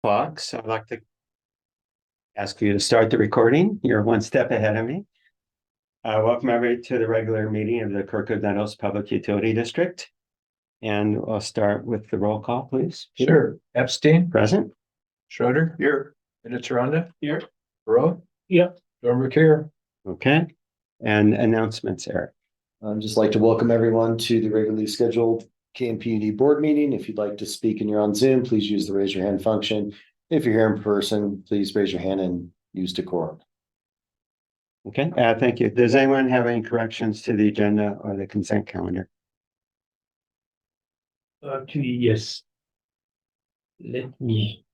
Clock, so I'd like to ask you to start the recording. You're one step ahead of me. Welcome everybody to the regular meeting of the Kirkwood Meadows Public Utility District. And I'll start with the roll call, please. Sure. Epstein, Present. Schroeder, here. Minutes Here. Burrow, Yep. Dormer here. Okay. And announcements, Eric. I'd just like to welcome everyone to the regularly scheduled KMPUD board meeting. If you'd like to speak and you're on Zoom, please use the raise your hand function. If you're here in person, please raise your hand and use decorum. Okay, thank you. Does anyone have any corrections to the agenda or the consent calendar? Actually, yes. Let me.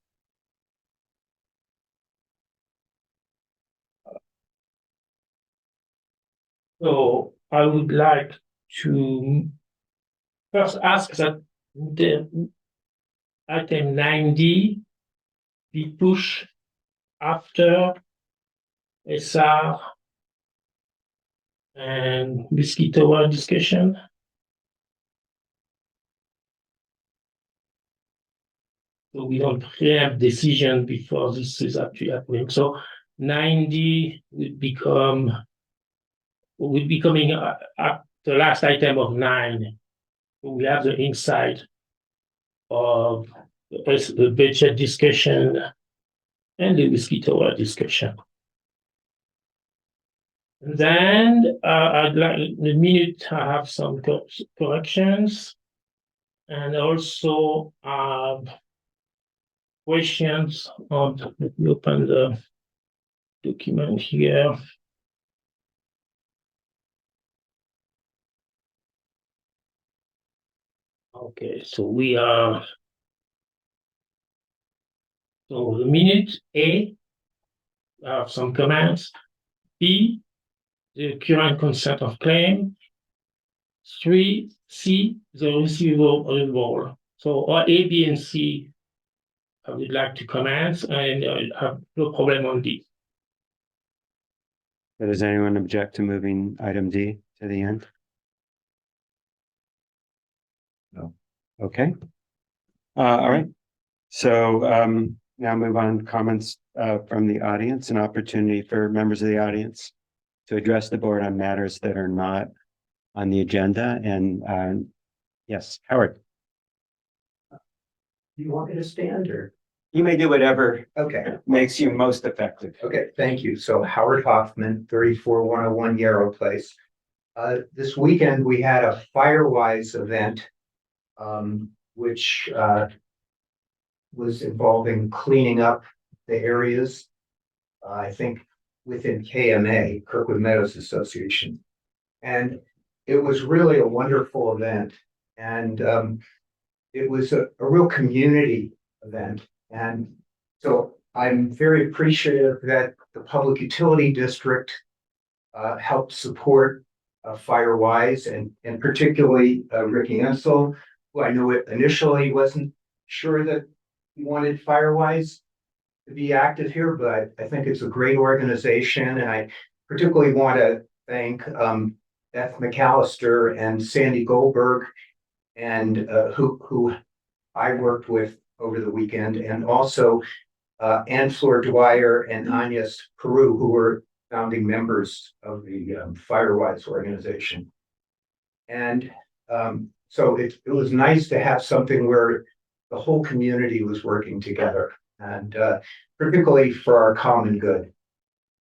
So I would like to first ask that the item 9D be pushed after SR and mosquito discussion. So we don't have decision before this is actually happening. So 9D would be coming the last item of 9. We have the insight of the budget discussion and the mosquito discussion. And then I'd like in a minute to have some corrections and also questions on. Let me open the document here. Okay, so we are. So the minute A, I have some comments. B, the current consent of claim. 3C, the receivable. So all A, B, and C, I would like to comment, and I have no problem on D. Does anyone object to moving item D to the end? No. Okay. All right. So now move on to comments from the audience, an opportunity for members of the audience to address the board on matters that are not on the agenda. And yes, Howard. Do you want me to stand or? You may do whatever Okay, makes you most effective. okay, thank you. So Howard Hoffman, 34101 Yarrow Place. This weekend, we had a Firewise event, which was involving cleaning up the areas, I think within KMA, Kirkwood Meadows Association. And it was really a wonderful event. And it was a real community event. And so I'm very appreciative that the Public Utility District helped support Firewise and particularly Ricky Ensel, who I know it initially wasn't sure that he wanted Firewise to be active here, but I think it's a great organization. And I particularly want to thank Beth McAllister and Sandy Goldberg, and who I worked with over the weekend, and also Ann Fleur Dwyer and Agnes Peru, who were founding members of the Firewise organization. And so it was nice to have something where the whole community was working together, and particularly for our common good.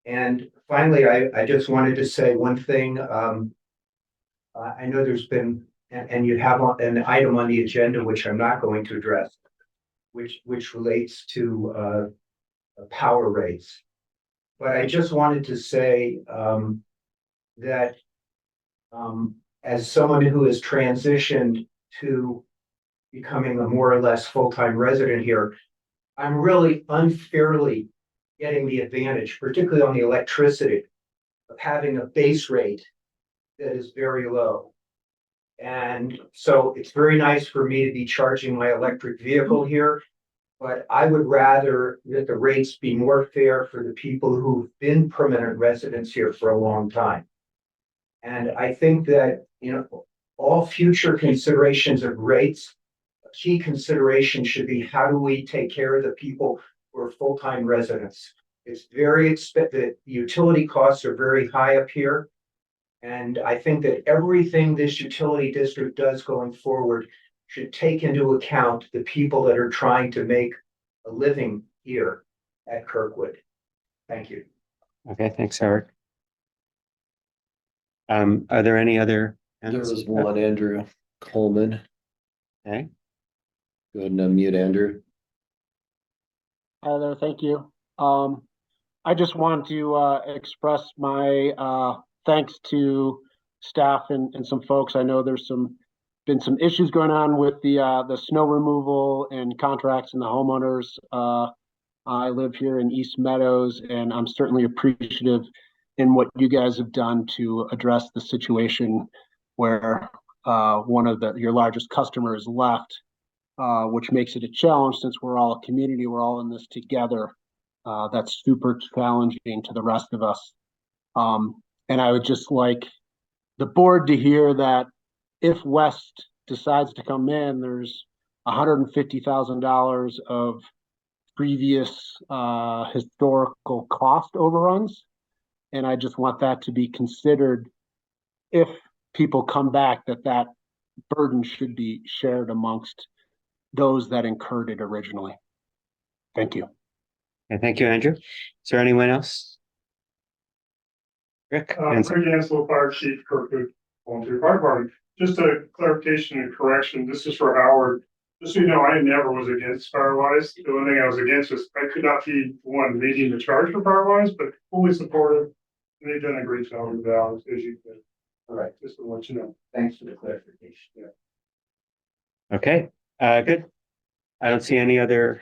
And finally, I just wanted to say one thing. I know there's been, and you have an item on the agenda, which I'm not going to address, which relates to power rates. But I just wanted to say that as someone who has transitioned to becoming a more or less full-time resident here, I'm really unfairly getting the advantage, particularly on the electricity, of having a base rate that is very low. And so it's very nice for me to be charging my electric vehicle here, but I would rather that the rates be more fair for the people who've been permanent residents here for a long time. And I think that, all future considerations of rates key consideration should be how do we take care of the people who are full-time residents? It's very expensive. The utility costs are very high up here. And I think that everything this utility district does going forward should take into account the people that are trying to make a living here at Kirkwood. Thank you. Okay, thanks, Howard. Are there any other? There was one, Andrew Coleman. Okay, Go ahead and unmute Andrew. Hi there, thank you. I just want to express my thanks to staff and some folks. I know there's been some issues going on with the snow removal and contracts and the homeowners. I live here in East Meadows, and I'm certainly appreciative in what you guys have done to address the situation where one of your largest customers left, which makes it a challenge since we're all a community, we're all in this together. That's super challenging to the rest of us. And I would just like the board to hear that if West decides to come in, there's $150,000 of previous historical cost overruns. And I just want that to be considered if people come back, that burden should be shared amongst those that incurred it originally. Thank you. okay, thank you, Andrew. Is there anyone else? Rick? Rick Ansel, Fire Chief, Kirkwood Volunteer Fire Department. Just a clarification and correction. This is for Howard. Just so you know, I never was against Firewise. The only thing I was against is I could not be one leading the charge for Firewise, but fully supportive. And they've done a great job with that, as you did. All right, just to let you know. Thanks for the clarification. Yeah. Okay, good. I don't see any other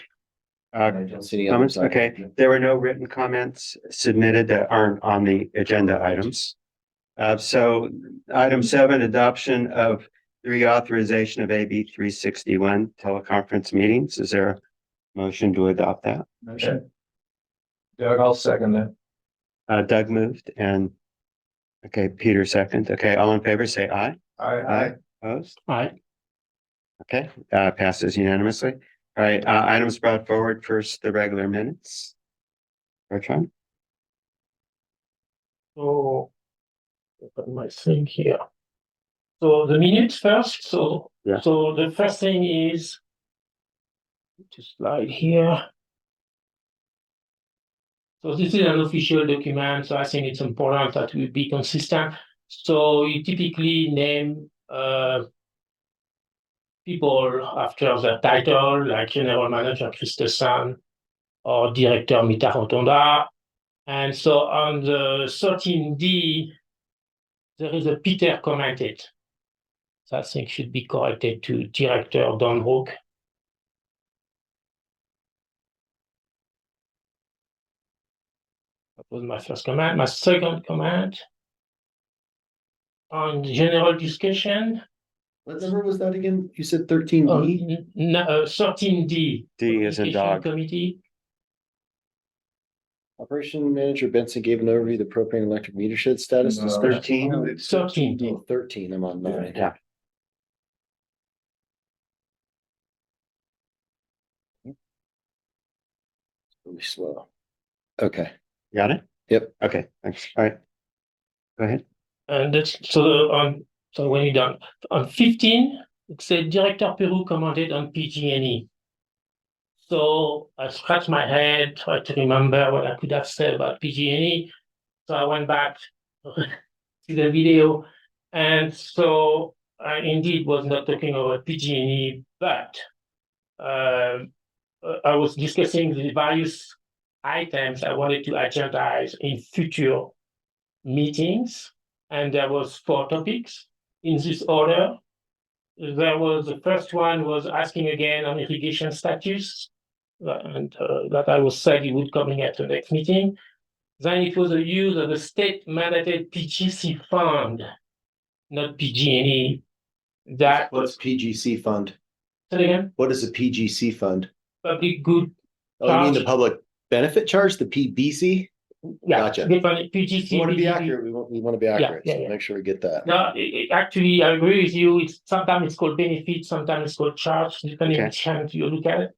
I don't see any other comments. side. Okay, there were no written comments submitted that aren't on the agenda items. So item 7, adoption of the reauthorization of AB 361 teleconference meetings. Is there a motion to adopt that? Motion. Doug, I'll second that. Doug moved and okay, Peter second. Okay, all in favor, say aye. Aye. Opposed? Aye. Okay, passes unanimously. All right, items brought forward. First, the regular minutes. Bertrand? So, open my thing here. So the minutes first. So, Yeah. so the first thing is to slide here. So this is an official document, so I think it's important that we be consistent. So you typically name people after their title, like General Manager Christensen or Director Mita Rotonda. And so on the 13D, there is a Peter commented. So I think should be corrected to Director Donbrook. That was my first comment. My second comment on general discussion. What number was that again? You said 13D? 13D. D as in Education dog. Committee. Operation Manager Benson gave an overview of the propane electric meter shed status. No. discussion. 13. No, it's 13D. Oh, 13, I'm on 9. Yeah. Really slow. Okay. Got it? Yep. Okay, thanks. All right. Go ahead. And that's so when you're done. On 15, it said Director Peru commented on PG&E. So I scratched my head, tried to remember what I could have said about PG&E. So I went back to the video. And so I indeed was not talking about PG&E, but I was discussing the various items I wanted to agendize in future meetings. And there was 4 topics in this order. There was the first one was asking again on irrigation status, and that I was said it would come in at the next meeting. Then it was the use of the state mandated PGC fund, not PG&E. That What's PGC fund? say again, What is a PGC fund? public good. Oh, you mean the Charge. public benefit charge, the PBC? Yeah, Gotcha. different PGC. We want to be PGC. accurate. We want to be Yeah, accurate. yeah, So yeah. make sure we get that. No, actually, I agree with you. It's sometimes it's called benefit, sometimes it's called charge, depending Okay. which hand you look at it.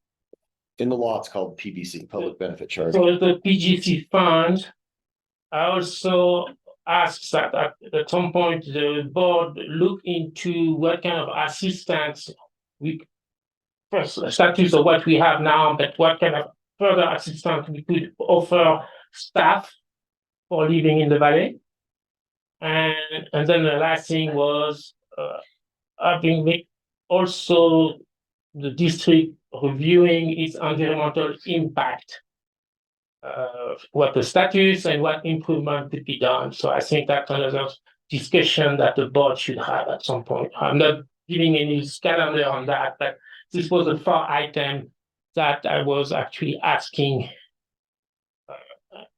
In the law, it's called PBC, public benefit charge. So the PGC fund, I also asked that at some point the board look into what kind of assistance we first status of what we have now, but what kind of further assistance we could offer staff for living in the valley. And then the last thing was having also the district reviewing its environmental impact, what the status and what improvement could be done. So I think that's another discussion that the board should have at some point. I'm not giving any calendar on that, but this was a far item that I was actually asking.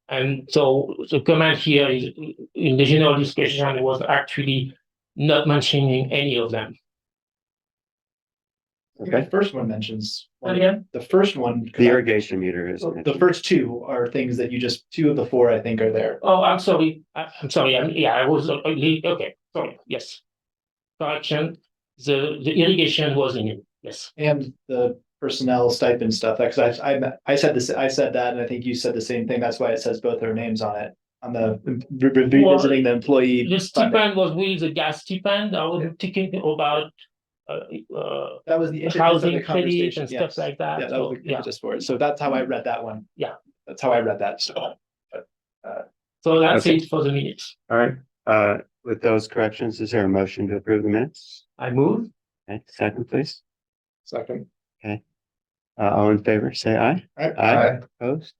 And so the comment here is in the general discussion was actually not mentioning any of them. The first one mentions. And again, The first one. The irrigation meter is. The first two are things that you just, two of the four, I think, are there. oh, I'm sorry. I'm sorry. I was okay. Sorry. Yes. Correction. The irrigation was in it. Yes. And the personnel stipend stuff, because I said this, I said that, and I think you said the same thing. That's why it says both our names on it, on the revisiting the employee. The stipend was really the gas stipend. I was thinking about That was the impetus of housing the credit conversation, and yes. stuff like that. Yeah, that So, was the impetus for it. So that's how I read that one. Yeah. That's how I read that. So So that's Okay. it for the minutes. All right, with those corrections, is there a motion to approve the minutes? I move. Okay, second, please. second. All in favor, say aye. Aye. Opposed?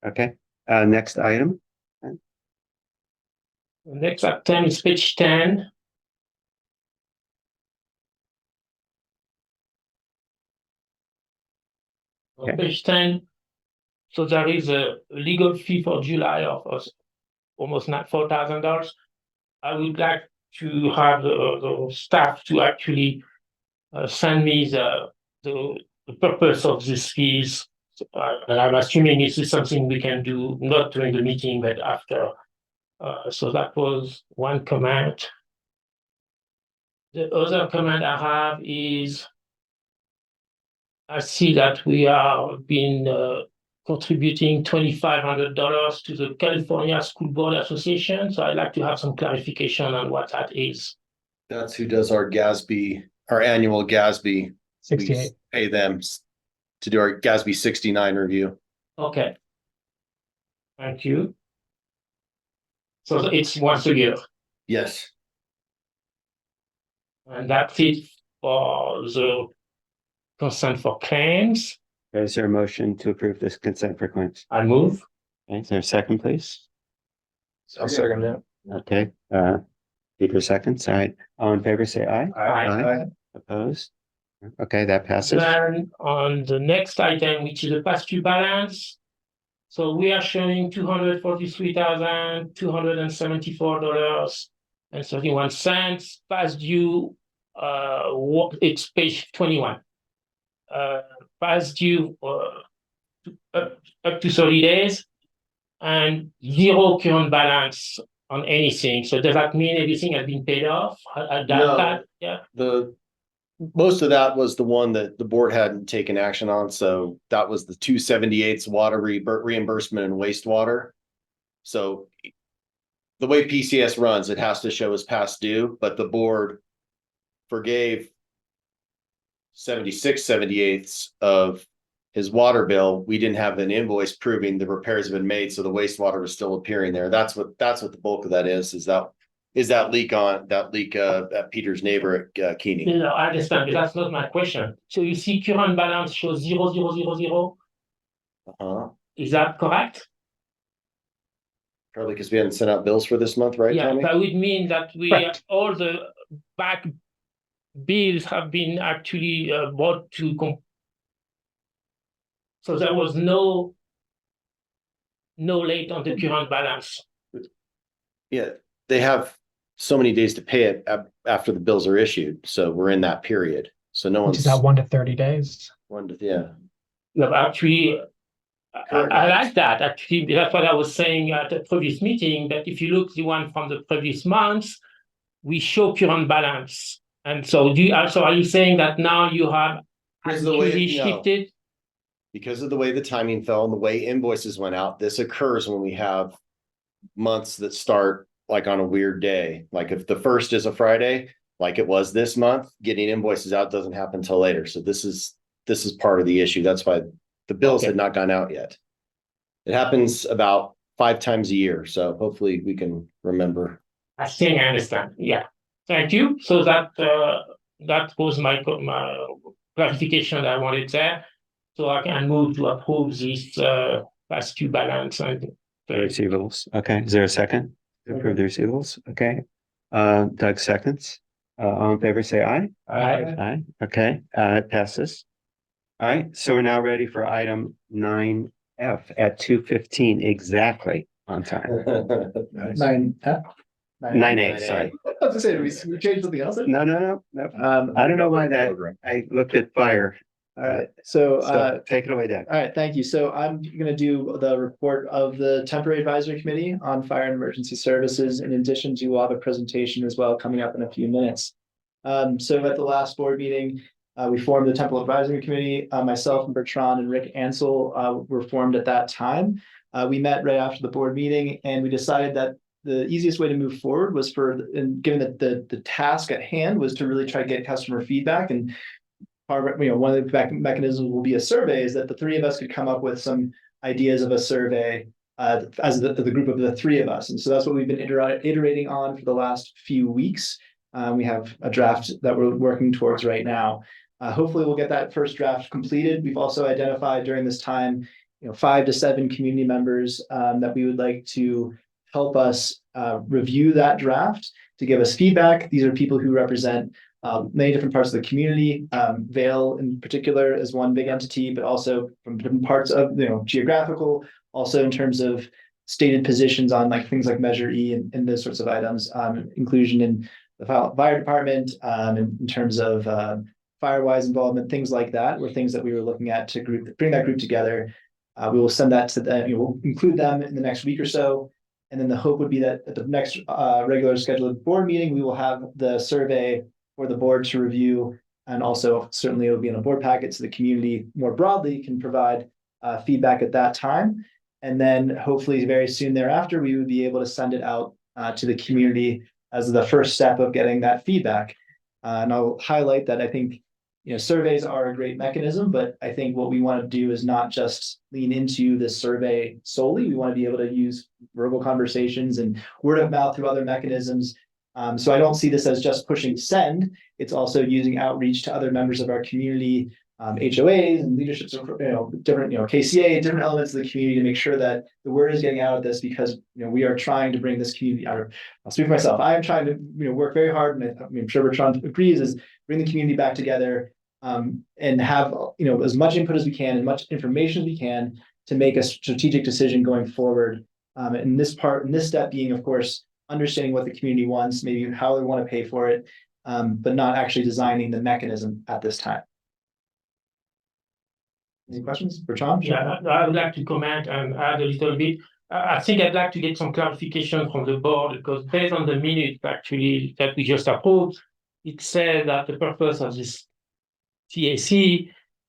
Okay, next item. The next item is page 10. On Okay. page 10, so there is a legal fee for July of almost not $4,000. I would like to have the staff to actually send me the purpose of these fees. And I'm assuming this is something we can do not during the meeting, but after. So that was one comment. The other comment I have is I see that we are been contributing $2,500 to the California School Board Association. So I'd like to have some clarification on what that is. That's who does our GASB, our annual GASB. 68. We pay them to do our GASB 69 review. Okay. Thank you. So it's once a year, Yes. and that's it for the consent for claims. Okay, is there a motion to approve this consent for claims? I move. Okay, is there a second, please? I'll second that. Okay, Peter seconds. All right, all in favor, say aye. Aye. Opposed? Okay, that passes. Then on the next item, which is the past due balance. So we are showing $243,274.31 past due. It's page 21. Past due up to 30 days and zero current balance on anything. So does that mean everything has been paid off? No. Yeah. Most of that was the one that the board hadn't taken action on. So that was the 278 water reimbursement and wastewater. So the way PCS runs, it has to show as past due, but the board forgave 78 of his water bill. We didn't have an invoice proving the repairs have been made, so the wastewater was still appearing there. That's what the bulk of that is that leak at Peter's neighbor at Keeney. No, I understand, but that's not my question. So you see current balance shows 0,000. Uh-huh. Is that correct? Probably because we hadn't sent out bills for this month, right, Yeah, Tommy? that would mean that Correct. all the back bills have been actually brought to so there was no late on the current balance. Yeah, they have so many days to pay it after the bills are issued. So we're in that period. So no Which one's is that 1 to 30 days. yeah. No, actually, I like that. Actually, that's what I was saying at the previous meeting, that if you look the one from the previous months, we show current balance. And so are you saying that now you have Because of the way, actually no. shifted? Because of the way the timing fell and the way invoices went out, this occurs when we have months that start like on a weird day. Like if the first is a Friday, like it was this month, getting invoices out doesn't happen till later. So this is part of the issue. That's why the bills Okay. had not gone out yet. It happens about 5 times a year. So hopefully we can remember. I think I understand. Yeah. Thank you. So that was my clarification that I wanted there. So I can move to approve this past due balance and The receivables. Okay, is there a second? To approve the receivables? Okay. Doug seconds. All in favor, say aye. Aye. Okay, it passes. All right, so we're now ready for item 9F at 2:15 exactly on time. 9A, sorry. I was gonna say, we changed something else? No. I don't know why that, I looked at fire. All right, so, Take it away, Doug. all right, thank you. So I'm gonna do the report of the temporary advisory committee on fire and emergency services. In addition to, we'll have a presentation as well coming up in a few minutes. So at the last board meeting, we formed the temple advisory committee. Myself and Bertrand and Rick Ansel were formed at that time. We met right after the board meeting, and we decided that the easiest way to move forward was given that the task at hand was to really try to get customer feedback. And part of, one of the mechanisms will be a survey, is that the three of us could come up with some ideas of a survey as the group of the three of us. And so that's what we've been iterating on for the last few weeks. We have a draft that we're working towards right now. Hopefully we'll get that first draft completed. We've also identified during this time, 5 to 7 community members that we would like to help us review that draft to give us feedback. These are people who represent many different parts of the community. Vale in particular is one big entity, but also from different parts of, geographical, also in terms of stated positions on like things like Measure E and those sorts of items, inclusion in the fire department, in terms of Firewise involvement, things like that, were things that we were looking at to bring that group together. We will send that to them, we'll include them in the next week or so. And then the hope would be that at the next regular scheduled board meeting, we will have the survey for the board to review. And also certainly it'll be in a board packet so the community more broadly can provide feedback at that time. And then hopefully very soon thereafter, we would be able to send it out to the community as the first step of getting that feedback. And I'll highlight that I think, surveys are a great mechanism, but I think what we want to do is not just lean into the survey solely. We want to be able to use verbal conversations and word of mouth through other mechanisms. So I don't see this as just pushing send. It's also using outreach to other members of our community, HOAs and leaderships, different, KCA, different elements of the community to make sure that the word is getting out of this, because, we are trying to bring this community, I'll speak for myself. I am trying to, work very hard, and I'm sure Bertrand agrees, is bring the community back together, and have, as much input as we can and much information as we can to make a strategic decision going forward. And this step being, of course, understanding what the community wants, maybe how they want to pay for it, but not actually designing the mechanism at this time. Any questions, Bertrand? Yeah, I would like to comment and add a little bit. I think I'd like to get some clarification from the board, because based on the minute actually that we just approved, it said that the purpose of this TAC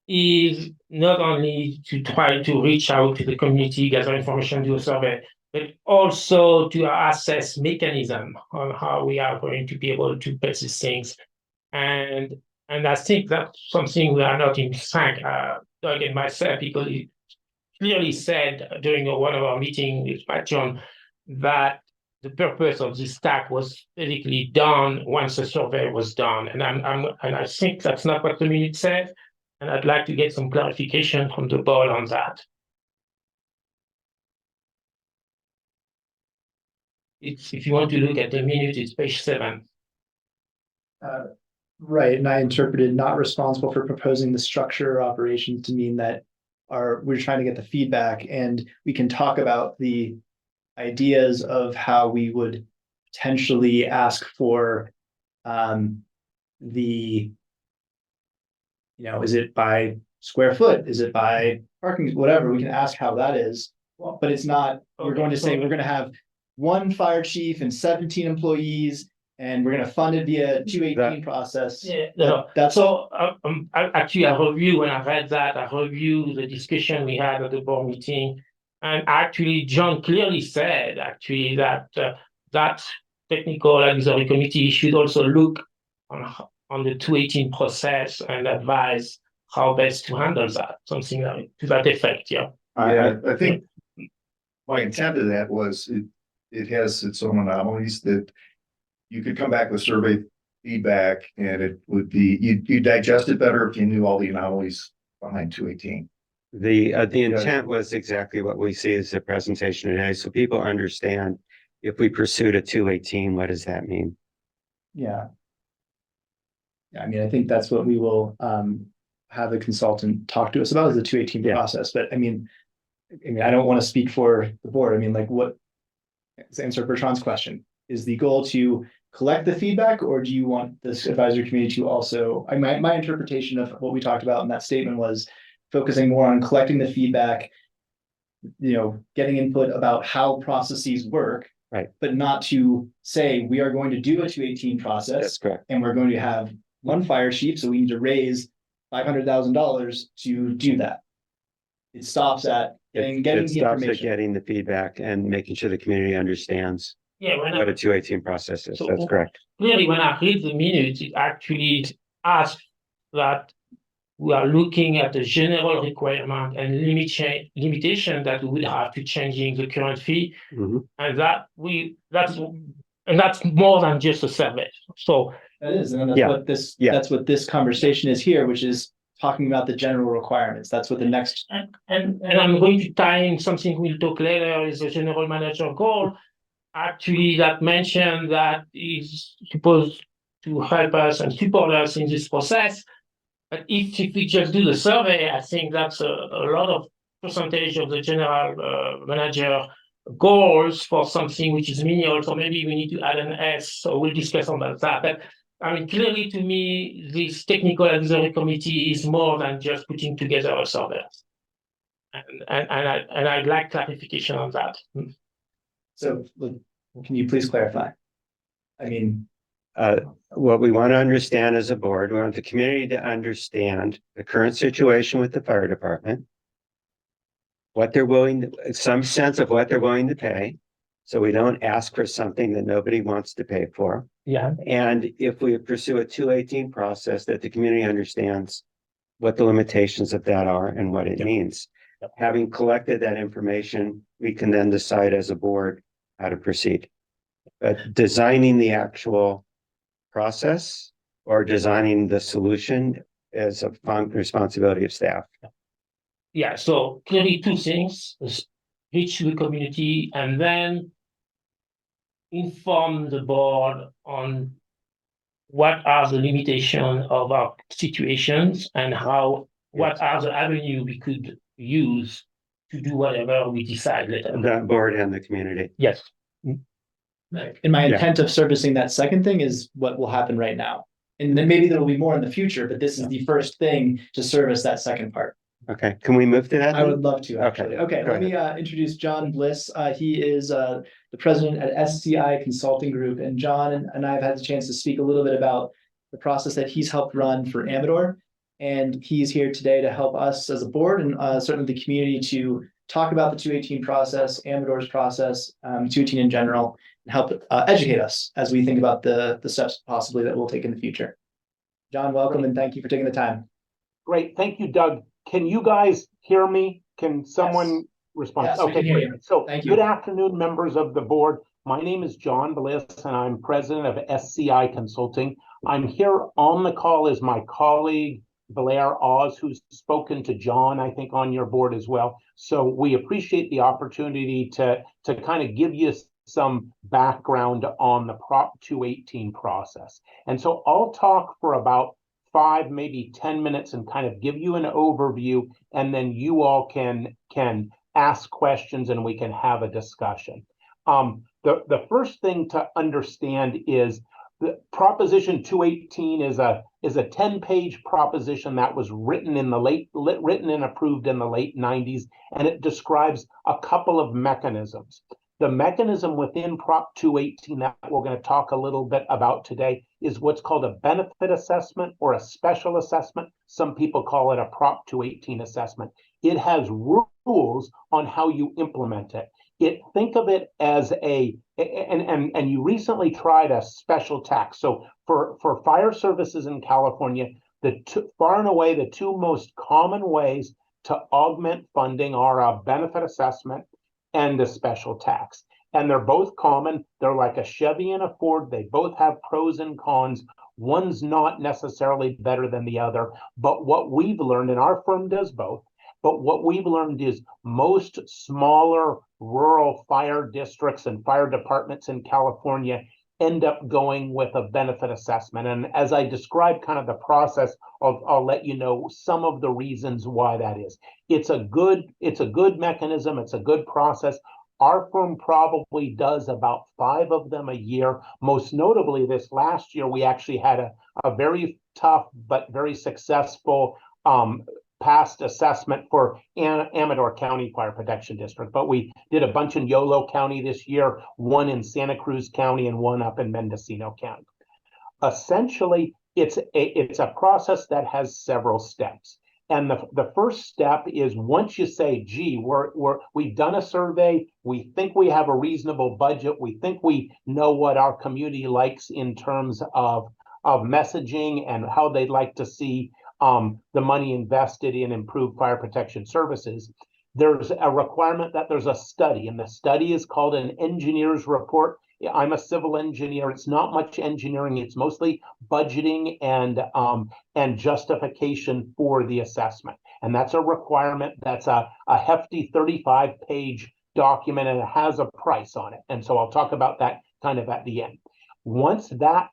is not only to try to reach out to the community, gather information, do a survey, but also to assess mechanism on how we are going to be able to pass these things. And I think that's something we are not in sync, Doug and myself, because it clearly said during one of our meetings with Patron that the purpose of this stack was basically done once the survey was done. And I think that's not what the minute said. And I'd like to get some clarification from the board on that. If you want to look at the minute, it's page 7. Right, and I interpreted not responsible for proposing the structure or operations to mean that we're trying to get the feedback, and we can talk about the ideas of how we would potentially ask for is it by square foot? Is it by parking, whatever? We can ask how that is. But it's not, we're going to say, we're gonna have one fire chief and 17 employees, and we're gonna fund it via 218 process. Yeah, That's so actually, when I read that, I reviewed the discussion we had at the board meeting. And actually, John clearly said that that technical advisory committee should also look on the 218 process and advise how best to handle that, something like to that effect, yeah. I think my intent of that was it has its own anomalies that you could come back with survey feedback and it would be, you digest it better if you knew all the anomalies behind 218. The intent was exactly what we see as the presentation today, so people understand if we pursued a 218, what does that mean? Yeah. Yeah, I mean, I think that's what we will have a consultant talk to us about is the 218 process. But I mean, I don't want to speak for the board. I mean, like what, to answer Bertrand's question, is the goal to collect the feedback, or do you want this advisory committee to also, my interpretation of what we talked about in that statement was focusing more on collecting the feedback, getting input about how processes work, right? But not to say we are going to do a 218 process. That's correct. And we're going to have one fire chief, so we need to raise $500,000 to do that. It stops at getting the information. Getting the feedback and making sure the community understands what a 218 process is. That's correct. Clearly, when I read the minutes, it actually asks that we are looking at the general requirement and limitation that we would have to changing the current fee, and that's more than just a survey. So that is, and that's what this conversation is here, which is talking about the general requirements. That's what the next and I'm going to tie in something we'll talk later is the general manager goal. Actually, that mentioned that is supposed to help us and support us in this process. But if we just do the survey, I think that's a lot of percentage of the general manager goals for something which is minimal. So maybe we need to add an S. So we'll discuss about that. But I mean, clearly to me, this technical advisory committee is more than just putting together a survey. And I'd like clarification on that. So can you please clarify? I mean, what we want to understand as a board, we want the community to understand the current situation with the fire department, what they're some sense of what they're willing to pay, so we don't ask for something that nobody wants to pay for. Yeah. And if we pursue a 218 process, that the community understands what the limitations of that are and what it means. Having collected that information, we can then decide as a board how to proceed. But designing the actual process or designing the solution is a responsibility of staff. Yeah, so clearly two things: reach the community and then inform the board on what are the limitations of our situations and what are the avenues we could use to do whatever we decide later. The board and the community. Yes. And my intent of servicing that second thing is what will happen right now. And then maybe there will be more in the future, but this is the first thing to service that second part. Okay, can we move to that? I would love to, actually. Okay, let me introduce John Bliss. He is the president at SCI Consulting Group. And John and I have had the chance to speak a little bit about the process that he's helped run for Amador. And he's here today to help us as a board and certainly the community to talk about the 218 process, Amador's process, 218 in general, and help educate us as we think about the steps possibly that we'll take in the future. John, welcome, and thank you for taking the time. Great, thank you, Doug. Can you guys hear me? Can someone respond? Yes, okay, great. So thank you. Good afternoon, members of the board. My name is John Bliss, and I'm president of SCI Consulting. I'm here on the call as my colleague, Blair Oz, who's spoken to John, I think, on your board as well. So we appreciate the opportunity to kind of give you some background on the Prop 218 process. And so I'll talk for about 5, maybe 10 minutes and kind of give you an overview, and then you all can ask questions and we can have a discussion. The first thing to understand is the Proposition 218 is a 10-page proposition that was written and approved in the late 90s, and it describes a couple of mechanisms. The mechanism within Prop 218 that we're going to talk a little bit about today is what's called a benefit assessment or a special assessment. Some people call it a Prop 218 assessment. It has rules on how you implement it. Think of it as and you recently tried a special tax. So for fire services in California, far and away the two most common ways to augment funding are a benefit assessment and a special tax. And they're both common. They're like a Chevy and a Ford. They both have pros and cons. One's not necessarily better than the other. But what we've learned, and our firm does both, but what we've learned is most smaller rural fire districts and fire departments in California end up going with a benefit assessment. And as I describe kind of the process, I'll let you know some of the reasons why that is. It's a good mechanism. It's a good process. Our firm probably does about 5 of them a year. Most notably, this last year, we actually had a very tough but very successful past assessment for Amador County Fire Protection District, but we did a bunch in Yolo County this year, one in Santa Cruz County and one up in Mendocino County. Essentially, it's a process that has several steps. And the first step is once you say, gee, we've done a survey, we think we have a reasonable budget, we think we know what our community likes in terms of messaging and how they'd like to see the money invested in improved fire protection services, there's a requirement that there's a study, and the study is called an engineer's report. I'm a civil engineer. It's not much engineering. It's mostly budgeting and justification for the assessment. And that's a requirement. That's a hefty 35-page document, and it has a price on it. And so I'll talk about that kind of at the end. Once that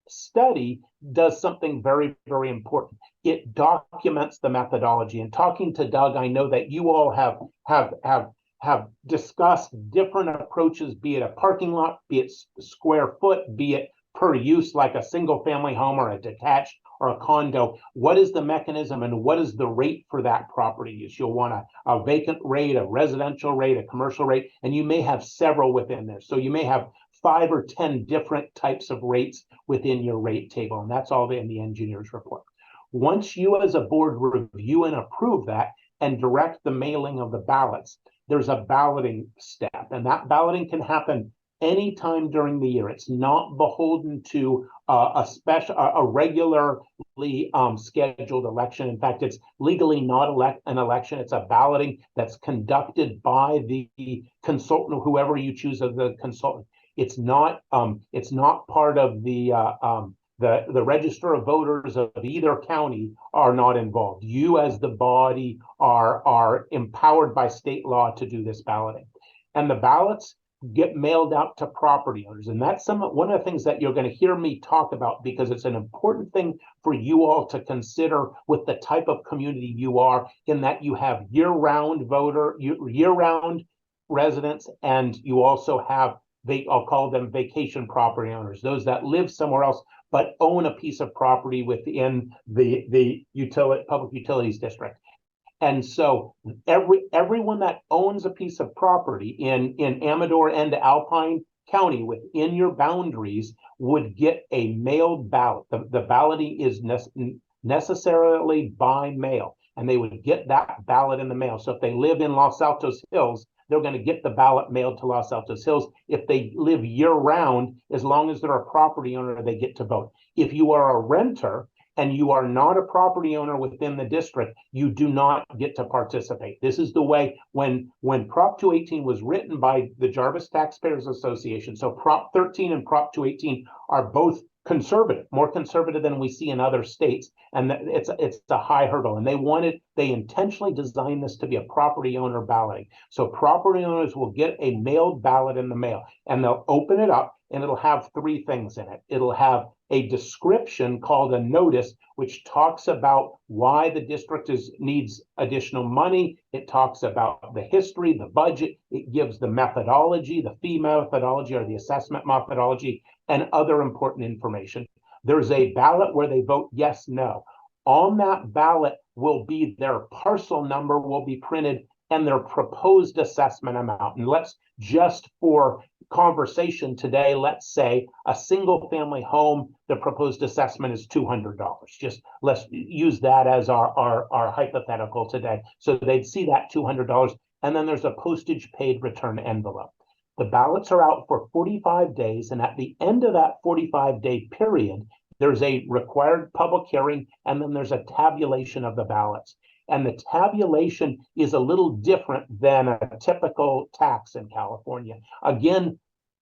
study does something very, very important. It documents the methodology. And talking to Doug, I know that you all have discussed different approaches, be it a parking lot, be it square foot, be it per use like a single family home or a detached or a condo. What is the mechanism and what is the rate for that property use? You'll want a vacant rate, a residential rate, a commercial rate, and you may have several within there. So you may have 5 or 10 different types of rates within your rate table, and that's all in the engineer's report. Once you as a board review and approve that and direct the mailing of the ballots, there's a balloting step, and that balloting can happen anytime during the year. It's not beholden to a regularly scheduled election. In fact, it's legally not an election. It's a balloting that's conducted by the consultant, whoever you choose as the consultant. It's not part of the register of voters of either county are not involved. You as the body are empowered by state law to do this balloting. And the ballots get mailed out to property owners. And that's one of the things that you're going to hear me talk about, because it's an important thing for you all to consider with the type of community you are, in that you have year-round residents, and you also have I'll call them vacation property owners, those that live somewhere else but own a piece of property within the public utilities district. And so everyone that owns a piece of property in Amador and Alpine County within your boundaries would get a mailed ballot. The balloting is necessarily by mail, and they would get that ballot in the mail. So if they live in Los Altos Hills, they're going to get the ballot mailed to Los Altos Hills. If they live year-round, as long as they're a property owner, they get to vote. If you are a renter and you are not a property owner within the district, you do not get to participate. This is the way when Prop 218 was written by the Jarvis Taxpayers Association. So Prop 13 and Prop 218 are both conservative, more conservative than we see in other states. And it's a high hurdle. And they wanted they intentionally designed this to be a property owner balloting. So property owners will get a mailed ballot in the mail, and they'll open it up, and it'll have three things in it. It'll have a description called a notice, which talks about why the district needs additional money. It talks about the history, the budget. It gives the methodology, the fee methodology or the assessment methodology, and other important information. There's a ballot where they vote yes, no. On that ballot will be their parcel number will be printed and their proposed assessment amount. And let's just for conversation today, let's say a single family home, the proposed assessment is $200. Just let's use that as our hypothetical today. So they'd see that $200, and then there's a postage paid return envelope. The ballots are out for 45 days, and at the end of that 45-day period, there's a required public hearing, and then there's a tabulation of the ballots. And the tabulation is a little different than a typical tax in California. Again,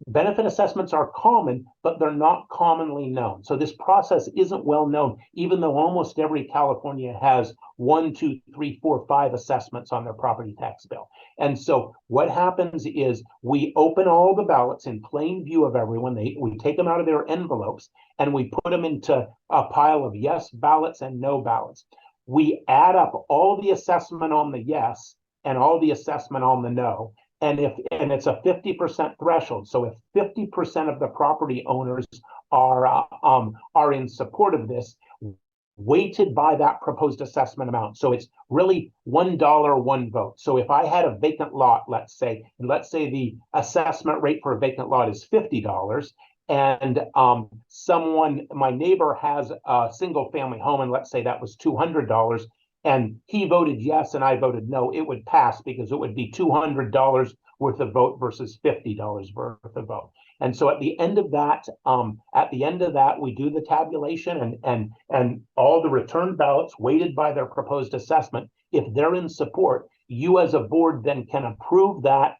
benefit assessments are common, but they're not commonly known. So this process isn't well known, even though almost every California has 1, 2, 3, 4, 5 assessments on their property tax bill. And so what happens is we open all the ballots in plain view of everyone. We take them out of their envelopes and we put them into a pile of yes ballots and no ballots. We add up all the assessment on the yes and all the assessment on the no. And it's a 50% threshold. So if 50% of the property owners are in support of this, weighted by that proposed assessment amount. So it's really $1, one vote. So if I had a vacant lot, let's say the assessment rate for a vacant lot is $50, and my neighbor has a single family home, and let's say that was $200, and he voted yes and I voted no, it would pass because it would be $200 worth of vote versus $50 worth of vote. And so at the end of that, we do the tabulation and all the return ballots weighted by their proposed assessment. If they're in support, you as a board then can approve and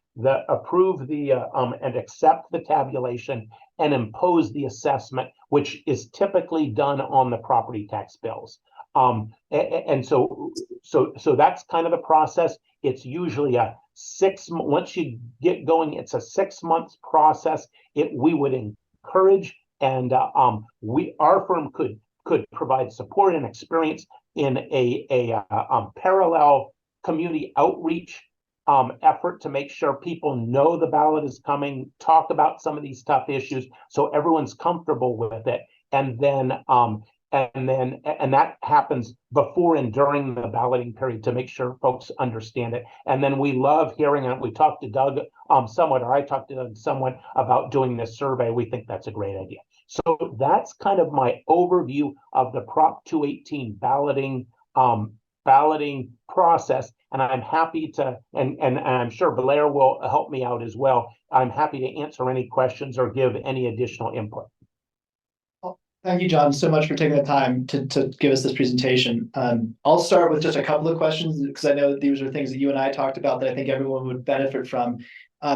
accept the tabulation and impose the assessment, which is typically done on the property tax bills. And so that's kind of the process. It's usually once you get going, it's a 6 months process. We would encourage, and our firm could provide support and experience in a parallel community outreach effort to make sure people know the ballot is coming, talk about some of these tough issues so everyone's comfortable with it, and that happens before and during the balloting period to make sure folks understand it. And then we love hearing it. We talked to Doug somewhat, or I talked to Doug somewhat about doing this survey. We think that's a great idea. So that's kind of my overview of the Prop 218 balloting process. And I'm happy to, and I'm sure Blair will help me out as well. I'm happy to answer any questions or give any additional input. Thank you, John, so much for taking the time to give us this presentation. I'll start with just a couple of questions because I know these are things that you and I talked about that I think everyone would benefit from.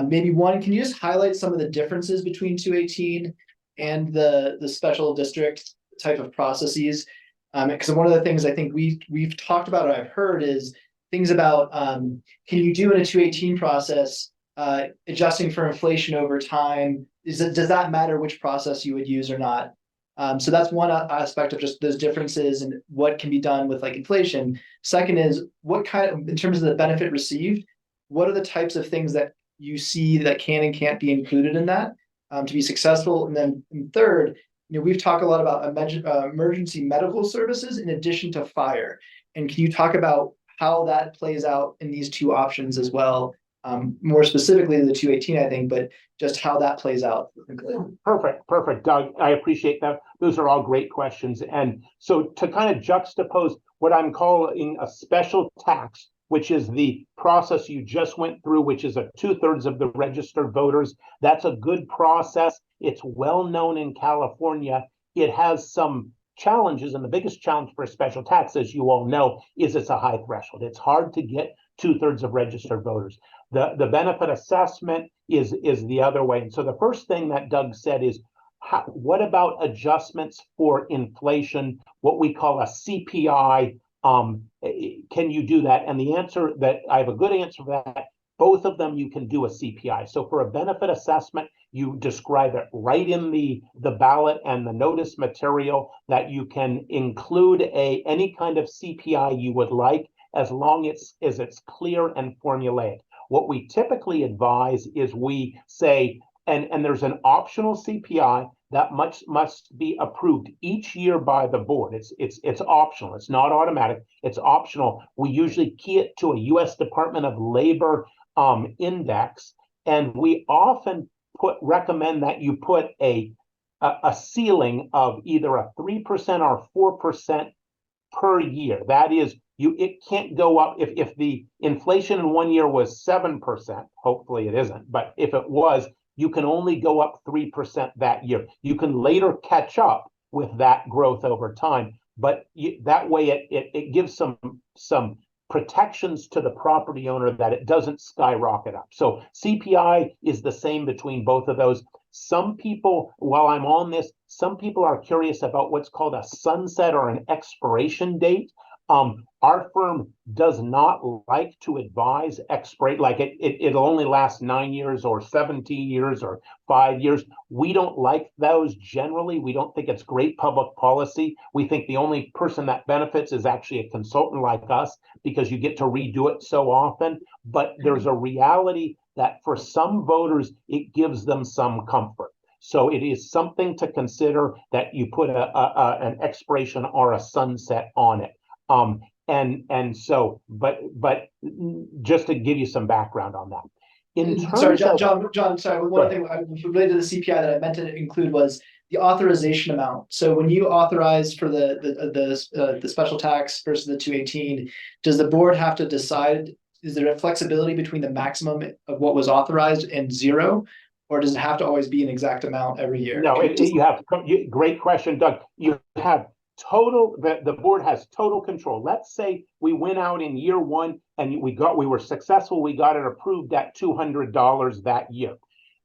Maybe one, can you just highlight some of the differences between 218 and the special district type of processes? Because one of the things I think we've talked about or I've heard is things about can you do in a 218 process adjusting for inflation over time? Does that matter which process you would use or not? So that's one aspect of just those differences and what can be done with like inflation. Second is what kind of, in terms of the benefit received, what are the types of things that you see that can and can't be included in that to be successful? And then third, we've talked a lot about emergency medical services in addition to fire. And can you talk about how that plays out in these two options as well? More specifically the 218, I think, but just how that plays out. Perfect, Doug. I appreciate that. Those are all great questions. And so to kind of juxtapose what I'm calling a special tax, which is the process you just went through, which is a 2/3 of the registered voters. That's a good process. It's well known in California. It has some challenges, and the biggest challenge for a special tax, as you all know, is it's a high threshold. It's hard to get 2/3 of registered voters. The benefit assessment is the other way. And so the first thing that Doug said is, what about adjustments for inflation, what we call a CPI Can you do that? And the answer that I have a good answer for that. Both of them you can do a CPI. So for a benefit assessment, you describe it right in the ballot and the notice material that you can include any kind of CPI you would like, as long as it's clear and formulaic. What we typically advise is we say, and there's an optional CPI that must be approved each year by the board. It's optional. It's not automatic. It's optional. We usually key it to a U.S. Department of Labor index, and we often recommend that you put a ceiling of either a 3% or 4% per year. That is, it can't go up if the inflation in 1 year was 7%. Hopefully it isn't, but if it was, you can only go up 3% that year. You can later catch up with that growth over time, but that way it gives some protections to the property owner that it doesn't skyrocket up. So CPI is the same between both of those. Some people, while I'm on this, some people are curious about what's called a sunset or an expiration date. Our firm does not like to advise expirate, like it'll only last 9 years or 17 years or 5 years. We don't like those generally. We don't think it's great public policy. We think the only person that benefits is actually a consultant like us, because you get to redo it so often. But there's a reality that for some voters, it gives them some comfort. So it is something to consider that you put an expiration or a sunset on it. And so, but just to give you some background on that. Sorry, John, sorry. One thing related to the CPI that I meant to include was the authorization amount. So when you authorize for the special tax versus the 218, does the board have to decide? Is there a flexibility between the maximum of what was authorized and zero, or does it have to always be an exact amount every year? No, great question, Doug. You have the board has total control. Let's say we went out in year one and we were successful. We got it approved at $200 that year.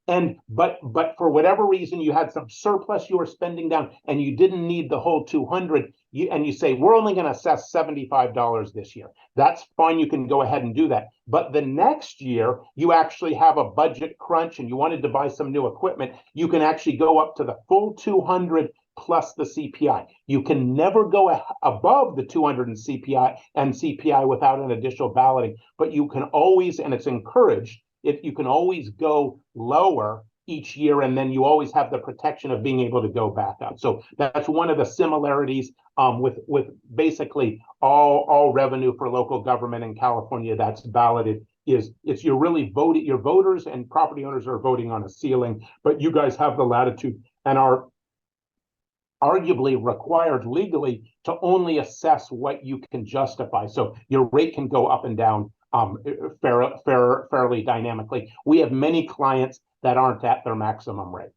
But for whatever reason, you had some surplus you were spending down and you didn't need the whole 200. And you say, we're only going to assess $75 this year. That's fine. You can go ahead and do that. But the next year, you actually have a budget crunch and you wanted to buy some new equipment. You can actually go up to the full 200 plus the CPI. You can never go above the 200 and CPI without an additional balloting, but you can always, and it's encouraged, you can always go lower each year, and then you always have the protection of being able to go back up. So that's one of the similarities with basically all revenue for local government in California that's balloted. It's you're really voting, your voters and property owners are voting on a ceiling, but you guys have the latitude and are arguably required legally to only assess what you can justify. So your rate can go up and down fairly dynamically. We have many clients that aren't at their maximum rate.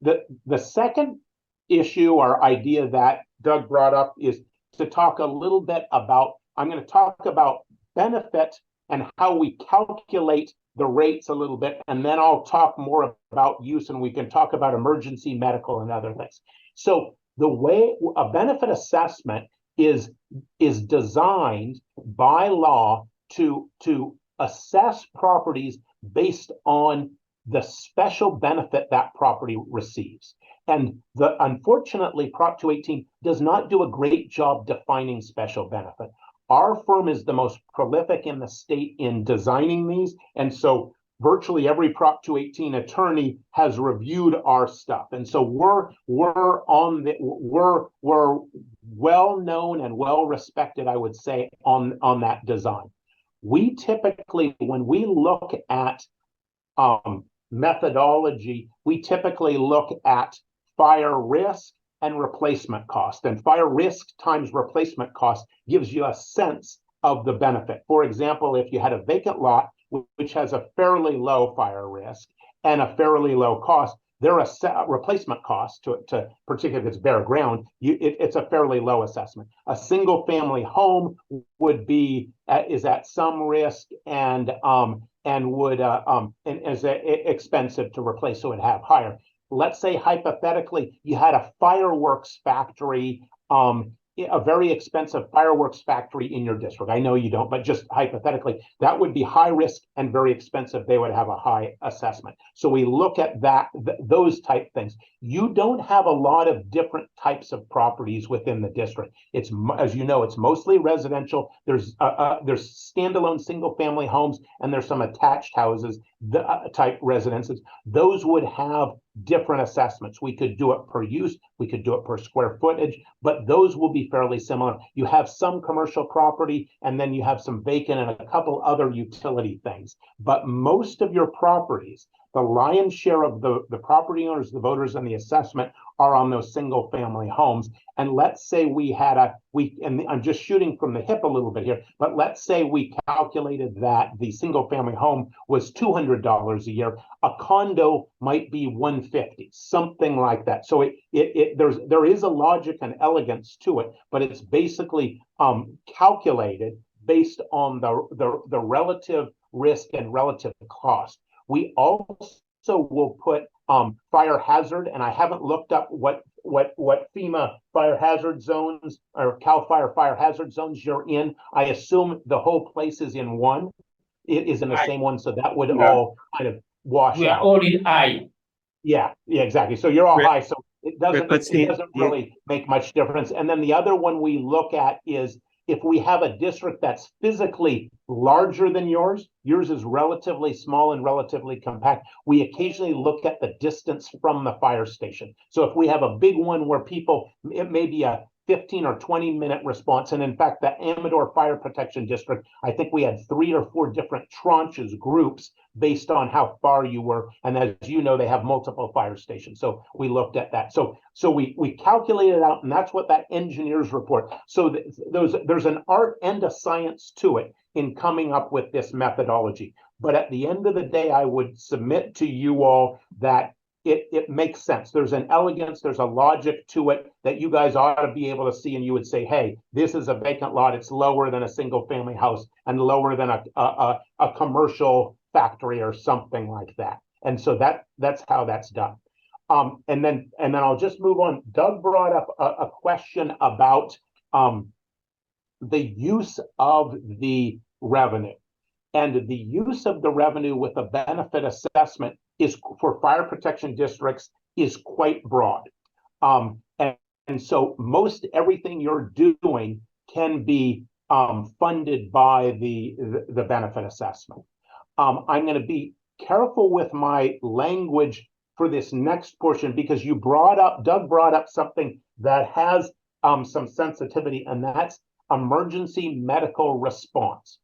The second issue or idea that Doug brought up is to talk a little bit about, I'm going to talk about benefit and how we calculate the rates a little bit, and then I'll talk more about use, and we can talk about emergency medical and other things. So the way a benefit assessment is designed by law to assess properties based on the special benefit that property receives. And unfortunately, Prop 218 does not do a great job defining special benefit. Our firm is the most prolific in the state in designing these, and so virtually every Prop 218 attorney has reviewed our stuff, and so we're well known and well respected, I would say, on that design. We typically, when we look at methodology, we typically look at fire risk and replacement cost. And fire risk times replacement cost gives you a sense of the benefit. For example, if you had a vacant lot, which has a fairly low fire risk and a fairly low cost, there are replacement costs to particularly if it's bare ground, it's a fairly low assessment. A single family home would be is at some risk and would and is expensive to replace, so it'd have higher. Let's say hypothetically you had a fireworks factory a very expensive fireworks factory in your district. I know you don't, but just hypothetically, that would be high risk and very expensive. They would have a high assessment. So we look at that, those type things. You don't have a lot of different types of properties within the district. It's, as you know, it's mostly residential. There's standalone single family homes, and there's some attached houses, type residences. Those would have different assessments. We could do it per use, we could do it per square footage, but those will be fairly similar. You have some commercial property, and then you have some vacant and a couple other utility things. But most of your properties, the lion's share of the property owners, the voters, and the assessment are on those single family homes. And let's say we had and I'm just shooting from the hip a little bit here, but let's say we calculated that the single family home was $200 a year. A condo might be $150, something like that. So there is a logic and elegance to it, but it's basically calculated based on the relative risk and relative cost. We also will put fire hazard, and I haven't looked up what FEMA fire hazard zones or CAL FIRE fire hazard zones you're in. I assume the whole place is in one. It is in the same one, so that would all kind of wash We are out. all in I. Yeah, exactly. So you're all Rip, high, so it doesn't really make much difference. And then the other one we look at is if we have a district that's physically larger than yours is relatively small and relatively compact, we occasionally look at the distance from the fire station. So if we have a big one where it may be a 15 or 20-minute response. And in fact, the Amador Fire Protection District, I think we had 3 or 4 different tranches, groups, based on how far you were. And as you know, they have multiple fire stations. So we looked at that. So we calculated out, and that's what that engineer's report. So there's an art and a science to it in coming up with this methodology. But at the end of the day, I would submit to you all that it makes sense. There's an elegance, there's a logic to it that you guys ought to be able to see, and you would say, hey, this is a vacant lot. It's lower than a single family house and lower than a commercial factory or something like that. And so that's how that's done. And then I'll just move on. Doug brought up a question about the use of the revenue. And the use of the revenue with a benefit assessment is for fire protection districts is quite broad. And so most everything you're doing can be funded by the benefit assessment. I'm going to be careful with my language for this next portion because Doug brought up something that has some sensitivity, and that's emergency medical response.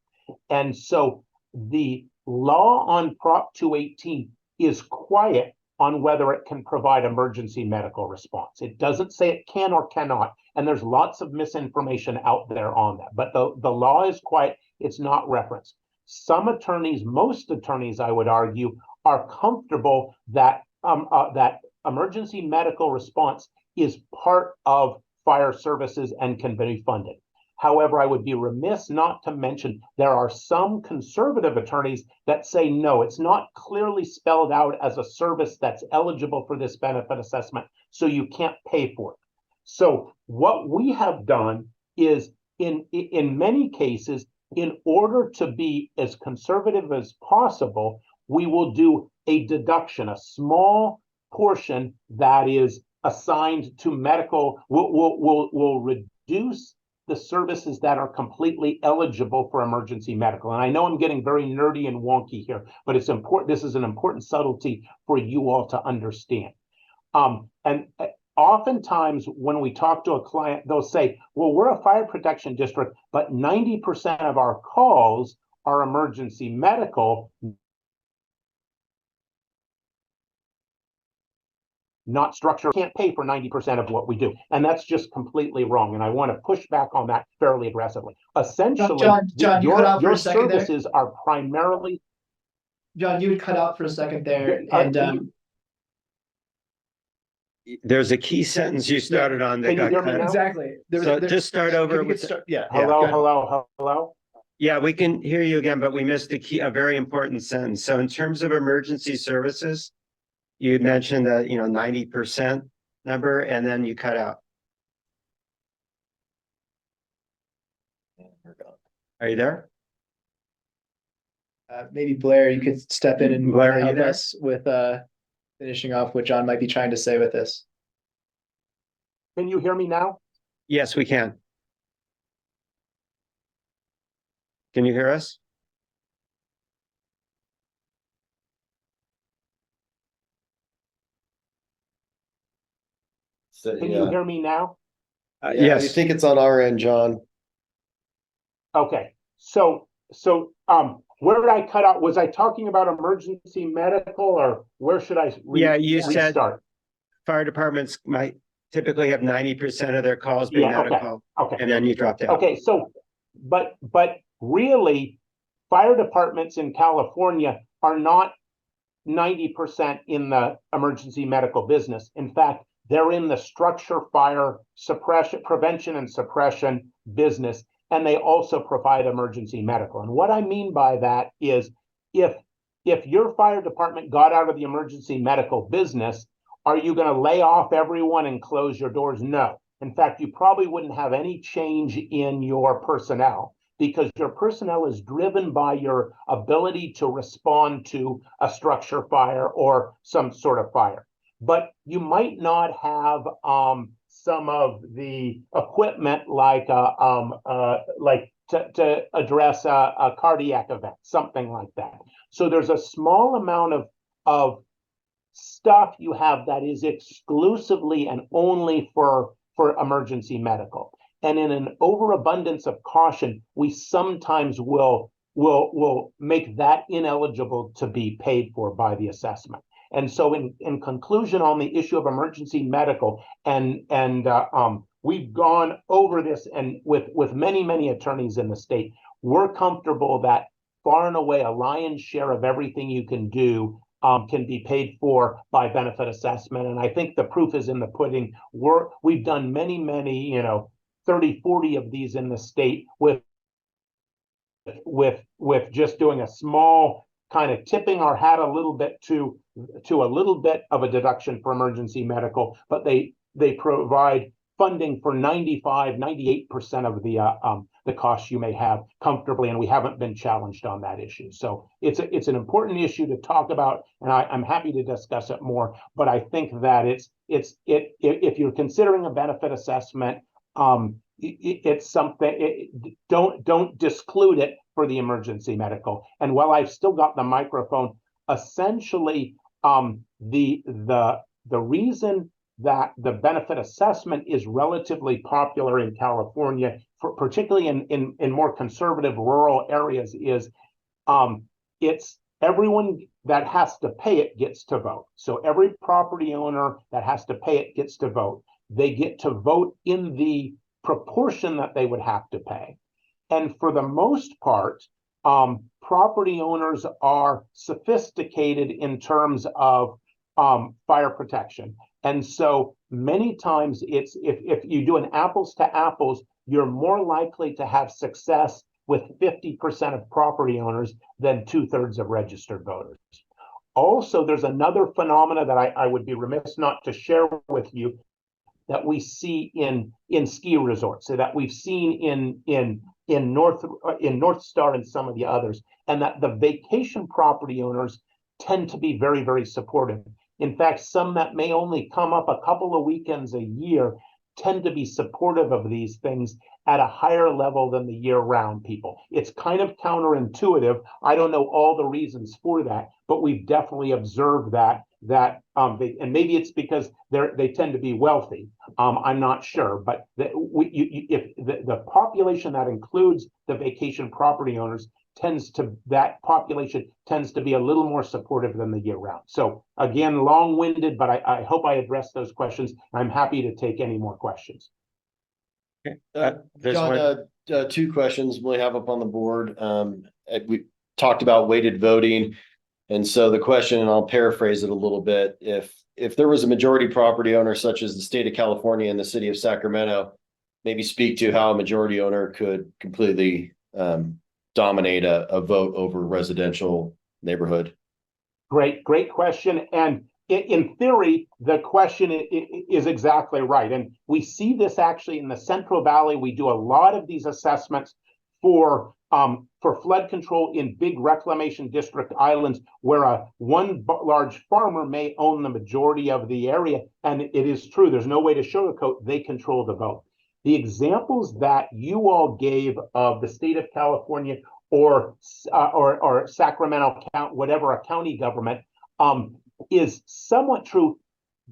And so the law on Prop 218 is quiet on whether it can provide emergency medical response. It doesn't say it can or cannot, and there's lots of misinformation out there on that. But the law is quiet, it's not referenced. Some attorneys, most attorneys, I would argue, are comfortable that that emergency medical response is part of fire services and can be funded. However, I would be remiss not to mention there are some conservative attorneys that say, no, it's not clearly spelled out as a service that's eligible for this benefit assessment, so you can't pay for it. So what we have done is, in many cases, in order to be as conservative as possible, we will do a deduction, a small portion that is assigned to medical, will reduce the services that are completely eligible for emergency medical. And I know I'm getting very nerdy and wonky here, but it's important. This is an important subtlety for you all to understand. And oftentimes when we talk to a client, they'll say, well, we're a fire protection district, but 90% of our calls are emergency medical, not structure, can't pay for 90% of what we do. And that's just completely wrong. And I want to push back on that fairly aggressively. Essentially, John, you cut out for your a second there. services are primarily... John, you would cut out for a second there. And there's a key sentence you started on that Can you got hear me cut now? out. Exactly. So just start over with Hello. Yeah, we can hear you again, but we missed a very important sentence. So in terms of emergency services, you mentioned that, 90% number, and then you cut out. Are you there? Maybe Blair, you could step in and Blair, are you help there? us with finishing off what John might be trying to say with this. Can you hear me now? Yes, we can. Can you hear us? So, Can you hear me now? I Yes. think it's on our end, John. Okay, so where did I cut out? Was I talking about emergency medical, or where should I Yeah, you said restart? fire departments might typically have 90% of their calls being Yeah, okay, medical, okay. and then you dropped out. Okay, so, but really, fire departments in California are not 90% in the emergency medical business. In fact, they're in the structure fire suppression, prevention and suppression business, and they also provide emergency medical. And what I mean by that is if your fire department got out of the emergency medical business, are you going to lay off everyone and close your doors? No. In fact, you probably wouldn't have any change in your personnel, because your personnel is driven by your ability to respond to a structure fire or some sort of fire. But you might not have some of the equipment like to address a cardiac event, something like that. So there's a small amount of stuff you have that is exclusively and only for emergency medical. And in an overabundance of caution, we sometimes will make that ineligible to be paid for by the assessment. And so in conclusion on the issue of emergency medical, and we've gone over this and with many attorneys in the state, we're comfortable that far and away a lion's share of everything you can do can be paid for by benefit assessment. And I think the proof is in the pudding. We've done many, 30, 40 of these in the state with just doing a small kind of tipping our hat a little bit to a little bit of a deduction for emergency medical, but they provide funding for 98% of the costs you may have comfortably, and we haven't been challenged on that issue. So it's an important issue to talk about, and I'm happy to discuss it more. But I think that if you're considering a benefit assessment, it's something. Don't disclude it for the emergency medical. And while I've still got the microphone, essentially, the reason that the benefit assessment is relatively popular in California, particularly in more conservative rural areas, is it's everyone that has to pay it gets to vote. So every property owner that has to pay it gets to vote. They get to vote in the proportion that they would have to pay. And for the most part, property owners are sophisticated in terms of fire protection. And so many times it's if you do an apples to apples, you're more likely to have success with 50% of property owners than 2/3 of registered voters. Also, there's another phenomena that I would be remiss not to share with you that we see in ski resorts, so that we've seen in North Star and some of the others, and that the vacation property owners tend to be very supportive. In fact, some that may only come up a couple of weekends a year tend to be supportive of these things at a higher level than the year-round people. It's kind of counterintuitive. I don't know all the reasons for that, but we've definitely observed that and maybe it's because they tend to be wealthy. I'm not sure, but if the population that includes the vacation property owners that population tends to be a little more supportive than the year-round. So again, long-winded, but I hope I addressed those questions. I'm happy to take any more questions. John, two questions we have up on the board. We talked about weighted voting. And so the question, and I'll paraphrase it a little bit, if there was a majority property owner, such as the state of California and the city of Sacramento, maybe speak to how a majority owner could completely dominate a vote over residential neighborhood. Great question. And in theory, the question is exactly right. And we see this actually in the Central Valley. We do a lot of these assessments for for flood control in big reclamation district islands where one large farmer may own the majority of the area. And it is true, there's no way to sugarcoat, they control the vote. The examples that you all gave of the state of California or Sacramento County, whatever a county government, is somewhat true,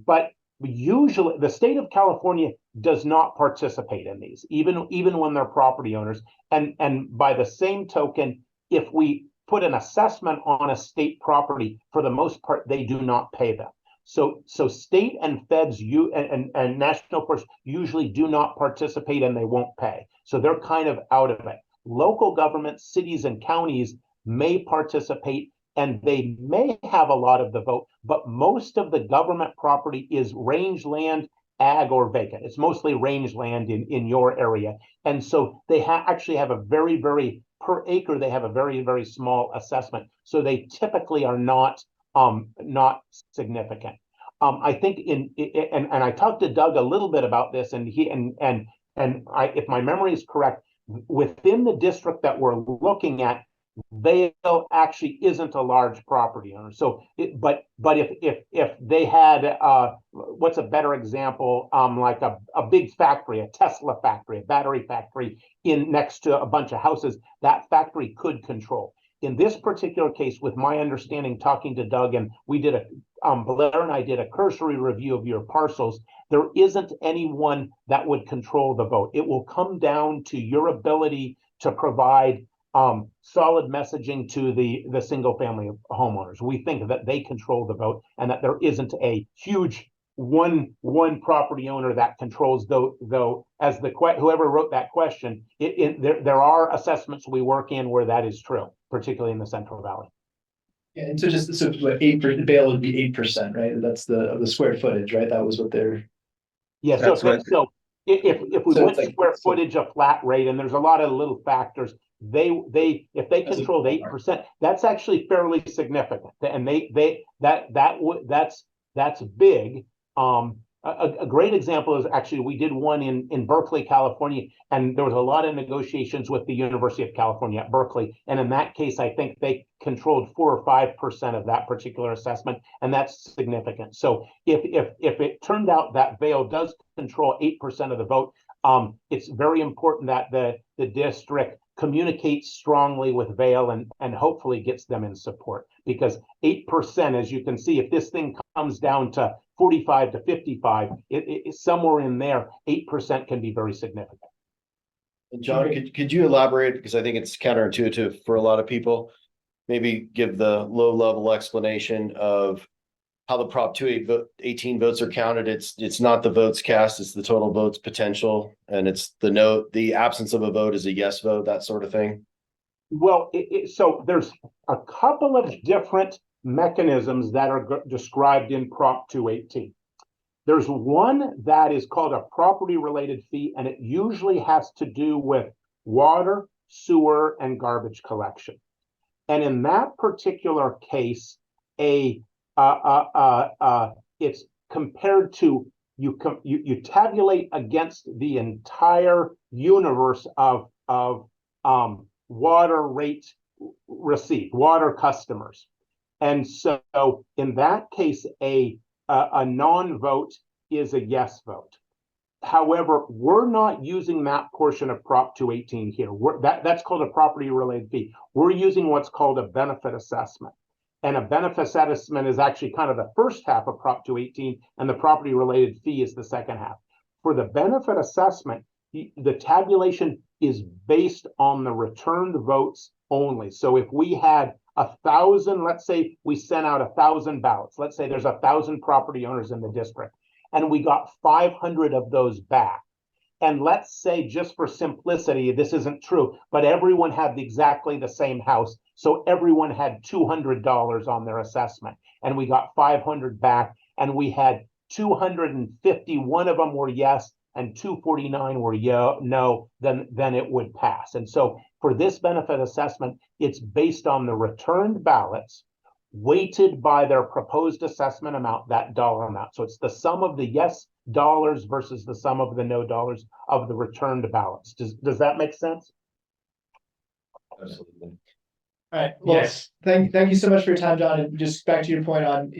but usually the state of California does not participate in these, even when they're property owners. And by the same token, if we put an assessment on a state property, for the most part, they do not pay them. So state and feds and national forces usually do not participate and they won't pay. So they're kind of out of it. Local governments, cities and counties may participate and they may have a lot of the vote, but most of the government property is rangeland, ag, or vacant. It's mostly rangeland in your area. And so they actually have a very, per acre, they have a very small assessment. So they typically are not significant. I think and I talked to Doug a little bit about this, and if my memory is correct, within the district that we're looking at, Vail actually isn't a large property owner. So, but if they had what's a better example? Like a big factory, a Tesla factory, a battery factory next to a bunch of houses, that factory could control. In this particular case, with my understanding, talking to Doug, and we did Blair and I did a cursory review of your parcels, there isn't anyone that would control the vote. It will come down to your ability to provide solid messaging to the single family homeowners. We think that they control the vote and that there isn't a huge one property owner that controls, though as whoever wrote that question, there are assessments we work in where that is true, particularly in the Central Valley. Yeah, and so what, 8%, Vail would be 8%, right? That's the square footage, right? That was what they're. Yeah, That's so if we went to square footage, a flat rate, and there's a lot of little factors, if they controlled 8%, that's actually fairly significant, and that's big. A great example is actually we did one in Berkeley, California, and there was a lot of negotiations with the University of California at Berkeley, and in that case, I think they controlled 4 or 5% of that particular assessment, and that's significant. So if it turned out that Vail does control 8% of the vote, it's very important that the district communicates strongly with Vail and hopefully gets them in support, because 8%, as you can see, if this thing comes down to 45 to 55, somewhere in there, 8% can be very significant. And John, could you elaborate, because I think it's counterintuitive for a lot of people, maybe give the low level explanation of how the Prop 218 votes are counted. It's not the votes cast, it's the total votes potential, and it's the absence of a vote is a yes vote, that sort of thing. Well, so there's a couple of different mechanisms that are described in Prop 218. There's one that is called a property related fee, and it usually has to do with water, sewer, and garbage collection. And in that particular case, it's compared to you tabulate against the entire universe of water rate received, water customers. And so in that case, a non-vote is a yes vote. However, we're not using that portion of Prop 218 here. That's called a property related fee. We're using what's called a benefit assessment. And a benefit assessment is actually kind of the first half of Prop 218, and the property related fee is the second half. For the benefit assessment, the tabulation is based on the returned votes only. So if we had 1,000, let's say we sent out 1,000 ballots, let's say there's 1,000 property owners in the district, and we got 500 of those back. And let's say, just for simplicity, this isn't true, but everyone had exactly the same house. So everyone had $200 on their assessment, and we got 500 back, and we had 251 of them were yes, and 249 were no, then it would pass. And so for this benefit assessment, it's based on the returned ballots, weighted by their proposed assessment amount, that dollar amount. So it's the sum of the yes dollars versus the sum of the no dollars of the returned ballots. Does that make sense? Absolutely. All right, well, Yes. thank you so much for your time, John, and just back to your point on,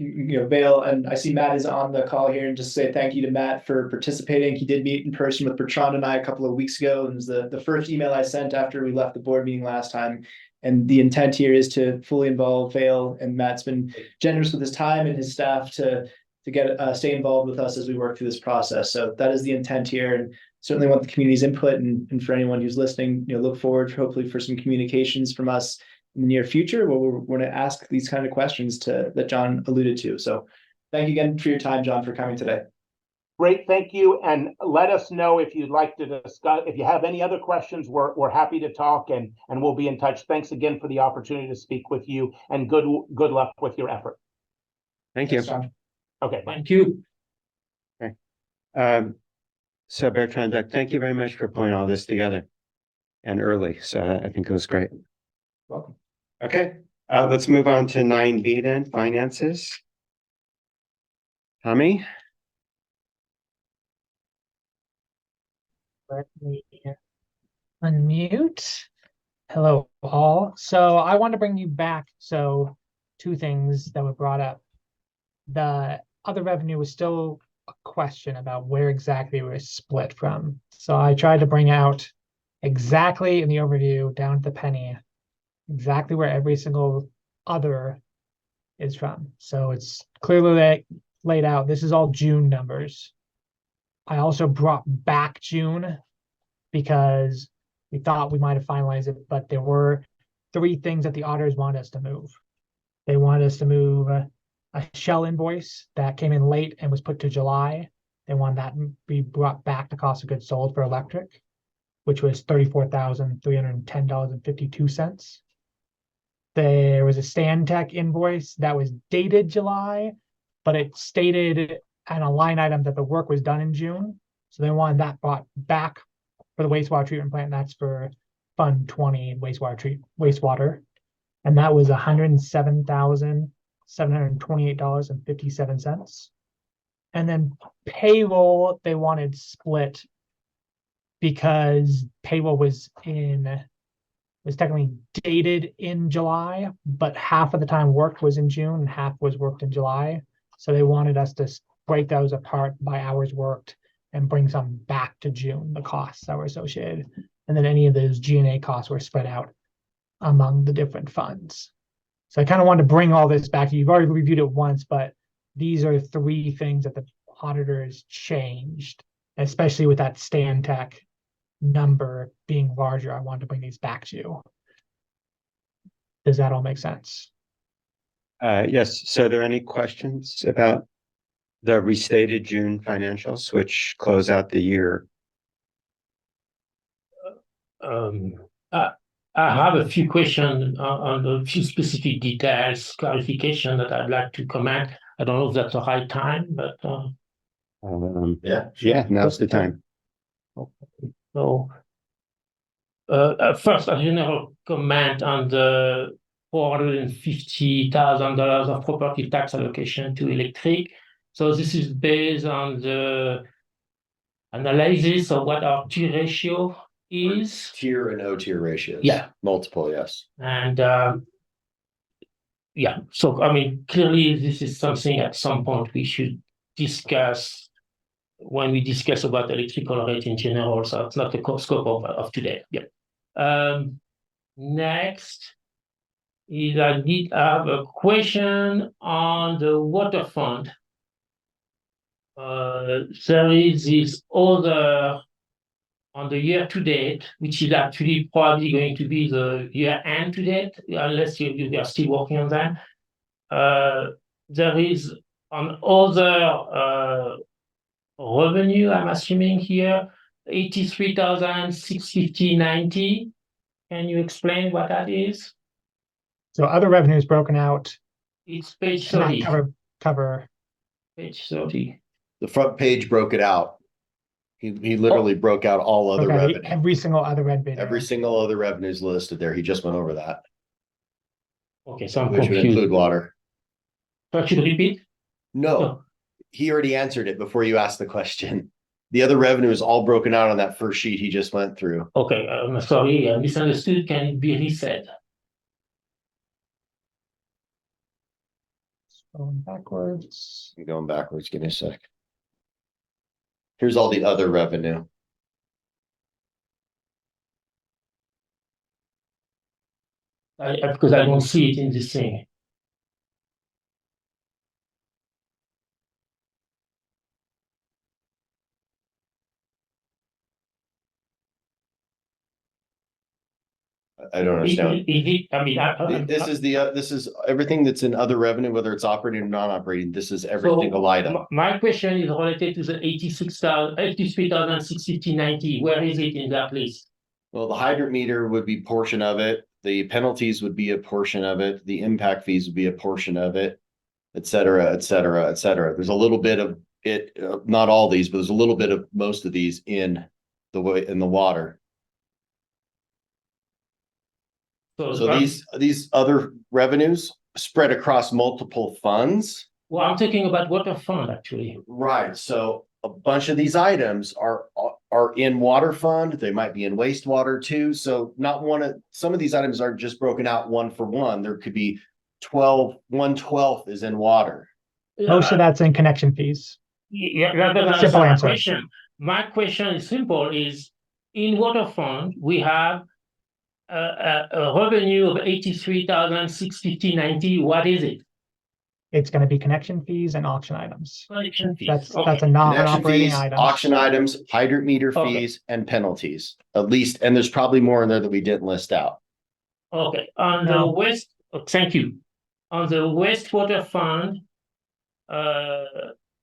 Vail, and I see Matt is on the call here, and just say thank you to Matt for participating. He did meet in person with Bertrand and I a couple of weeks ago, and it was the first email I sent after we left the board meeting last time. And the intent here is to fully involve Vail, and Matt's been generous with his time and his staff to get stay involved with us as we work through this process. So that is the intent here, and certainly want the community's input, and for anyone who's listening, look forward hopefully for some communications from us in the near future, where we're going to ask these kind of questions that John alluded to. So thank you again for your time, John, for coming today. Great, thank you. And let us know if you'd like to discuss, if you have any other questions, we're happy to talk, and we'll be in touch. Thanks again for the opportunity to speak with you, and good luck with your effort. Thank you. Thanks, John. Okay, bye. Thank you. So Bertrand, thank you very much for pulling all this together and early. So I think it was great. Welcome. Okay, let's move on to 9B then, finances. Tommy? Let me unmute. Hello, all. So I want to bring you back. So two things that were brought up. The other revenue was still a question about where exactly it was split from. So I tried to bring out exactly in the overview down to the penny, exactly where every single other is from. So it's clearly laid out. This is all June numbers. I also brought back June because we thought we might have finalized it, but there were three things that the auditors wanted us to move. They wanted us to move a shell invoice that came in late and was put to July. They wanted that to be brought back to cost of goods sold for electric, which was $34,310.52. There was a Stantec invoice that was dated July, but it stated on a line item that the work was done in June. So they wanted that brought back for the wastewater treatment plant. That's for Fund 20 wastewater. And that was $107,728.57. And then payroll, they wanted split because payroll was technically dated in July, but half of the time worked was in June and half was worked in July. So they wanted us to break those apart by hours worked and bring some back to June, the costs that were associated. And then any of those G&A costs were spread out among the different funds. So I kind of wanted to bring all this back. You've already reviewed it once, but these are three things that the auditors changed, especially with that Stantec number being larger. I wanted to bring these back to you. Does that all make sense? Yes. So are there any questions about the restated June financials, which close out the year? I have a few questions on a few specific details, clarification that I'd like to comment. I don't know if that's the right time, but yeah, now's the time. okay. So first, a general comment on the $450,000 of property tax allocation to electric. So this is based on the analysis of what our T ratio is. Tier and O tier ratios. Yeah. Multiple, yes. And yeah, so I mean, clearly this is something at some point we should discuss when we discuss about electrical rate in general. So it's not the scope of today. Yeah. Next is I did have a question on the water fund. There is this other on the year to date, which is actually probably going to be the year end to date, unless you are still working on that. There is on other revenue, I'm assuming here, 83,650.90. Can you explain what that is? So other revenue is broken out. It's page Not 30. cover. Page 30. The front page broke it out. He literally broke out all other revenue. Every single other revenue. Every single other revenue is listed there. He just went over that, Okay, so I'm which would confused. include water. So I should repeat? No, Oh. he already answered it before you asked the question. The other revenue is all broken out on that first sheet he just went through. Okay, I'm sorry, I misunderstood. Can it be reset? Going backwards. I'm going backwards, give me a sec. Here's all the other revenue. Because I don't see it in this thing. I don't understand. I mean, This is everything that's in other revenue, whether it's operating or non-operating. This is every so single item. My question is related to the 83,650.90. Where is it in that list? Well, the hydrant meter would be portion of it. The penalties would be a portion of it. The impact fees would be a portion of it, et cetera, et cetera, et cetera. There's a little bit of it, not all these, but there's a little bit of most of these in the water. So these other revenues spread across multiple funds. Well, I'm talking about water fund actually. Right. So a bunch of these items are in water fund. They might be in wastewater too. So some of these items aren't just broken out one for one. There could be 1/12 is in water. Most of that's in connection fees. Yeah, that doesn't Simple answer answer. my question. My question is simple: is in water fund we have a revenue of 83,650.90. What is it? It's going to be connection fees and auction items. Connection fees. That's Okay. a Connection non-operating fees, item. auction items, hydrant meter Okay. fees, and penalties. At least, and there's probably more in there that we didn't list out. Okay. On No. the waste, thank you. On the wastewater fund,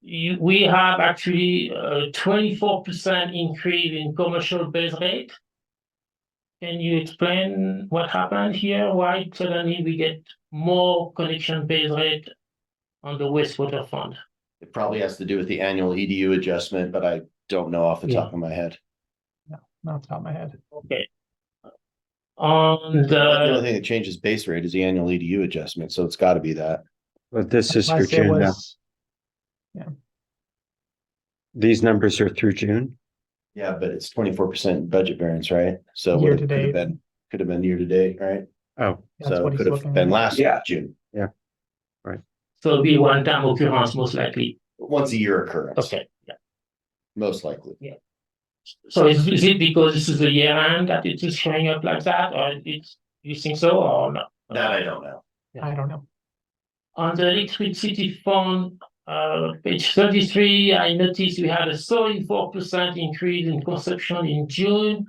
we have actually a 24% increase in commercial base rate. Can you explain what happened here? Why suddenly we get more connection base rate on the wastewater fund? It probably has to do with the annual EDU adjustment, but I don't know off the top of my head. No, not off the top of my head. Okay. On The only the thing that changes base rate is the annual EDU adjustment, so it's got to be that. But this is Unless for it June now. was- These numbers are through June. Yeah, but it's 24% budget variance, right? So Year what to it date. could have been year to date, right? Oh, That's So what it he's could have looking been at. last Yeah. June, so it'll be one-time occurrence most likely. once a year occurrence, Okay. Yeah. most likely. So is it because this is the year end that it is showing up like that, or you think so or not? That I don't know. I don't know. On the electricity fund, page 33, I noticed we had a 34% increase in consumption in June.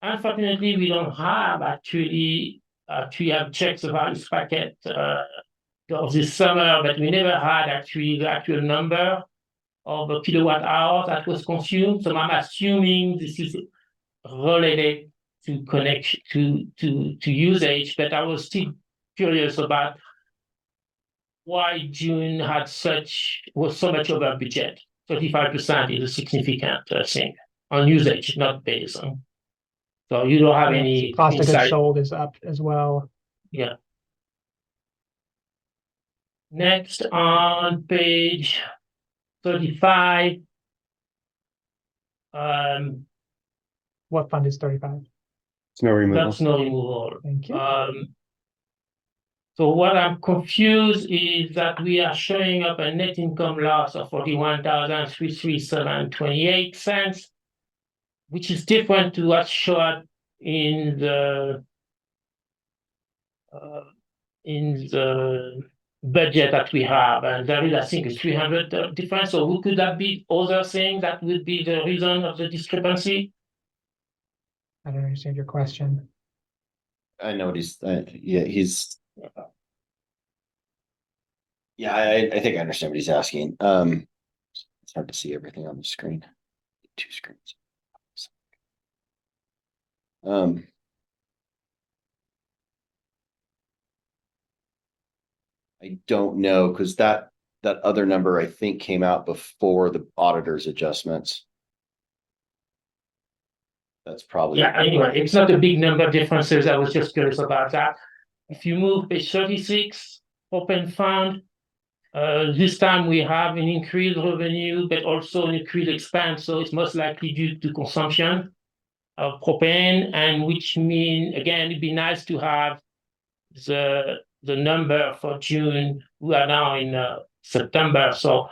Unfortunately, we don't have actually have checked the various packet of this summer, but we never had actually the actual number of the kilowatt hours that was consumed. So I'm assuming this is related to connection to usage, but I was still curious about why June was so much over budget. 35% is a significant thing on usage, not base. So you don't have any Cost of goods insight. sold is up as well. Yeah. Next on page 35. What fund is 35? snow removal. That's no removal. Thank you. So what I'm confused is that we are showing up a net income loss of 41,337.28, which is different to what's shown in the budget that we have, and there is, I think, a 300 difference. So who could that be? Other thing that would be the reason of the discrepancy? I don't understand your question. I know what he's, I think I understand what he's asking. It's hard to see everything on the screen. Two screens. I don't know, because that other number I think came out before the auditor's adjustments. That's probably. Yeah, anyway, it's not a big number of differences. I was just curious about that. If you move page 36, open fund, This time we have an increased revenue, but also an increased expense, so it's most likely due to consumption of propane, and which mean, again, it'd be nice to have the number for June. We are now in September, so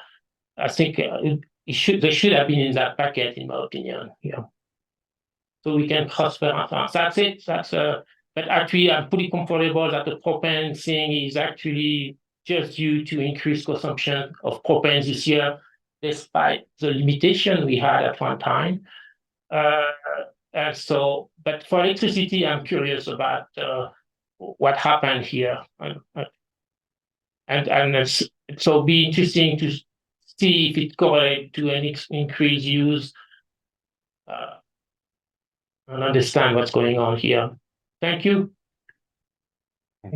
I think they should have been in that packet, in my opinion. Yeah. So we can cross-reference. That's it. But actually, I'm pretty comfortable that the propane thing is actually just due to increased consumption of propane this year, despite the limitation we had at one time. And so, but for electricity, I'm curious about what happened here, and so be interesting to see if it correlates to an increased use, and understand what's going on here. Thank you.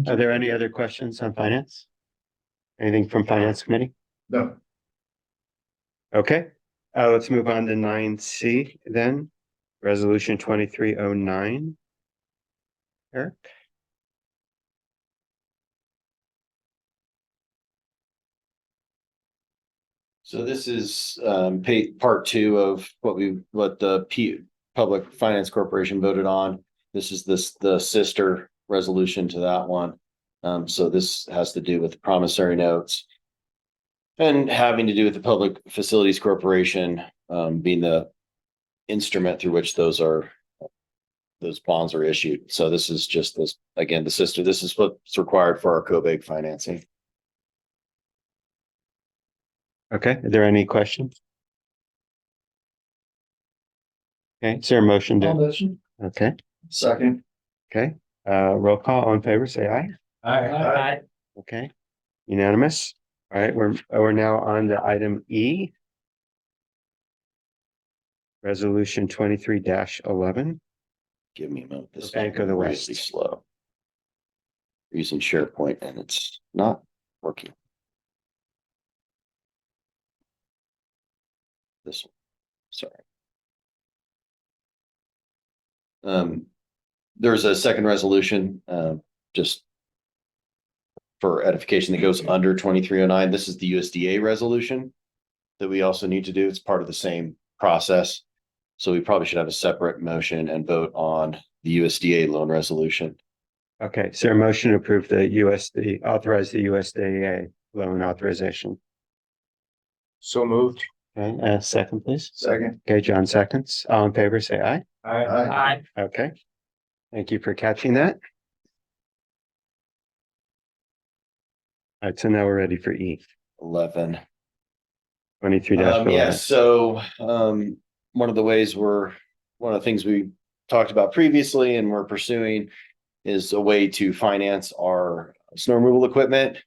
Are there any other questions on finance? Anything from finance committee? No. Okay, let's move on to 9C then. Resolution 2309. Eric? So this is part two of what the Public Finance Corporation voted on. This is the sister resolution to that one. So this has to do with the promissory notes and having to do with the Public Facilities Corporation being the instrument through which those bonds are issued. So this is just this, again, the sister. This is what's required for our COBAG financing. Okay, are there any questions? Okay, is there a motion All to, motion. okay, Second. okay, roll call, all in favor, say aye. Aye. Okay, unanimous. All right, we're now on to item E. Resolution 23-11. Give me a moment. This Bank of the really West. slow. We're using SharePoint and it's not working. This one, sorry. There's a second resolution, just for edification, that goes under 2309. This is the USDA resolution that we also need to do. It's part of the same process. So we probably should have a separate motion and vote on the USDA loan resolution. Okay, is there a motion to approve authorize the USDA loan authorization? So moved. Okay, second, please. Second. Okay, John seconds. All in favor, say aye. Aye. Okay. Thank you for catching that. All right, so now we're ready for E. 11. 23-11. Yes. So one of the things we talked about previously and we're pursuing is a way to finance our snow removal equipment.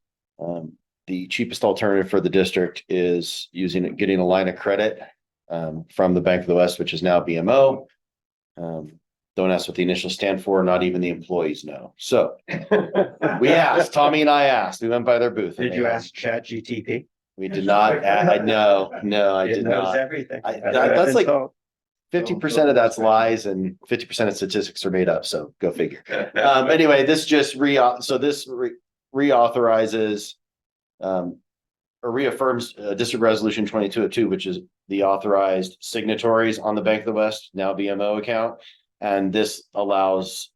The cheapest alternative for the district is getting a line of credit from the Bank of the West, which is now BMO. Don't ask what the initials stand for, not even the employees know. So we asked, Tommy and I asked, we went by their booth. Did you ask ChatGPT? We did not. I did not. Everything. That's like 50% of that's lies and 50% of statistics are made up. So go figure. Anyway, this just reauthorizes or reaffirms District Resolution 2202, which is the authorized signatories on the Bank of the West, now BMO account. And this allows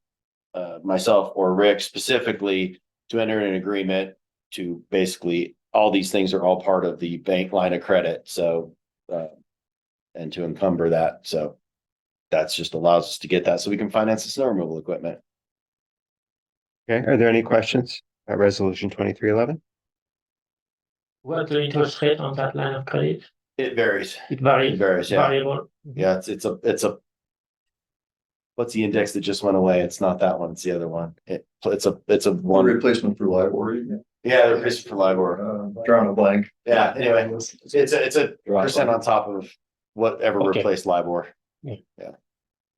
myself or Rick specifically to enter an agreement to basically all these things are all part of the bank line of credit. So, and to encumber that. So that's just allows us to get that so we can finance the snow removal equipment. Okay, are there any questions about Resolution 2311? What's the interest rate on that line of credit? It varies. It varies. It varies, yeah. Variable. Yeah, it's a what's the index that just went away? It's not that one, it's the other one. It's a one Replacement for LIBOR. Yeah, the replacement for LIBOR. Drawing a blank. Yeah, anyway, it's a percent on top of whatever Okay. replaced LIBOR.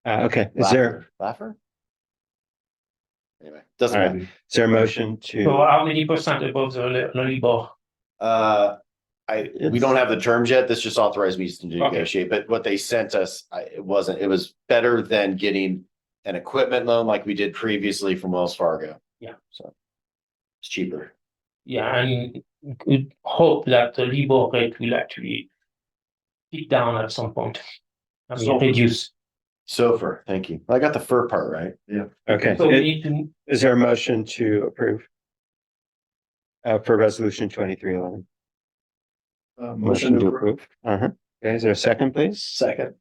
Okay, is there Laffer? Anyway, doesn't All right. matter. is there a motion So to, how many percent above the LIBOR? We don't have the terms yet. This just authorized me to negotiate, but what they sent us, it was better than getting an equipment loan like we did previously from Wells Fargo. Yeah. So it's cheaper. Yeah, and could hope that the LIBOR rate will actually peak down at some point. I mean, So- reduce. SOFR, thank you. I got the fur part right. Okay, So we need to, is there a motion to approve? For resolution 2311? Motion to approve. Uh-huh. Okay, is there a second, please? Second.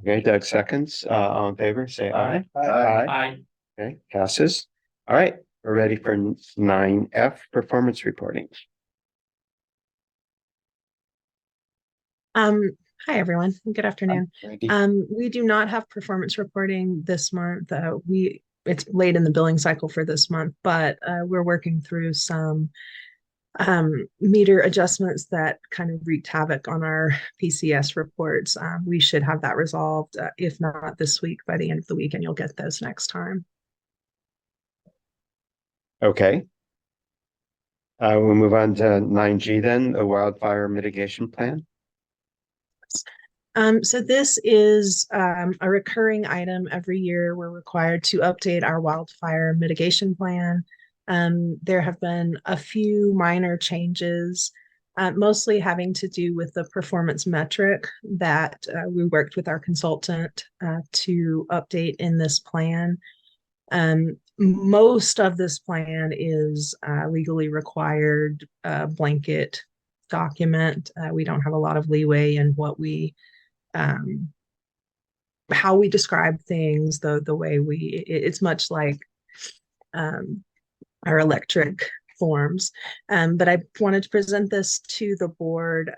Okay, Doug seconds. All in favor, say aye. I, Okay, passes. All right, we're ready for 9F, performance reporting. Hi, everyone. Good afternoon. Randy? We do not have performance reporting this month. It's late in the billing cycle for this month, but we're working through some meter adjustments that kind of wreaked havoc on our PCS reports. We should have that resolved, if not this week, by the end of the week, and you'll get those next time. Okay. We'll move on to 9G then, the wildfire mitigation plan. So this is a recurring item every year. We're required to update our wildfire mitigation plan. There have been a few minor changes, mostly having to do with the performance metric that we worked with our consultant to update in this plan. Most of this plan is legally required blanket document. We don't have a lot of leeway in what we how we describe things, the way it's much like our electric forms. But I wanted to present this to the board.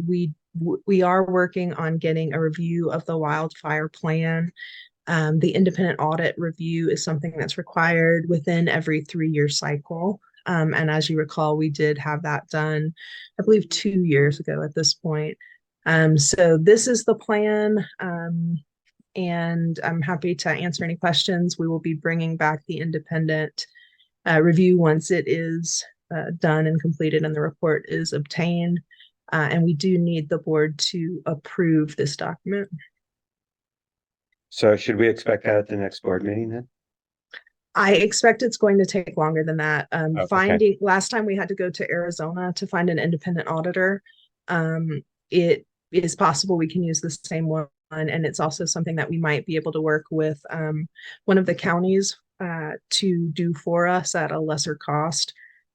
We are working on getting a review of the wildfire plan. The independent audit review is something that's required within every 3-year cycle. And as you recall, we did have that done, I believe, 2 years ago at this point. So this is the plan, and I'm happy to answer any questions. We will be bringing back the independent review once it is done and completed and the report is obtained. And we do need the board to approve this document. So should we expect that at the next board meeting then? I expect it's going to take longer than that. Okay. Last time we had to go to Arizona to find an independent auditor. It is possible we can use the same one, and it's also something that we might be able to work with one of the counties to do for us at a lesser cost.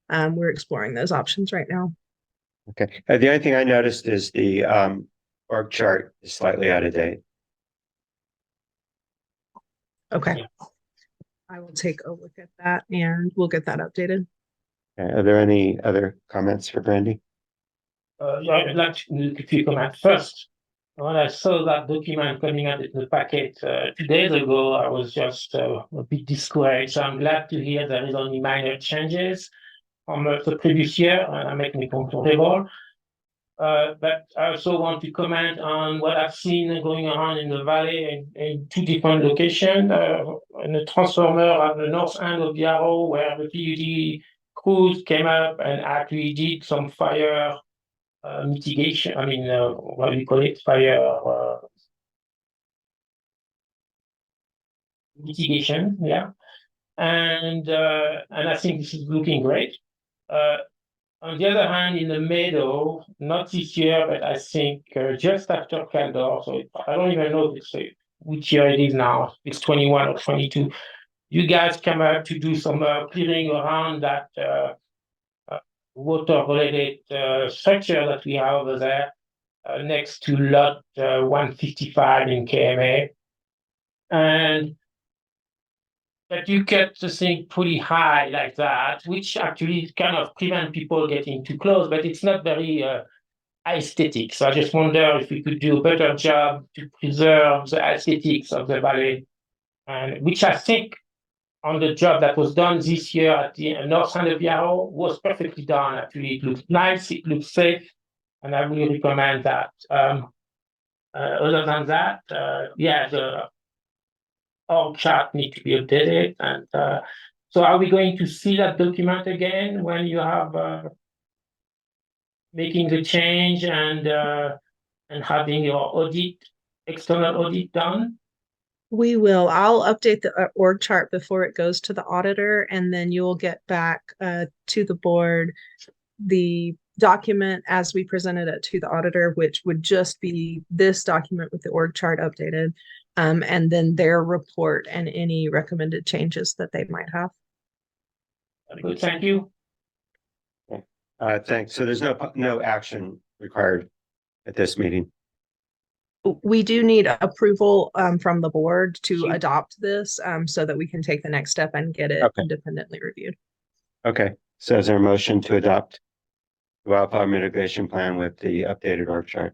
We're exploring those options right now. Okay. The only thing I noticed is the org chart is slightly out of date. Okay. I will take a look at that and we'll get that updated. Okay. Are there any other comments for Brandy? yeah, I'd like to make a few comments. First, when I saw that document coming out in the packet 2 days ago, I was just a bit discouraged. So I'm glad to hear there is only minor changes from the previous year, and that makes me comfortable. But I also want to comment on what I've seen going on in the valley in 2 different locations. In the transformer at the north end of the arrow, where the PUD crews came up and actually did some fire mitigation. I mean, what do you call it? Fire mitigation, yeah. And I think this is looking great. On the other hand, in the meadow, not this year, but I think just after Caldor, so I don't even know which year it is now, it's 21 or 22. You guys come out to do some clearing around that water-related structure that we have over there next to lot 155 in KMA. And that you get the thing pretty high like that, which actually kind of prevent people getting too close, but it's not very aesthetic. So I just wonder if we could do a better job to preserve the aesthetics of the valley, and which I think on the job that was done this year at the north end of Yarrow was perfectly done. Actually, it looks nice, it looks safe, and I really recommend that. Other than that, yeah, the org chart need to be updated. And so are we going to see that document again when you have making the change and having your audit, external audit done? We will. I'll update the org chart before it goes to the auditor, and then you'll get back to the board the document as we presented it to the auditor, which would just be this document with the org chart updated, and then their report and any recommended changes that they might have. Very good, thank you. Thanks. So there's no action required at this meeting. We do need approval from the board to Sure. adopt this so that we can take the next step and get it independently reviewed. Okay, so is there a motion to adopt the wildfire mitigation plan with the updated org chart?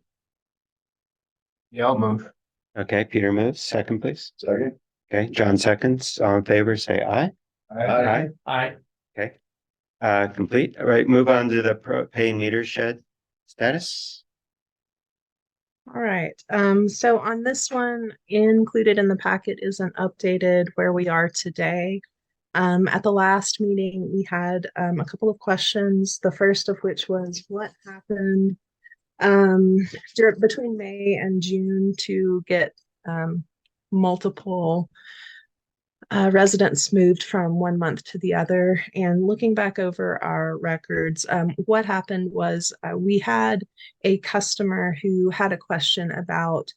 Yeah, I'll move. Okay, Peter moves. Second, please. Second. Okay, John seconds. All in favor, say aye. Aye. Aye. Okay. Complete. All right, move on to the propane meter shed status. All right. So on this one, included in the packet is an updated where we are today. At the last meeting, we had a couple of questions. The first of which was what happened between May and June to get multiple residents moved from one month to the other. And looking back over our records, what happened was we had a customer who had a question about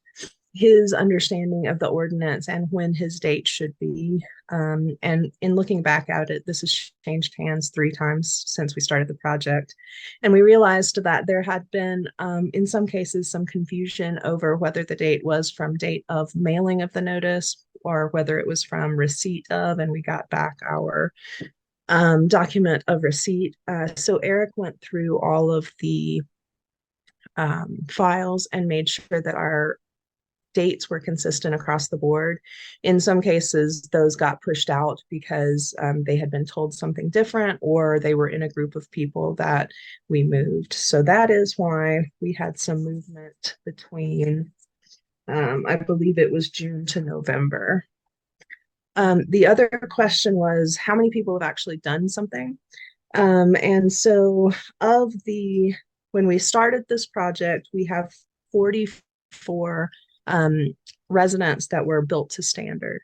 his understanding of the ordinance and when his date should be. And in looking back at it, this has changed hands 3 times since we started the project. And we realized that there had been, in some cases, some confusion over whether the date was from date of mailing of the notice or whether it was from receipt of, and we got back our document of receipt. So Eric went through all of the files and made sure that our dates were consistent across the board. In some cases, those got pushed out because they had been told something different or they were in a group of people that we moved. So that is why we had some movement between, I believe it was June to November. The other question was how many people have actually done something? And so when we started this project, we have 44 residents that were built to standard.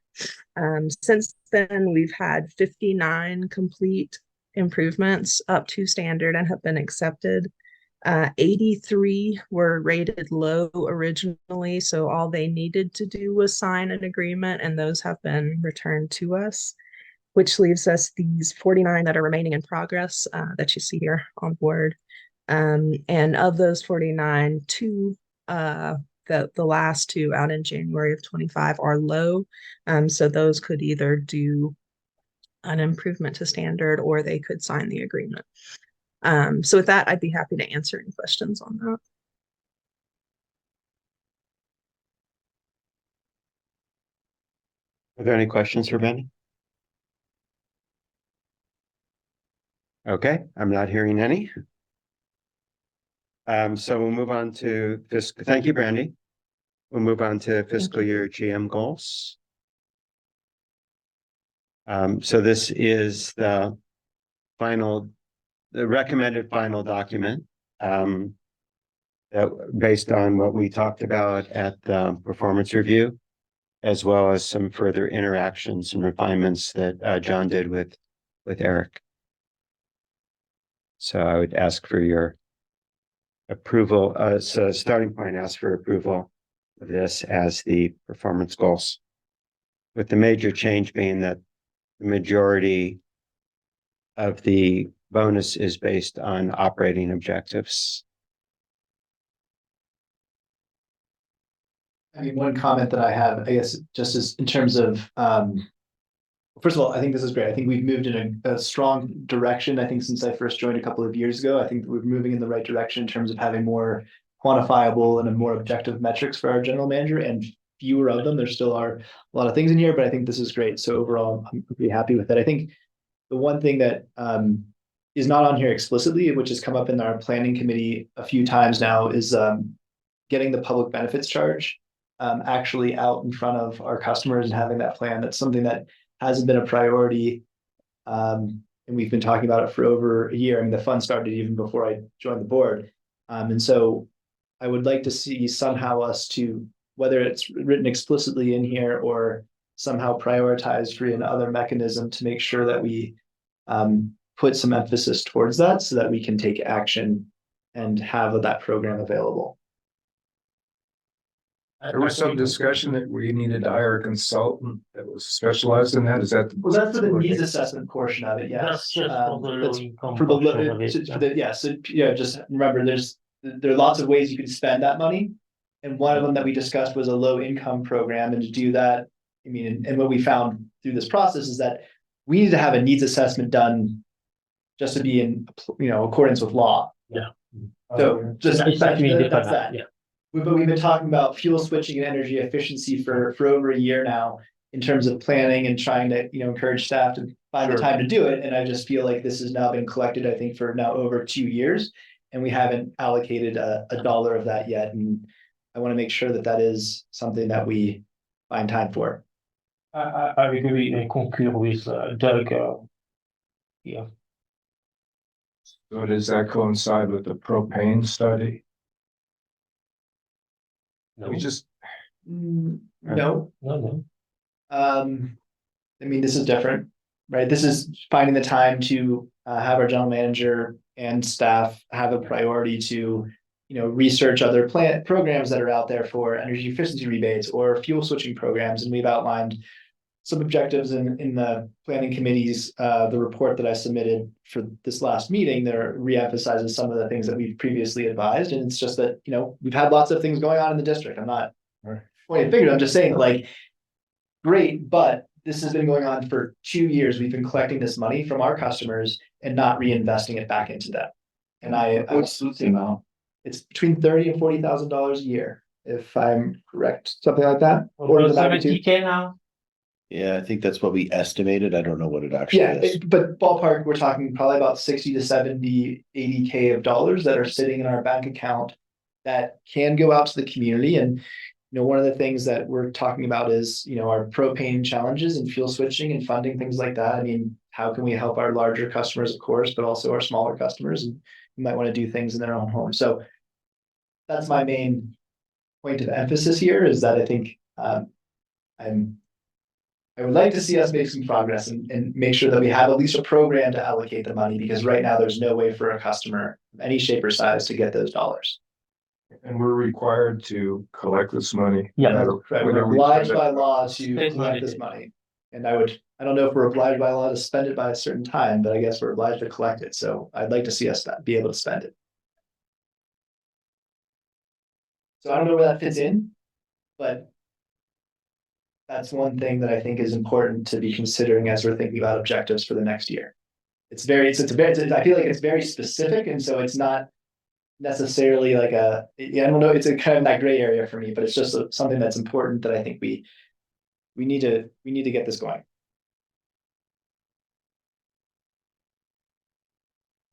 Since then, we've had 59 complete improvements up to standard and have been accepted. 83 were rated low originally, so all they needed to do was sign an agreement, and those have been returned to us, which leaves us these 49 that are remaining in progress that you see here on board. And of those 49, 2 the last 2 out in January of 25 are low. So those could either do an improvement to standard or they could sign the agreement. So with that, I'd be happy to answer any questions on that. Are there any questions for Benny? Okay, I'm not hearing any. So we'll move on to fiscal. Thank you, Brandy. We'll move on to fiscal year GM goals. So this is the recommended final document that based on what we talked about at the performance review, as well as some further interactions and refinements that John did with Eric. So I would ask for your approval. So starting point, ask for approval of this as the performance goals, with the major change being that the majority of the bonus is based on operating objectives. I mean, one comment that I have, I guess, just as in terms of, first of all, I think this is great. I think we've moved in a strong direction. I think since I first joined a couple of years ago, I think we're moving in the right direction in terms of having more quantifiable and a more objective metrics for our general manager, and fewer of them. There still are a lot of things in here, but I think this is great. So overall, I'm pretty happy with it. I think the one thing that is not on here explicitly, which has come up in our planning committee a few times now, is getting the public benefits charge actually out in front of our customers and having that plan. That's something that hasn't been a priority. And we've been talking about it for over a year. I mean, the fund started even before I joined the board. And so I would like to see somehow us to, whether it's written explicitly in here or somehow prioritized through another mechanism, to make sure that we put some emphasis towards that so that we can take action and have that program available. There was some discussion that we needed to hire a consultant that was specialized in that. Is that? Well, that's for the needs assessment portion of it, yes. That's just for the That's low income for the, portion of it. just remember, there are lots of ways you can spend that money. And one of them that we discussed was a low income program, and to do that, I mean, and what we found through this process is that we need to have a needs assessment done just to be in, accordance with law. Yeah. So just It's actually that's different, that. yeah. But we've been talking about fuel switching and energy efficiency for over a year now in terms of planning and trying to, encourage staff to find the time to do it. And I just feel like this has now been collected, I think, for now over 2 years, and we haven't allocated a dollar of that yet. And I want to make sure that that is something that we find time for. I agree and concur with Doug. Yeah. So does that coincide with the propane study? No. We just, No. No. I mean, this is different, right? This is finding the time to have our general manager and staff have a priority to, research other programs that are out there for energy efficiency rebates or fuel switching programs. And we've outlined some objectives in the planning committee's, the report that I submitted for this last meeting there reemphasizes some of the things that we've previously advised. And it's just that, we've had lots of things going on in the district. I'm not pointing fingers. I'm just saying, like, great, but this has been going on for 2 years. We've been collecting this money from our customers and not reinvesting it back into them. And what's the amount? it's between $30,000 and $40,000 a year, if I'm correct, something like that. Or the magnitude. 70K now? Yeah, I think that's what we estimated. I don't know what it actually is. But ballpark, we're talking probably about 60 to 70, 80K of dollars that are sitting in our bank account that can go out to the community. And, one of the things that we're talking about is, our propane challenges and fuel switching and funding, things like that. I mean, how can we help our larger customers, of course, but also our smaller customers, and who might want to do things in their own home. So that's my main point of emphasis here, is that I think I would like to see us make some progress and make sure that we have at least a program to allocate the money, because right now there's no way for a customer of any shape or size to get those dollars. And we're required to collect this money. Yeah. We're obliged by law to collect this money. And I don't know if we're obliged by law to spend it by a certain time, but I guess we're obliged to collect it. So I'd like to see us be able to spend it. So I don't know where that fits in, but that's one thing that I think is important to be considering as we're thinking about objectives for the next year. I feel like it's very specific, and so it's not necessarily like I don't know, it's a kind of that gray area for me, but it's just something that's important that I think we need to get this going.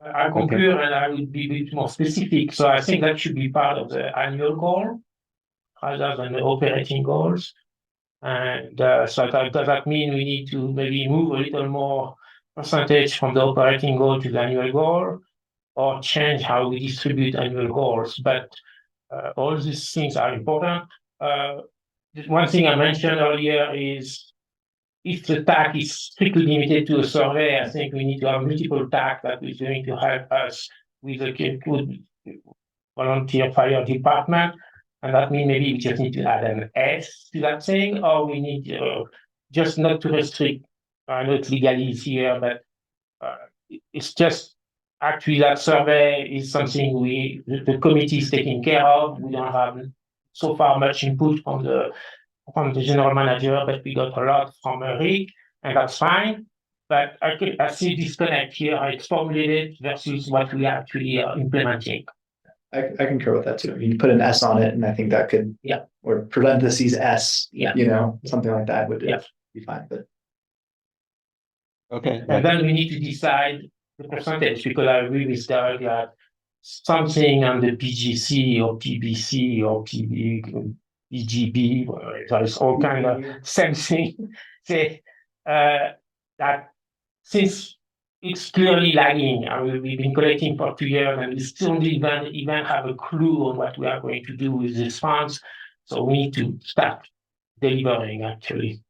I concur, and I would be a bit more specific. So I think that should be part of the annual goal rather than the operating goals. And so does that mean we need to maybe move a little more percentage from the operating goal to the annual goal, or change how we distribute annual goals? But all these things are important. One thing I mentioned earlier is, if the TAC is strictly limited to a survey, I think we need to have multiple TAC that is going to help us with the KMPUD volunteer fire department. And that means maybe we just need to add an S to that thing, or we need just not to restrict. I know it's legalese here, but it's just actually that survey is something the committee is taking care of. We don't have so far much input from the general manager, but we got a lot from Rick, and that's fine. But I see disconnect here. It's formulated versus what we actually are implementing. I concur with that too. You put an S on it, and I think that could, or parentheses S, something like that would be fine. But Okay. And then we need to decide the percentage, because I agree with Doug that something on the PGC or PBC or PGB, there's all kind of same thing. Say that since it's clearly lagging, we've been collecting for 2 years, and we still don't even have a clue on what we are going to do with these funds. So we need to start delivering, actually.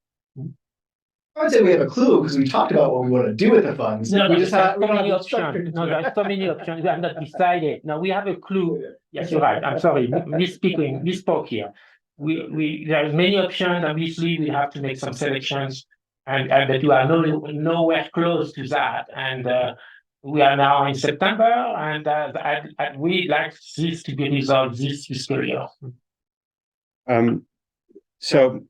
I would say we have a clue because we talked about what we want to do with the funds. No, We no, just there's have, so we don't many have the structure to options. No, do it. there's so many options. We have not decided. No, we have a clue. Yes, you're right. I'm sorry. Misspoke here. There's many options. Obviously, we have to make some selections, and but we are nowhere close to that. And we are now in September, and we'd like this to be resolved this fiscal year. So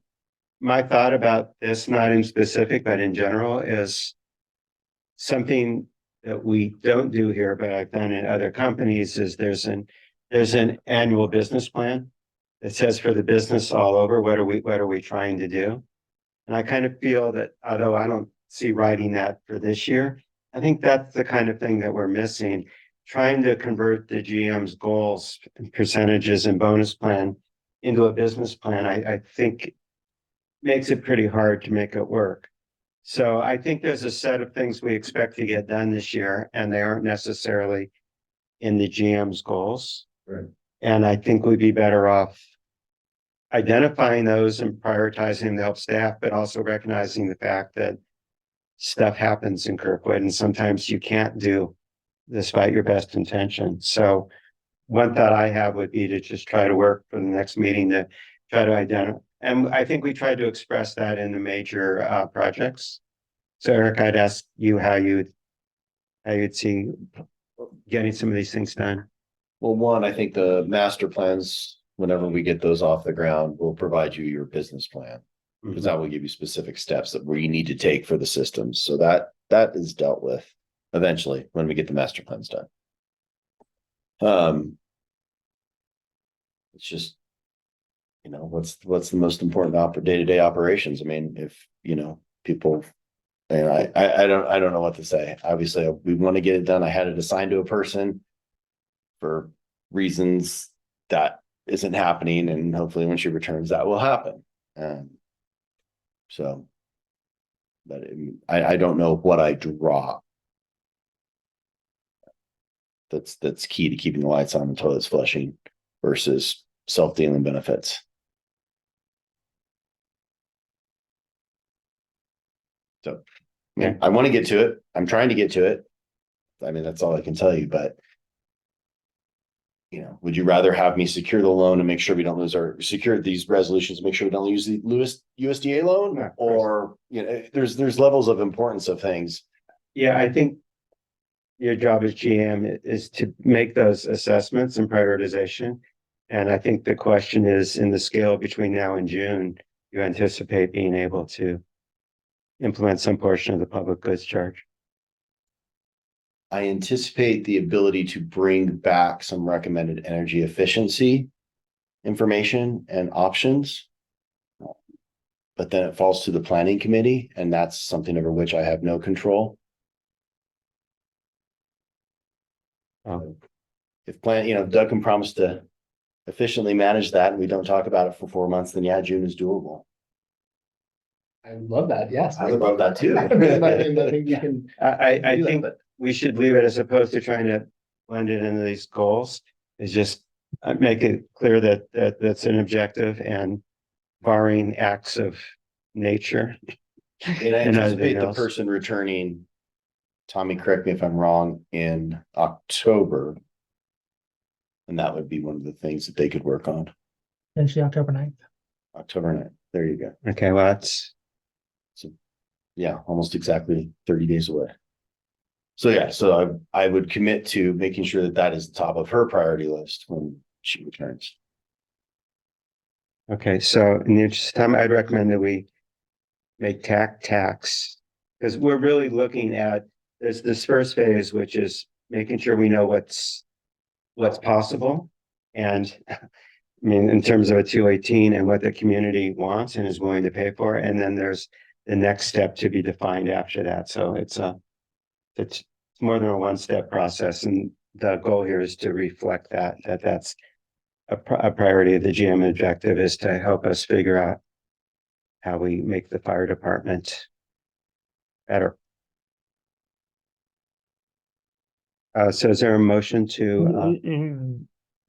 my thought about this, not in specific, but in general, is something that we don't do here, but I've done in other companies, is there's an annual business plan that says for the business all over, what are we trying to do? And I kind of feel that, although I don't see writing that for this year, I think that's the kind of thing that we're missing. Trying to convert the GM's goals and percentages and bonus plan into a business plan, I think makes it pretty hard to make it work. So I think there's a set of things we expect to get done this year, and they aren't necessarily in the GM's goals. Right. And I think we'd be better off identifying those and prioritizing to help staff, but also recognizing the fact that stuff happens in Kirkwood and sometimes you can't do despite your best intentions. So one thought I have would be to just try to work for the next meeting to try to identify. And I think we tried to express that in the major projects. So Eric, I'd ask you how you'd see getting some of these things done. Well, one, I think the master plans, whenever we get those off the ground, will provide you your business plan. Because that will give you specific steps that where you need to take for the systems. So that is dealt with eventually when we get the master plans done. It's just, what's the most important day-to-day operations? I mean, if people, and I don't know what to say. Obviously, we want to get it done. I had it assigned to a person for reasons that isn't happening, and hopefully when she returns, that will happen. So, but I don't know what I draw. That's key to keeping the lights on and toilets flushing versus self-dealing benefits. So, yeah, I want to get to it. I'm trying to get to it. I mean, that's all I can tell you, but would you rather have me secure the loan and make sure we don't lose secure these resolutions, make sure we don't use the USDA loan? Yeah, or, there's levels of importance of things. Yeah, I think your job as GM is to make those assessments and prioritization. And I think the question is, in the scale between now and June, you anticipate being able to implement some portion of the public goods charge? I anticipate the ability to bring back some recommended energy efficiency information and options. But then it falls to the planning committee, and that's something over which I have no control. If Doug can promise to efficiently manage that and we don't talk about it for 4 months, then yeah, June is doable. I love that. Yes. I would love that too. I think you can. I think we should leave it, as opposed to trying to blend it into these goals, is just make it clear that that's an objective, and barring acts of nature. And I anticipate the person returning, Tommy, correct me if I'm wrong, in October. And that would be one of the things that they could work on. Potentially October 9th. October 9th. There you go. Okay, well, that's almost exactly 30 days away. So yeah, so I would commit to making sure that is the top of her priority list when she returns. okay. So in the interest of time, I'd recommend that we make tax, because we're really looking at, there's this first phase, which is making sure we know what's possible. And I mean, in terms of a 218 and what the community wants and is willing to pay for. And then there's the next step to be defined after that. So it's more than a one-step process. And the goal here is to reflect that's a priority of the GM objective, is to help us figure out how we make the fire department better. So is there a motion to,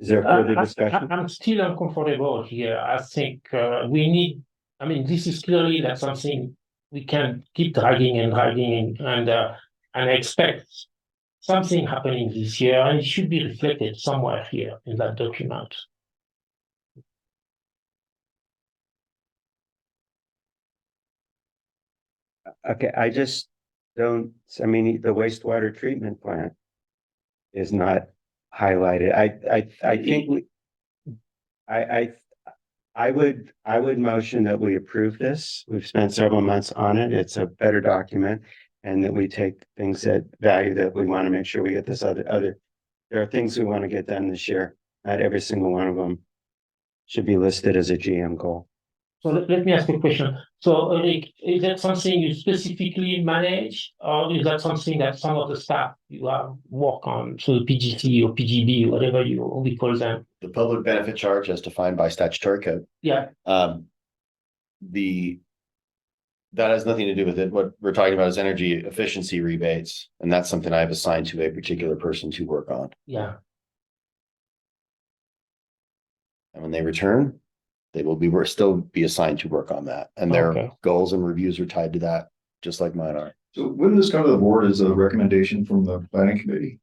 is there further discussion? I'm still uncomfortable here. I think we need, this is clearly that's something we can keep dragging and I expect something happening this year, and it should be reflected somewhere here in that document. Okay, I just don't, I mean, the wastewater treatment plant is not highlighted. I think I would motion that we approve this. We've spent several months on it. It's a better document. And that we take things at value that we want to make sure we get this other, there are things we want to get done this year. Not every single one of them should be listed as a GM goal. So let me ask you a question. So Eric, is that something you specifically manage, or is that something that some of the staff you have work on? So PGC or PGB, whatever we call them. The public benefit charge as defined by statutory code. Yeah. That has nothing to do with it. What we're talking about is energy efficiency rebates, and that's something I've assigned to a particular person to work on. Yeah. And when they return, they will still be assigned to work on that. And their goals and reviews are tied to that, just like mine are. So wouldn't this come to the board as a recommendation from the planning committee?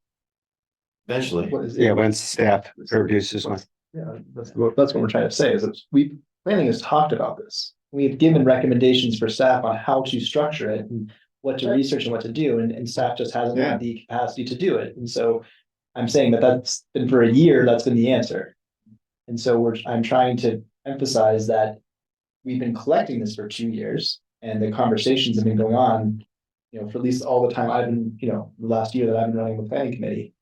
Eventually. Yeah, when staff produces one. Yeah, that's what we're trying to say is that planning has talked about this. We've given recommendations for staff on how to structure it and what to research and what to do, and staff just hasn't had the capacity to do it. And so I'm saying that's been for a year, that's been the answer. And so I'm trying to emphasize that we've been collecting this for 2 years, and the conversations have been going on, for at least all the time I've been, the last year that I've been running the planning committee.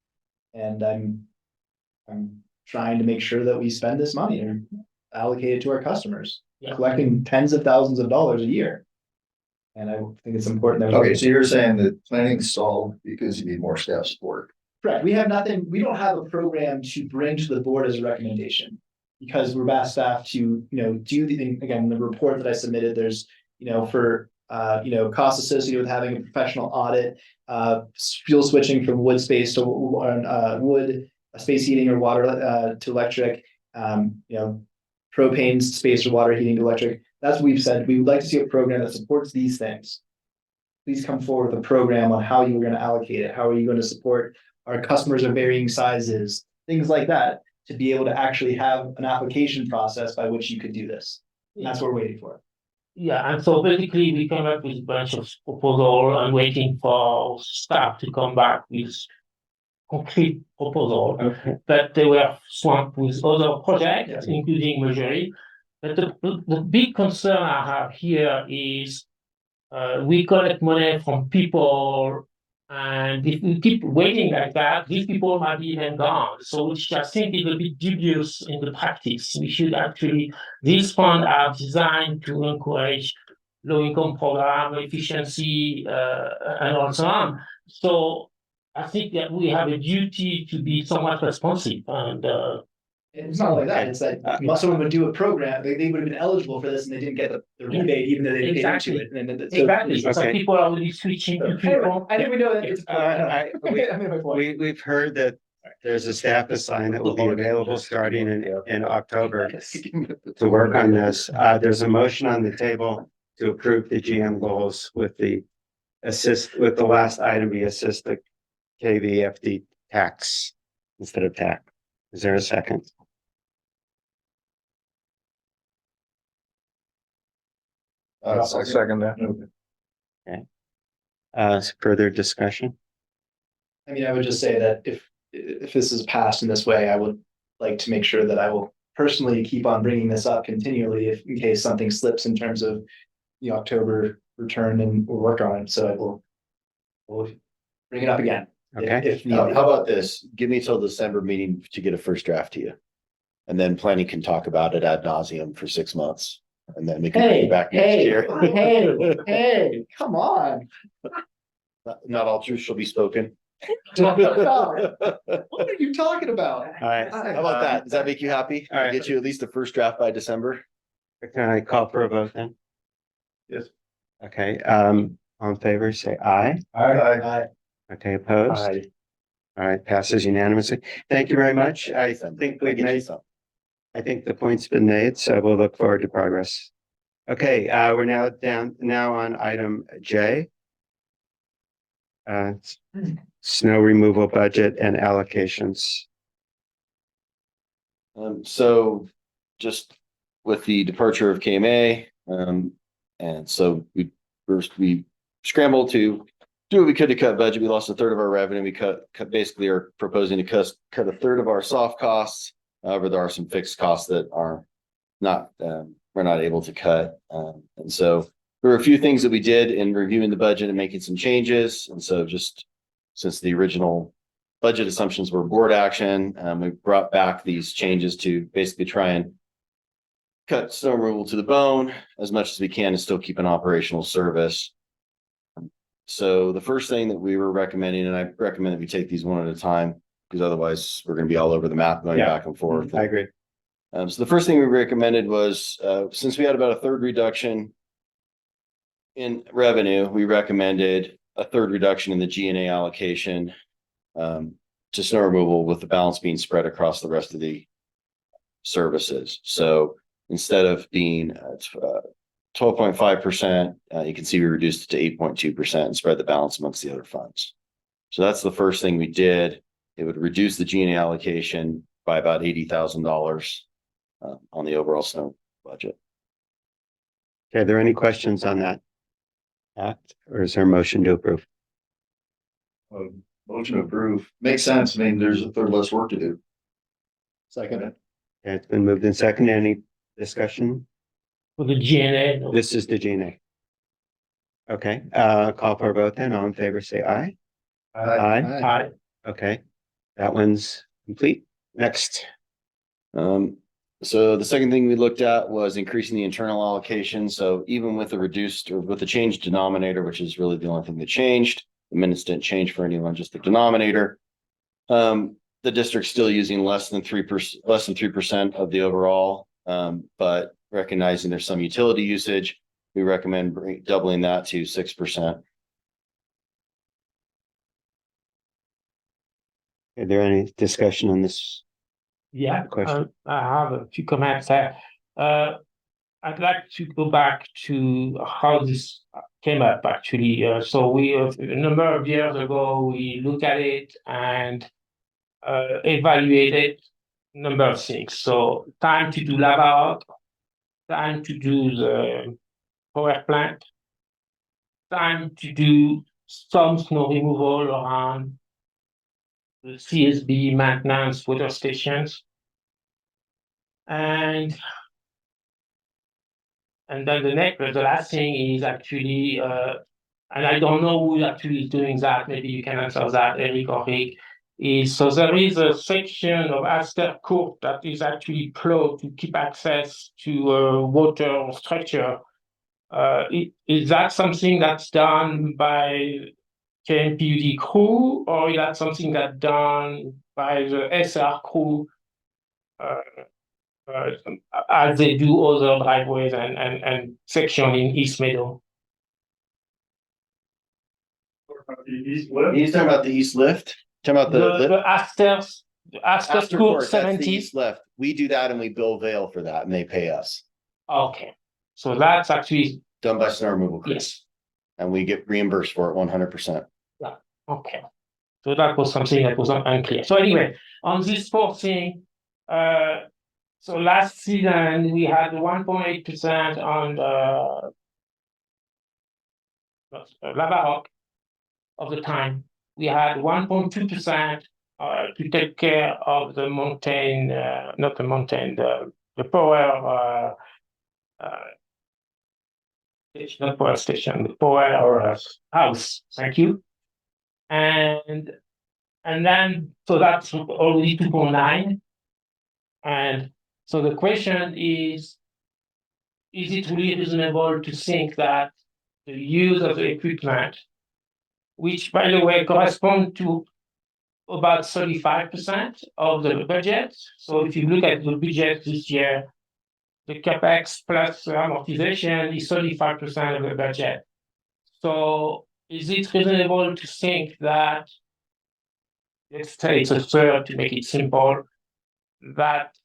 And I'm trying to make sure that we spend this money and allocate it to our customers. Collecting tens of thousands of dollars a year. And I think it's important that Okay, so you're saying that planning stalled because you need more staff support. Correct. We don't have a program to bring to the board as a recommendation, because we're asked staff to, do the report that I submitted, there's, for costs associated with having a professional audit, fuel switching from wood space to wood, space heating or water to electric, propane space or water heating to electric. That's what we've said. We would like to see a program that supports these things. Please come forward with a program on how you're going to allocate it. How are you going to support our customers of varying sizes, things like that, to be able to actually have an application process by which you could do this. And that's what we're waiting for. Yeah, and so basically we came up with a bunch of proposals and waiting for staff to come back with concrete proposal, but they were swamped with other projects, including measuring. But the big concern I have here is we collect money from people, and if we keep waiting like that, these people might be even gone. So which I think is a bit dubious in the practice. We should actually, these funds are designed to encourage low-income program, efficiency, and also on. So I think that we have a duty to be somewhat responsive, and it's not like that. It's that someone would do a program, they would have been eligible for this, and they didn't get the rebate, even though they paid into it. And then, exactly. Some people are really switching to people. I think we know that it's. We've heard that there's a staff assigned that will be available starting in October to work on this. There's a motion on the table to approve the GM goals with the last item be assist the KVFD tax instead of TAC. Is there a second? I'll second that. Okay. Further discussion? I mean, I would just say that if this is passed in this way, I would like to make sure that I will personally keep on bringing this up continually in case something slips in terms of the October return, and we'll work on it. So we'll bring it up again. Okay. How about this? Give me till December meeting to get a first draft to you. And then planning can talk about it ad nauseum for 6 months. And then we can bring it back next year. Hey, come on. Not all truth shall be spoken. What are you talking about? All right. How about that? Does that make you happy? All right. Get you at least the first draft by December? Can I call for a vote then? Yes. Okay, all in favor, say aye. Aye. Okay, opposed? Aye. All right, passes unanimously. Thank you very much. I think we've made, I think the point's been made, so we'll look forward to progress. Okay, we're now on item J. It's snow removal budget and allocations. So just with the departure of KMA, and so we scrambled to do what we could to cut budget. We lost a third of our revenue. We cut basically are proposing to cut a third of our soft costs. However, there are some fixed costs that are not, we're not able to cut. And so there were a few things that we did in reviewing the budget and making some changes. And so just since the original budget assumptions were board action, we brought back these changes to basically try and cut snow removal to the bone as much as we can and still keep an operational service. So the first thing that we were recommending, and I recommend that we take these one at a time, because otherwise we're going to be all over the map going back and forth. I agree. So the first thing we recommended was, since we had about a third reduction in revenue, we recommended a third reduction in the G&A allocation to snow removal, with the balance being spread across the rest of the services. So instead of being 12.5%, you can see we reduced it to 8.2% and spread the balance amongst the other funds. So that's the first thing we did. It would reduce the G&A allocation by about $80,000 on the overall snow budget. Okay, are there any questions on that act, or is there a motion to approve? Motion to approve. Makes sense. I mean, there's a third less work to do. Second. Okay, it's been moved and seconded. Any discussion? For the GNA. No. This is the G&A. Okay, call for a vote then. All in favor, say aye. Aye. Okay, that one's complete. Next. So the second thing we looked at was increasing the internal allocation. So even with the reduced, or with the changed denominator, which is really the only thing that changed, the minutes didn't change for anyone, just the denominator. The district's still using less than 3% of the overall, but recognizing there's some utility usage, we recommend doubling that to 6%. Is there any discussion on this? Yeah, Question. I have a few comments there. I'd like to go back to how this came up actually. So we, a number of years ago, we looked at it and evaluated a number of things. So time to do lava, time to do the power plant, time to do some snow removal around the CSB maintenance water stations. And then the last thing is actually, and I don't know who actually is doing that, maybe you can answer that, Eric or Rick, is so there is a section of Aster Court that is actually closed to keep access to water structure. Is that something that's done by KMPUD crew, or is that something that's done by the SR crew as they do other driveways and section in East Meadow? The east lift. He's talking about the east lift. Talking about The Aster Court Court, that's the 70. east left. We do that and we bill Vail for that, and they pay us. Okay, so that's actually Done by snow removal crew. yes. And we get reimbursed for it 100%. Okay, so that was something that was unclear. So anyway, on this fourth thing, so last season we had 1.8% on the lava rock of the time. We had 1.2% to take care of the mountain, not the mountain, the power. Not power station, the power house. Thank you. And then so that's already 2.9. And so the question is it really reasonable to think that the use of the equipment, which by the way correspond to about 35% of the budget. So if you look at the budget this year, the capex plus amortization is 35% of the budget. So is it reasonable to think that, let's say it's a third to make it simple, that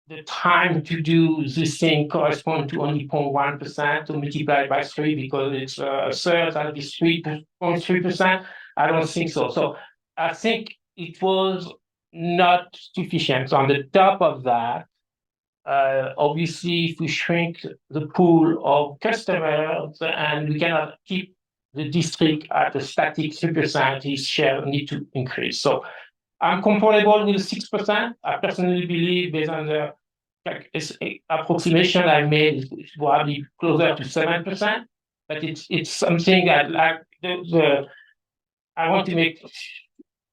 the time to do this thing correspond to only 0.1%, to multiply by 3 because it's a third, that is 3.3%. I don't think so. So I think it was not sufficient. On the top of that, obviously, if we shrink the pool of customers and we cannot keep the district at a static 3%, his share need to increase. So I'm comfortable with 6%. I personally believe, based on the approximation I made, it's probably closer to 7%. But it's something that, like, I want to make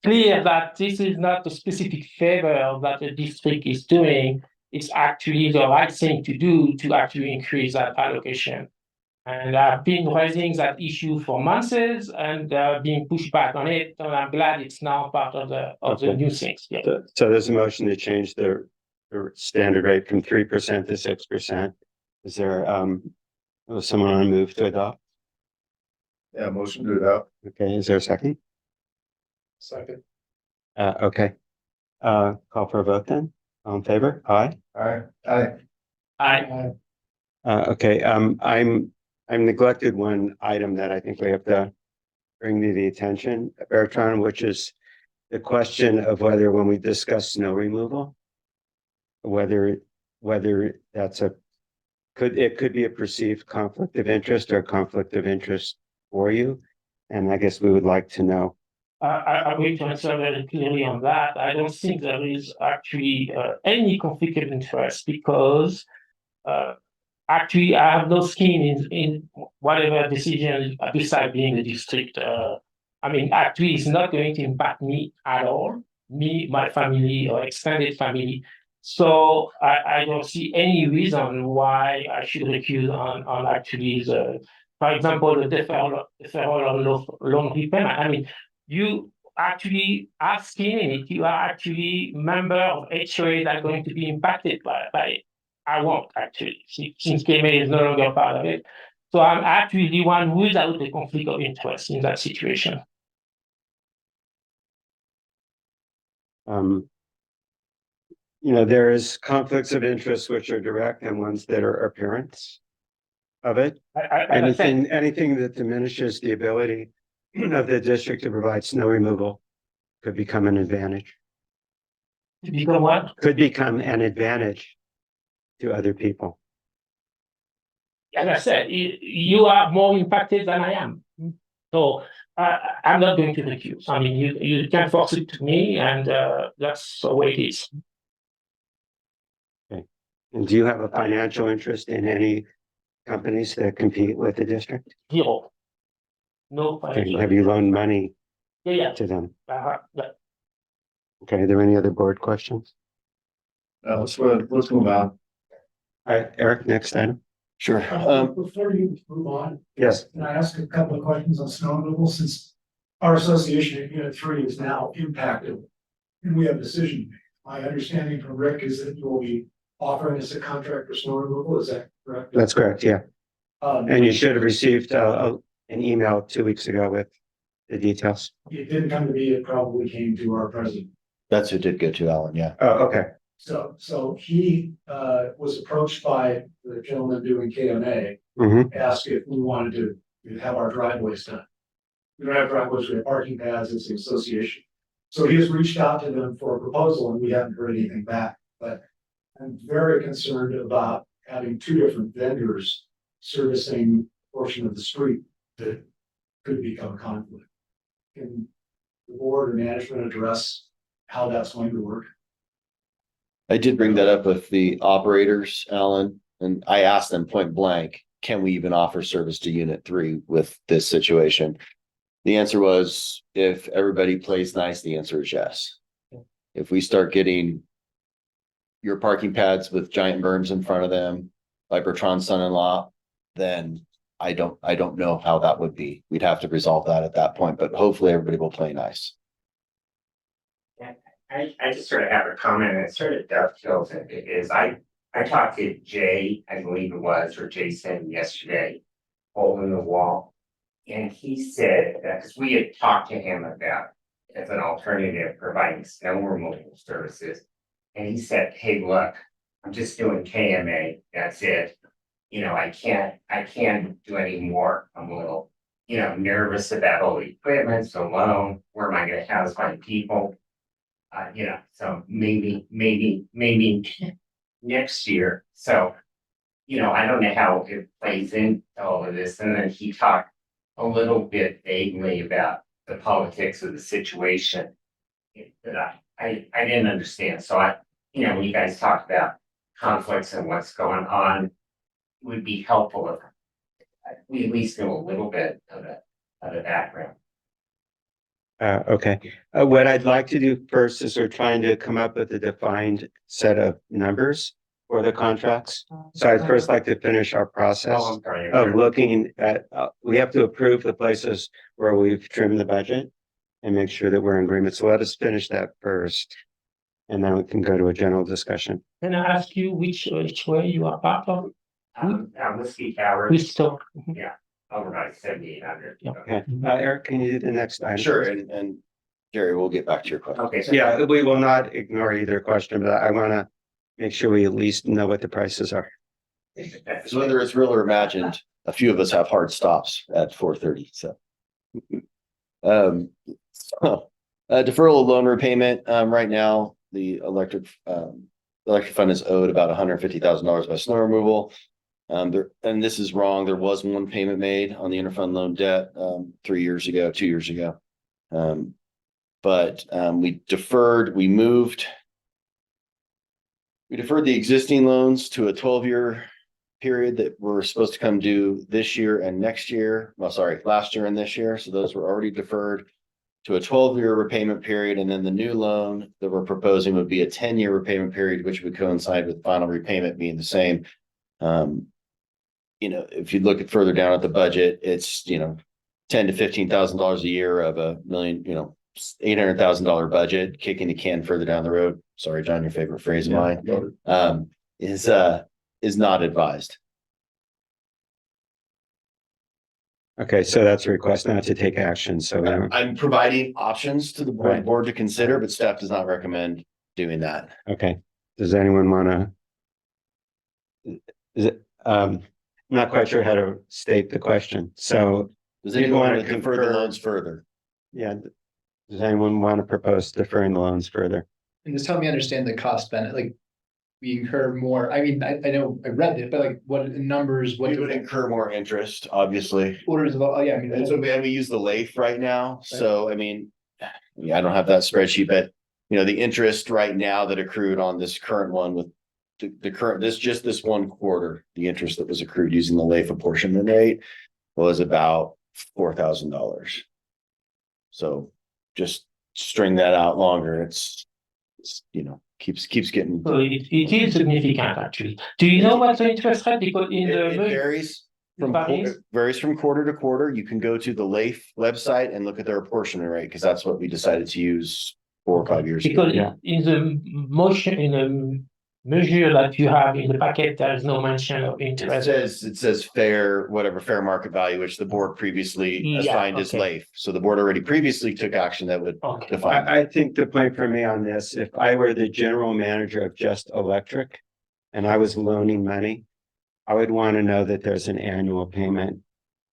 clear that this is not a specific favor that the district is doing. It's actually the right thing to do to actually increase that allocation. And I've been raising that issue for months and being pushed back on it. And I'm glad it's now part of the new things. Yeah. So there's a motion to change the standard rate from 3% to 6%. Is there, was someone on move to adopt? Yeah, motion to adopt. Okay, is there a second? Second. Okay. Call for a vote then. All in favor? Aye. I Okay, I'm neglected one item that I think we have to bring to the attention, Bertrand, which is the question of whether, when we discuss snow removal, whether that's it could be a perceived conflict of interest or a conflict of interest for you. And I guess we would like to know. I will answer very clearly on that. I don't think there is actually any conflict of interest because actually I have no skin in whatever decision besides being the district. I mean, actually, it's not going to impact me at all, me, my family, or extended family. So I don't see any reason why I should recuse on actually for example, the deferral on loan repayment. I mean, you actually are skin in it. You are actually member of HOA that are going to be impacted by it. I won't actually, since KMA is no longer part of it. So I'm actually the one who is out the conflict of interest in that situation. There is conflicts of interest which are direct and ones that are appearance of it. Anything that diminishes the ability of the district to provide snow removal could become an advantage. Become what? Could become an advantage to other people. As I said, you are more impacted than I am. So I'm not going to refuse. I mean, you can force it to me, and that's the way it is. Okay. And do you have a financial interest in any companies that compete with the district? Zero. No Okay. financial. Have you loaned money Yeah. to them? Yeah. Okay. Are there any other board questions? Let's move on. All right, Eric, next item. Sure. Before you move on, Yes. can I ask a couple of questions on snow removal, since our association at Unit 3 is now impacted and we have decision to make. My understanding from Rick is that you will be offering us a contract for snow removal, is that correct? That's correct, yeah. And you should have received an email 2 weeks ago with the details. It didn't come to me, it probably came to our president. That's who did go to Alan, yeah. Oh, okay. So he was approached by the gentleman doing KMA, Mm-hmm. asked if we wanted to have our driveways done. We don't have driveways, we have parking pads, it's the association. So he has reached out to them for a proposal and we haven't heard anything back, but I'm very concerned about having two different vendors servicing a portion of the street that could become a conflict. Can the board or management address how that's going to work? I did bring that up with the operators, Alan, and I asked them point blank, can we even offer service to Unit 3 with this situation? The answer was, if everybody plays nice, the answer is yes. If we start getting your parking pads with giant berms in front of them, like Bertrand's son-in-law, then I don't know how that would be. We'd have to resolve that at that point, but hopefully everybody will play nice. I just sort of have a comment, and it sort of dovetails I talked to Jay, I believe it was, or Jason yesterday, hole in the wall. And he said that, because we had talked to him about as an alternative providing snow removal services. And he said, hey, look, I'm just doing KMA, that's it. You know, I can't do any more. I'm a little, you know, nervous about all the equipment, so loan, where am I gonna house my people? You know, so maybe next year, so. You know, I don't know how it plays into all of this, and then he talked a little bit vaguely about the politics of the situation. That I didn't understand, so you know, when you guys talk about conflicts and what's going on, it would be helpful if we at least know a little bit of the background. Okay, what I'd like to do first is we're trying to come up with a defined set of numbers for the contracts. So I'd first like to finish our process Oh, I'm sorry. of looking at, we have to approve the places where we've trimmed the budget and make sure that we're in agreement. So let us finish that first. And then we can go to a general discussion. Can I ask you which way you are part of? Whiskey Tower, Which store? over by 7,800. Okay, Eric, can you do the next item? Sure, and Jerry, we'll get back to your question. Okay, so Yeah, we will not ignore either question, but I want to make sure we at least know what the prices are. So whether it's real or imagined, a few of us have hard stops at 4:30, so. Deferral of loan repayment, right now, the electric fund is owed about $150,000 by snow removal. And this is wrong, there was one payment made on the interfund loan debt, 2 years ago. But we deferred the existing loans to a 12-year period that were supposed to come due this year and next year. Well, sorry, last year and this year. So those were already deferred to a 12-year repayment period. And then the new loan that we're proposing would be a 10-year repayment period, which would coincide with final repayment being the same. You know, if you look at further down at the budget, it's, you know, $10,000 to $15,000 a year of $1 million, you know, $800,000 budget, kicking the can further down the road. Sorry, John, your favorite phrase of mine, is not advised. Okay, so that's a request not to take action. So I'm providing options to the board to consider, but staff does not recommend doing that. okay, does anyone want to? Is it? I'm not quite sure how to state the question. So Does anyone want to defer the loans further? Yeah. Does anyone want to propose deferring the loans further? And just help me understand the cost benefit, like we incur more. I mean, I know I read it, but like what numbers, what We would incur more interest, obviously. orders of, oh, yeah, I mean. And so we use the LAIF right now. So, I mean, I don't have that spreadsheet, but you know, the interest right now that accrued on this current one with the current, this one quarter, the interest that was accrued using the LAIF apportionment rate was about $4,000. So just string that out longer. It's you know, keeps getting. So it is significant, actually. Do you know what the interest rate? Because in It varies from quarter to quarter. You can go to the LAIF website and look at their apportionment rate, because that's what we decided to use 4 or 5 years ago. Because in the motion, in the measure that you have in the packet, there is no mention of interest. It says fair market value, which the board previously assigned as LAIF. So the board already previously took action that would define. I think the point for me on this, if I were the general manager of just electric and I was loaning money, I would want to know that there's an annual payment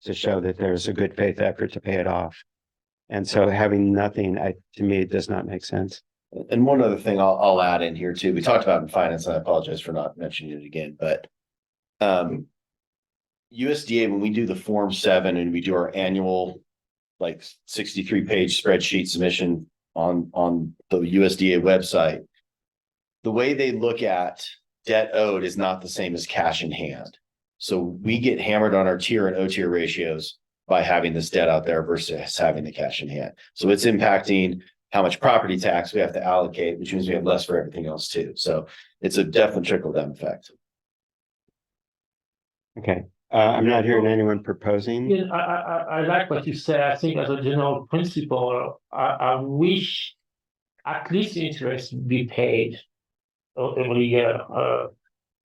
to show that there's a good faith effort to pay it off. And so having nothing, to me, it does not make sense. And one other thing I'll add in here too, we talked about in finance, and I apologize for not mentioning it again, but USDA, when we do the Form 7 and we do our annual like 63-page spreadsheet submission on the USDA website, the way they look at debt owed is not the same as cash in hand. So we get hammered on our tier and O tier ratios by having this debt out there versus having the cash in hand. So it's impacting how much property tax we have to allocate, which means we have less for everything else too. So it's a definite trickle down effect. Okay, I'm not hearing anyone proposing. Yeah, I like what you said. I think as a general principle, I wish at least interest be paid every year.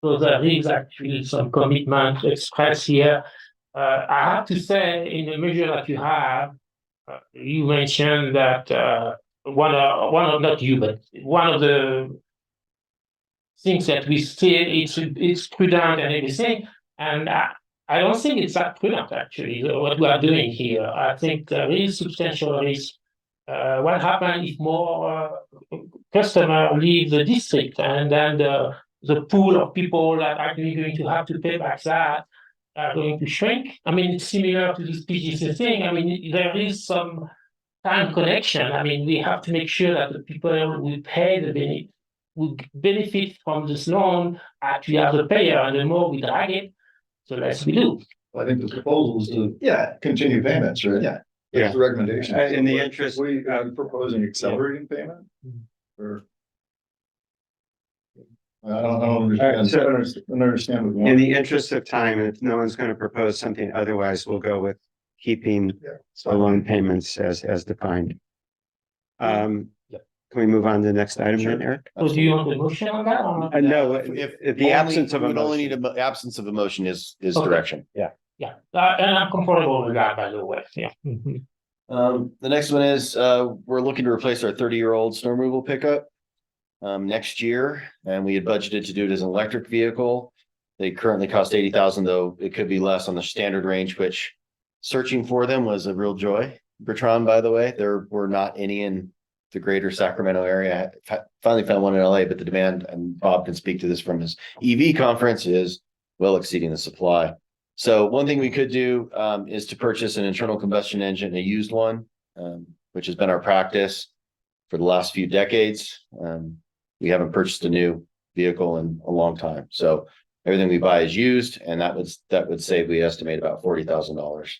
So there is actually some commitment expressed here. I have to say, in the measure that you have, you mentioned that one of not you, but one of the thinks that we say it's prudent and everything, and I don't think it's that prudent actually, what we are doing here. I think there is substantial risk. What happens if more customers leave the district and then the pool of people that are actually going to have to pay back that are going to shrink? I mean, it's similar to this PGC thing. I mean, there is some time connection. I mean, we have to make sure that the people who pay the benefit, who benefit from this loan, actually are the payer, and the more we drag it, the less we do. I think the proposal is to, continue payments, right? Yeah. That's the recommendation. In the interest, We are proposing accelerating payment? Or? I don't understand. so- I don't understand what you in want. the interest of time, if no one's going to propose something otherwise, we'll go with keeping the loan payments as defined. Can we move on to the next item then, Eric? So do you want a motion on that or not? No, If the absence of we a would only motion. need absence of a motion is Okay. direction. Yeah. Yeah, and I'm comfortable with that, by the way, yeah. The next one is, we're looking to replace our 30-year-old snow removal pickup next year, and we had budgeted to do it as an electric vehicle. They currently cost 80,000, though it could be less on the standard range, which searching for them was a real joy. Bertrand, by the way, there were not any in the greater Sacramento area. I finally found one in LA, but the demand, and Bob can speak to this from his EV conference, is well exceeding the supply. So one thing we could do is to purchase an internal combustion engine, a used one, which has been our practice for the last few decades. We haven't purchased a new vehicle in a long time. So everything we buy is used, and that would save, we estimate, about $40,000.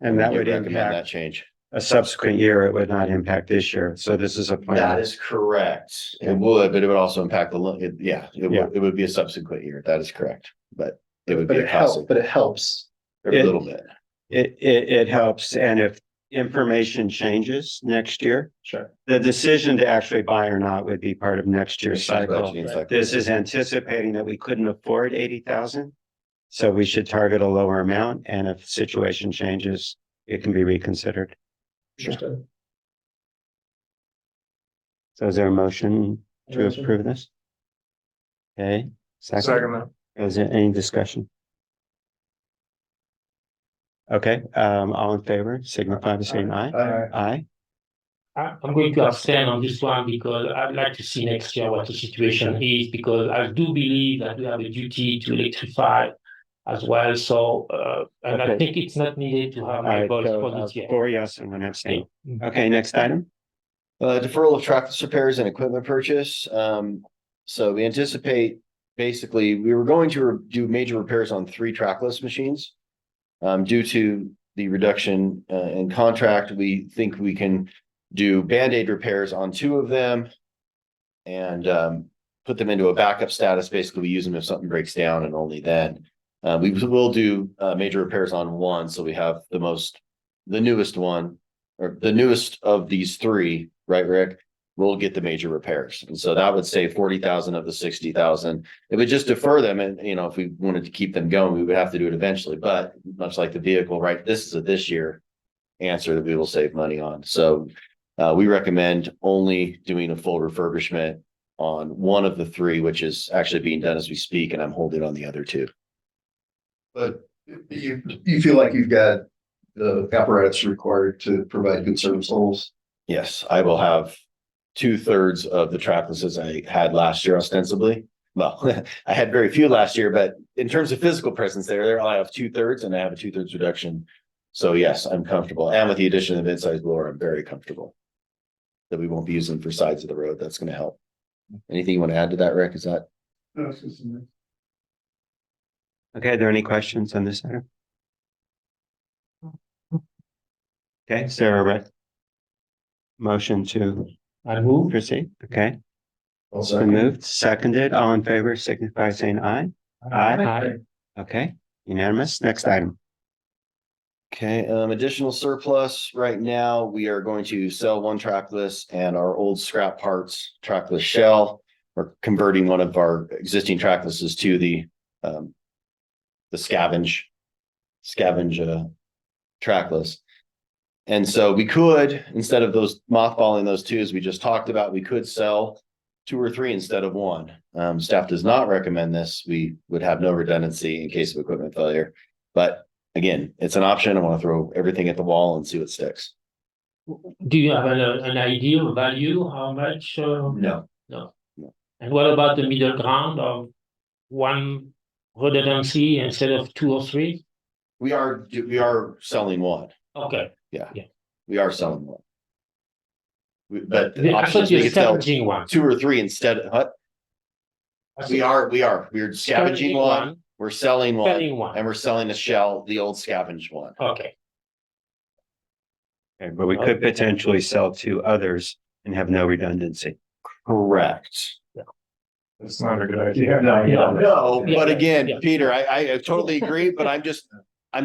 And that would recommend that impact change. a subsequent year. It would not impact this year. So this is a plan. That is correct. It would, but it would also impact the, it would be a subsequent year. That is correct. But it would be a cost But it helps. a little bit. It helps. And if information changes next year, Sure. the decision to actually buy or not would be part of next year's cycle. Budgeting cycle. This is anticipating that we couldn't afford 80,000. So we should target a lower amount. And if the situation changes, it can be reconsidered. Understood. So is there a motion to approve this? Okay. Second. Is there any discussion? Okay, all in favor, signify by saying aye. Aye. I'm going to abstain on this one because I'd like to see next year what the situation is, because I do believe that we have a duty to electrify as well. So, and I Okay. think it's not needed to have All my right, voice so for this year. 4 yes and 1 abstain. Okay, next item. Deferral of trackless repairs and equipment purchase. So we anticipate, basically, we were going to do major repairs on 3 trackless machines. Due to the reduction in contract, we think we can do Band-Aid repairs on 2 of them and put them into a backup status. Basically, we use them if something breaks down, and only then. We will do major repairs on 1, so we have the newest one, or the newest of these 3, right, Rick? We'll get the major repairs. And so that would save 40,000 of the 60,000. It would just defer them. And, if we wanted to keep them going, we would have to do it eventually. But much like the vehicle, right, this is a this year answer that we will save money on. So we recommend only doing a full refurbishment on 1 of the 3, which is actually being done as we speak. And I'm holding on the other 2. But you feel like you've got the apparatus required to provide good service levels? Yes, I will have 2/3 of the tracklesses I had last year, ostensibly. Well, I had very few last year, but in terms of physical presence there I have 2/3, and I have a 2/3 reduction. So yes, I'm comfortable. And with the addition of the mid-size blower, I'm very comfortable that we won't be using for sides of the road. That's going to help. Anything you want to add to that, Rick? Is that? Okay, are there any questions on this item? Okay, Sarah, motion to I move. proceed. Okay, it's been Also, moved, seconded. All in favor, signify by saying aye. Aye. Okay, unanimous. Next item. Okay, additional surplus. Right now, we are going to sell 1 trackless and our old scrap parts trackless shell. We're converting one of our existing tracklesses to the scavenge trackless. And so we could, instead of those mothballing those 2, as we just talked about, we could sell two or three instead of one. Staff does not recommend this. We would have no redundancy in case of equipment failure. But again, it's an option. I want to throw everything at the wall and see what sticks. Do you have an ideal value, how much? No. No. And what about the middle ground of one redundancy instead of two or three? We are selling one. Okay. Yeah. Yeah. We are selling one. But I the option thought is we you're could sell scavenging one. two or three instead of what? We're scavenging one, we're selling Selling one, one. and we're selling the shell, the old scavenged one. Okay. Okay, but we could potentially sell to others and have no redundancy. Correct. It's not a good idea. No, Yeah, but yeah, again, yeah. Peter, I totally agree, but I'm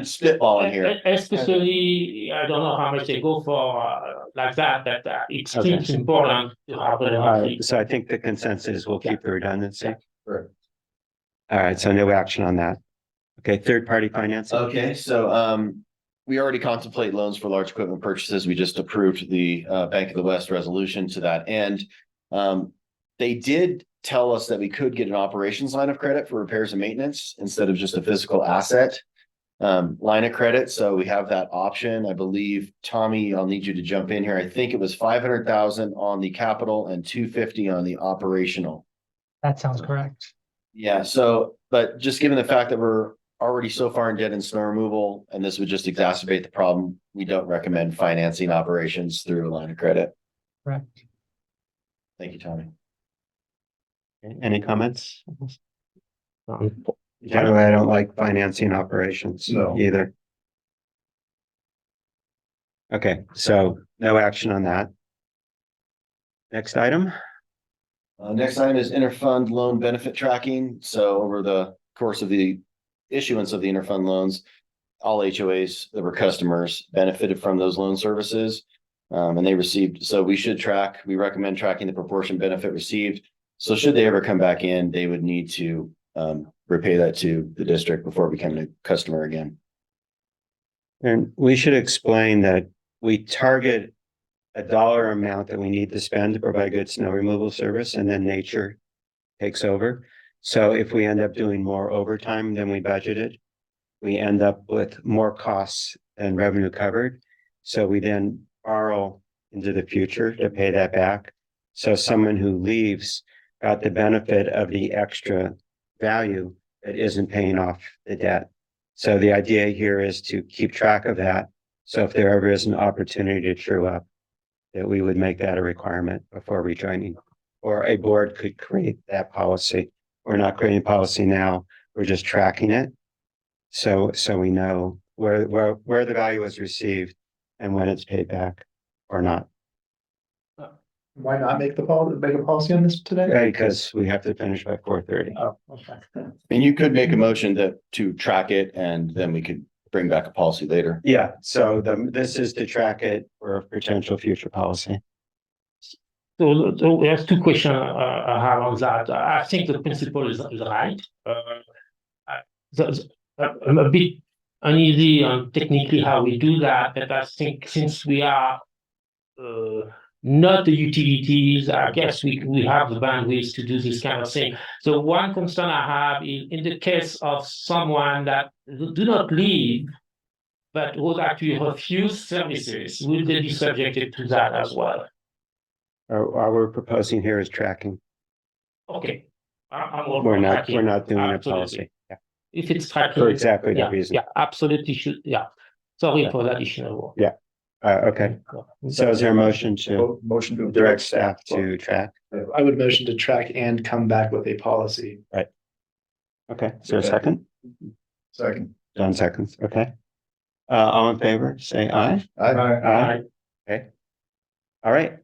spitballing here. Especially, I don't know how much they go for like that, but it Okay. seems important to have redundancy. So I think the consensus is we'll keep the redundancy. Correct. All right, so no action on that. Okay, third-party financing. Okay, so we already contemplate loans for large equipment purchases. We just approved the Bank of the West resolution to that end. They did tell us that we could get an operations line of credit for repairs and maintenance instead of just a physical asset line of credit. So we have that option. I believe, Tommy, I'll need you to jump in here. I think it was 500,000 on the capital and 250 on the operational. That sounds correct. Yeah, so, but just given the fact that we're already so far in debt and snow removal, and this would just exacerbate the problem, we don't recommend financing operations through a line of credit. Correct. Thank you, Tommy. Okay, any comments? Generally, I don't like financing operations either. Okay, so no action on that. Next item. Next item is interfund loan benefit tracking. So over the course of the issuance of the interfund loans, all HOAs that were customers benefited from those loan services. And they received, so we recommend tracking the proportion benefit received. So should they ever come back in, they would need to repay that to the district before becoming a customer again. And we should explain that we target a dollar amount that we need to spend to provide good snow removal service, and then nature takes over. So if we end up doing more overtime than we budgeted, we end up with more costs than revenue covered. So we then borrow into the future to pay that back. So someone who leaves got the benefit of the extra value that isn't paying off the debt. So the idea here is to keep track of that. So if there ever is an opportunity to true up, that we would make that a requirement before rejoining, or a board could create that policy. We're not creating policy now. We're just tracking it. So we know where the value was received and when it's paid back or not. Why not make a policy on this today? Because we have to finish by 4:30. Oh, okay. And you could make a motion to track it, and then we could bring back a policy later. Yeah, so this is to track it for a potential future policy. So there's two questions I have on that. I think the principle is right. I'm a bit uneasy on technically how we do that, but I think since we are not the utilities, I guess we have the bandwidth to do this kind of thing. So one concern I have is in the case of someone that do not leave, but would actually refuse services, will they be subjected to that as well? What we're proposing here is tracking. Okay. I'm all We're for not tracking. doing a Absolutely. policy. Yeah. If it's tracking. For exactly that Yeah, reason. yeah, absolutely should, yeah. Sorry for that additional work. Okay, so is there a motion to direct staff to track? I would motion to track and come back with a policy. Okay, is there a second? Second. John seconds, okay. All in favor, say aye. Aye. Okay. All right.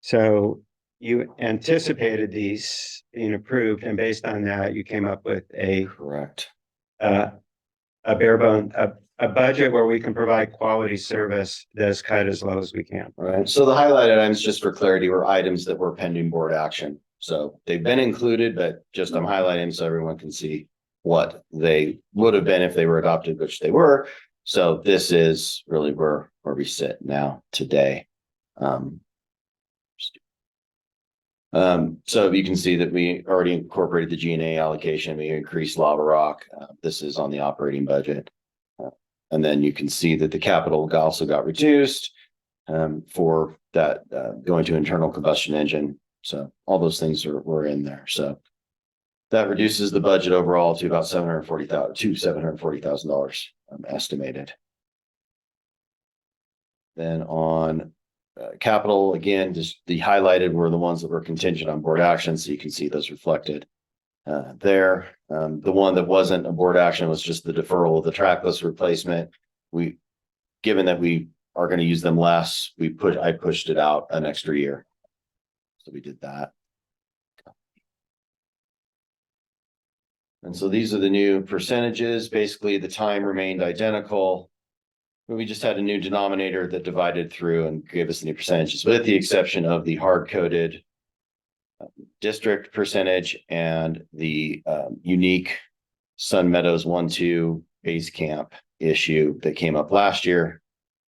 So you anticipated these being approved, and based on that, you came up with a Correct. a bare bone, a budget where we can provide quality service that is cut as low as we can. All right, so the highlighted items, just for clarity, were items that were pending board action. So they've been included, but just I'm highlighting so everyone can see what they would have been if they were adopted, which they were. So this is really where we sit now today. So you can see that we already incorporated the G&A allocation. We increased Lava Rock. This is on the operating budget. And then you can see that the capital also got reduced for that going to internal combustion engine. So all those things were in there. So that reduces the budget overall to about $740,000 estimated. Then on capital, again, just the highlighted were the ones that were contingent on board action. So you can see those reflected there. The one that wasn't a board action was just the deferral of the trackless replacement. Given that we are going to use them less, I pushed it out an extra year. So we did that. And so these are the new percentages. Basically, the time remained identical. But we just had a new denominator that divided through and gave us the new percentages, with the exception of the hard-coded district percentage and the unique Sun Meadows 1-2 base camp issue that came up last year.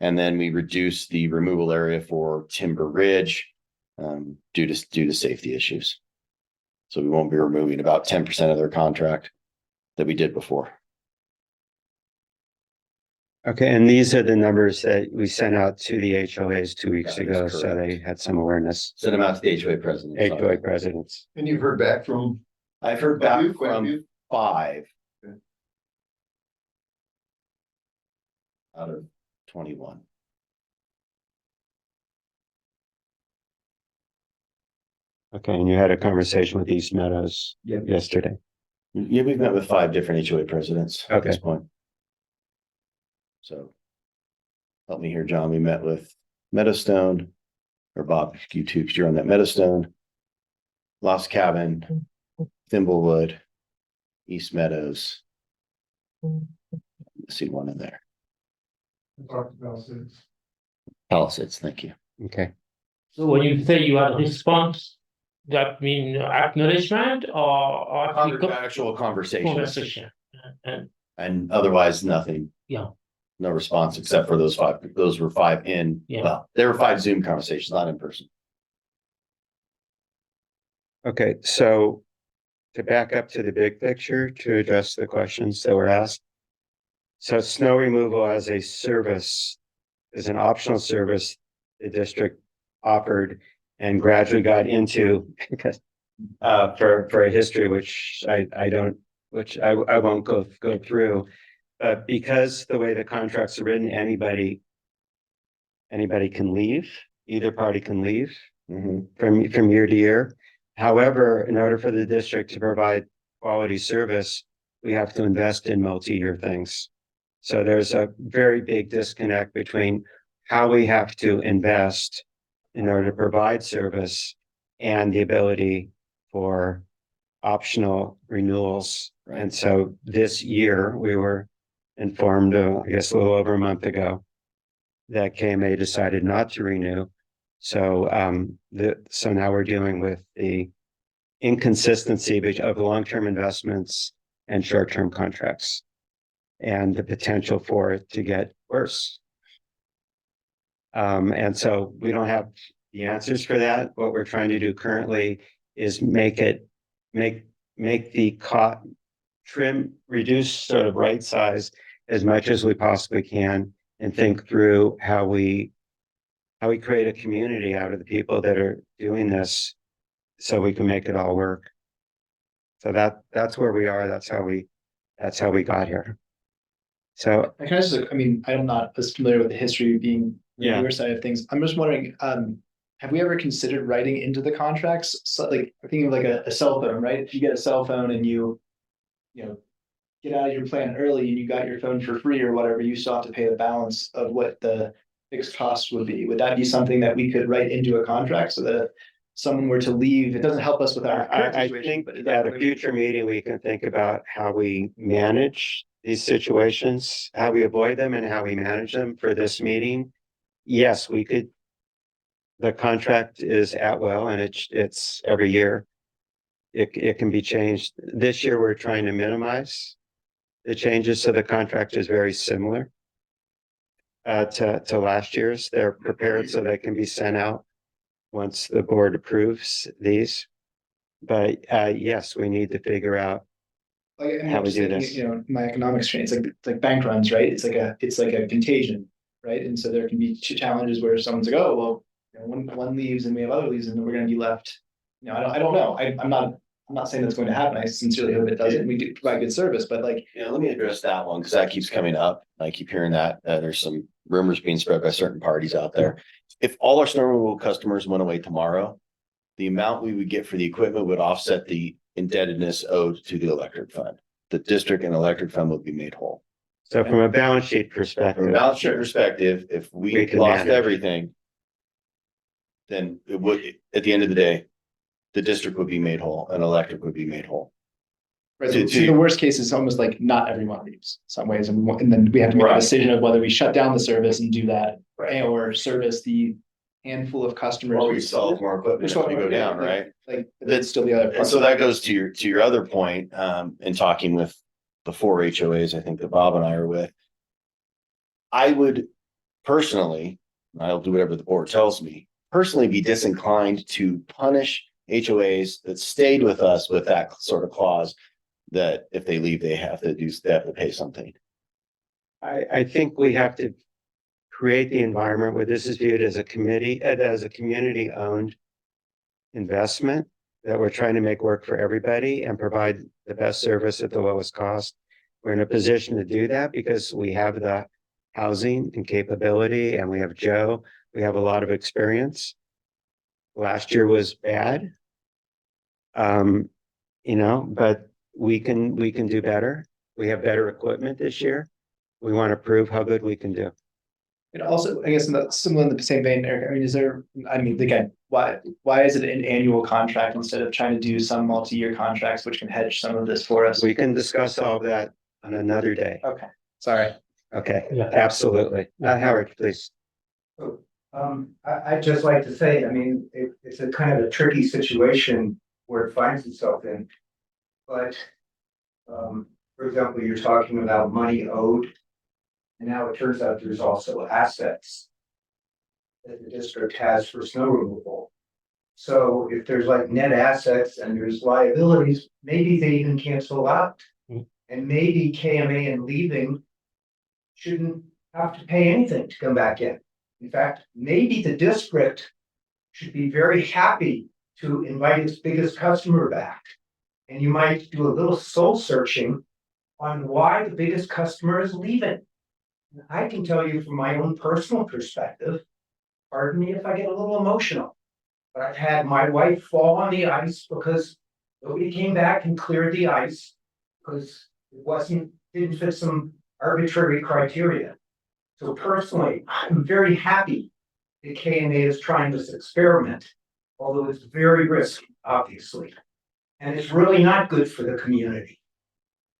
And then we reduced the removal area for Timber Ridge due to safety issues. So we won't be removing about 10% of their contract that we did before. Okay, and these are the numbers that we sent out to the HOAs 2 weeks That is ago, so correct. they had some awareness. Send them out to the HOA president. HOA presidents. And you've heard back from? I've heard back from 5 out of 21. Okay, and you had a conversation with East Meadows yesterday. Yeah, we've met with 5 different HOA presidents at this point. So help me here, John. We met with Meadowstone, or Bob, you too, because you're on that. Meadowstone, Lost Cabin, Thimblewood, East Meadows. See one in there. Palisades, thank you. Okay. So when you say you had response, that mean acknowledgement or Actual conversations. conversation? And otherwise nothing. Yeah. No response except for those 5. Those were 5 in, well, there were 5 Zoom conversations, not in person. Okay, so to back up to the big picture to address the questions that were asked. So snow removal as a service is an optional service the district offered and gradually got into because for a history which I won't go through. But because the way the contracts are written, anybody can leave, either party can leave from year to year. However, in order for the district to provide quality service, we have to invest in multi-year things. So there's a very big disconnect between how we have to invest in order to provide service and the ability for optional renewals. Right. And so this year we were informed, I guess a little over a month ago, that KMA decided not to renew. So so now we're dealing with the inconsistency of long-term investments and short-term contracts and the potential for it to get worse. And so we don't have the answers for that. What we're trying to do currently is make the reduce sort of right size as much as we possibly can and think through how we create a community out of the people that are doing this so we can make it all work. So that's where we are. That's how we got here. So I'm not as familiar with the history being your side of things. I'm just wondering, have we ever considered writing into the contracts? So like thinking of like a cell phone, right? If you get a cell phone and you get out of your plan early and you got your phone for free or whatever, you still have to pay the balance of what the fixed costs would be. Would that be something that we could write into a contract so that if someone were to leave, it doesn't help us with our current I situation, think but at a future meeting, we can think about how we manage these situations, how we avoid them and how we manage them. For this meeting, yes, we could. The contract is at will and it's every year. It can be changed. This year, we're trying to minimize the changes, so the contract is very similar. to last year's. They're prepared so they can be sent out once the board approves these. But yes, we need to figure out Like, I mean, how I'm we just do thinking, this. you know, my economics training, it's like bank runs, right? It's like a contagion, right? And so there can be challenges where someone's like, oh, well, you know, one leaves and we have other leaves and then we're gonna be left. You know, I don't know. I'm not saying that's going to happen. I sincerely hope it doesn't. We do provide good service, but like, Yeah, let me address that one because that keeps coming up. I keep hearing that there's some rumors being spread by certain parties out there. If all our snow removal customers went away tomorrow, the amount we would get for the equipment would offset the indebtedness owed to the electric fund. The district and electric fund would be made whole. So from a balance sheet From a perspective, balance sheet perspective, if We we can lost manage. everything, then it would, at the end of the day, the district would be made whole and electric would be made whole. right, so the worst case is almost like not everyone leaves in some ways, and then we have to make a Right. decision of whether we shut down the service and do that, Right. or service the handful of customers. Or we sell more equipment if we go down, right? Like, that's still the other part. And so that goes to your other point, in talking with the 4 HOAs, I think that Bob and I are with. I would personally, I'll do whatever the board tells me, personally be disinclined to punish HOAs that stayed with us with that sort of clause that if they leave, they have to pay something. I think we have to create the environment where this is viewed as a community owned investment that we're trying to make work for everybody and provide the best service at the lowest cost. We're in a position to do that because we have the housing and capability, and we have Joe. We have a lot of experience. Last year was bad. You know, but we can do better. We have better equipment this year. We want to prove how good we can do. And also, I guess similar in the same vein, Eric, I mean, again, why is it an annual contract instead of trying to do some multi-year contracts, which can hedge some of this for us? We can discuss all of that on another day. Okay, sorry. Okay, Yeah. absolutely. Howard, please. I'd just like to say, I mean, it's a kind of a tricky situation where it finds itself in. But, for example, you're talking about money owed. And now it turns out there's also assets that the district has for snow removal. So if there's like net assets and there's liabilities, maybe they even cancel out. And maybe KMA and leaving shouldn't have to pay anything to come back in. In fact, maybe the district should be very happy to invite its biggest customer back. And you might do a little soul searching on why the biggest customer is leaving. I can tell you from my own personal perspective, pardon me if I get a little emotional, but I've had my wife fall on the ice because nobody came back and cleared the ice because it didn't fit some arbitrary criteria. So personally, I'm very happy that KMA is trying this experiment, although it's very risky, obviously. And it's really not good for the community.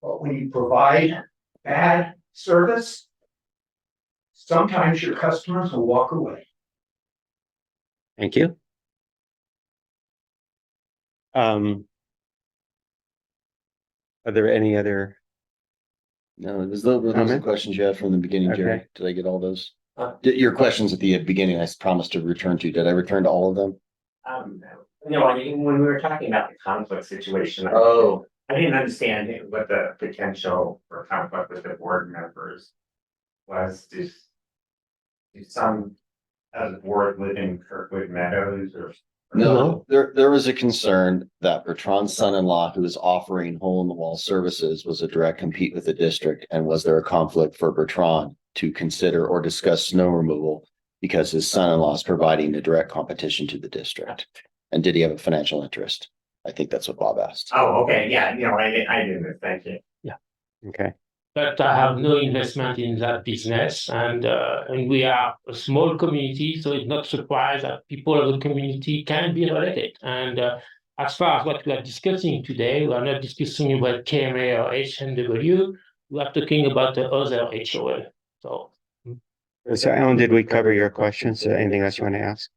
But when you provide bad service, sometimes your customers will walk away. Thank you. Are there any other? No, those are the Comment? questions you had from the beginning, Jerry. Okay. Did I get all those? Your questions at the beginning, I promised to return to. Did I return to all of them? No, I mean, when we were talking about the conflict situation. Oh. I didn't understand what the potential for conflict with the board members was. Do some of the board live in Kirkwood Meadows or? No, there was a concern that Bertrand's son-in-law, who was offering hole-in-the-wall services, was a direct compete with the district, and was there a conflict for Bertrand to consider or discuss snow removal because his son-in-law is providing a direct competition to the district? And did he have a financial interest? I think that's what Bob asked. Oh, okay, yeah, I didn't, thank you. Okay. But I have no investment in that business, and we are a small community, so it's not surprised that people of the community can be related. And as far as what we are discussing today, we are not discussing about KMA or HNW. We are talking about the other HOA. So Alan, did we cover your questions? Anything else you want to ask?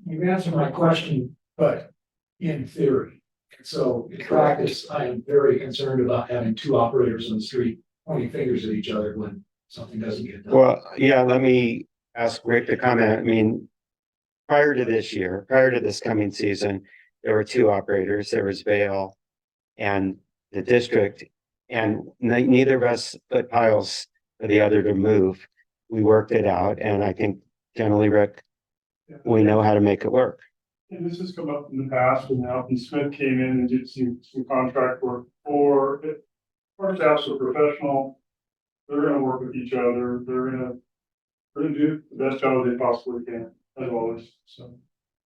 You answered my question, but in theory. So in practice, I am very concerned about having 2 operators on the street pointing fingers at each other when something doesn't get done. Well, yeah, let me ask Rick to comment. I mean, prior to this coming season, there were two operators. There was Vale and the district, and neither of us put piles for the other to move. We worked it out, and I think generally, Rick, we know how to make it work. And this has come up in the past when Alvin Smith came in and did some contract work for it. Our staffs are professional. They're gonna work with each other. They're gonna do the best job they possibly can, as always, so.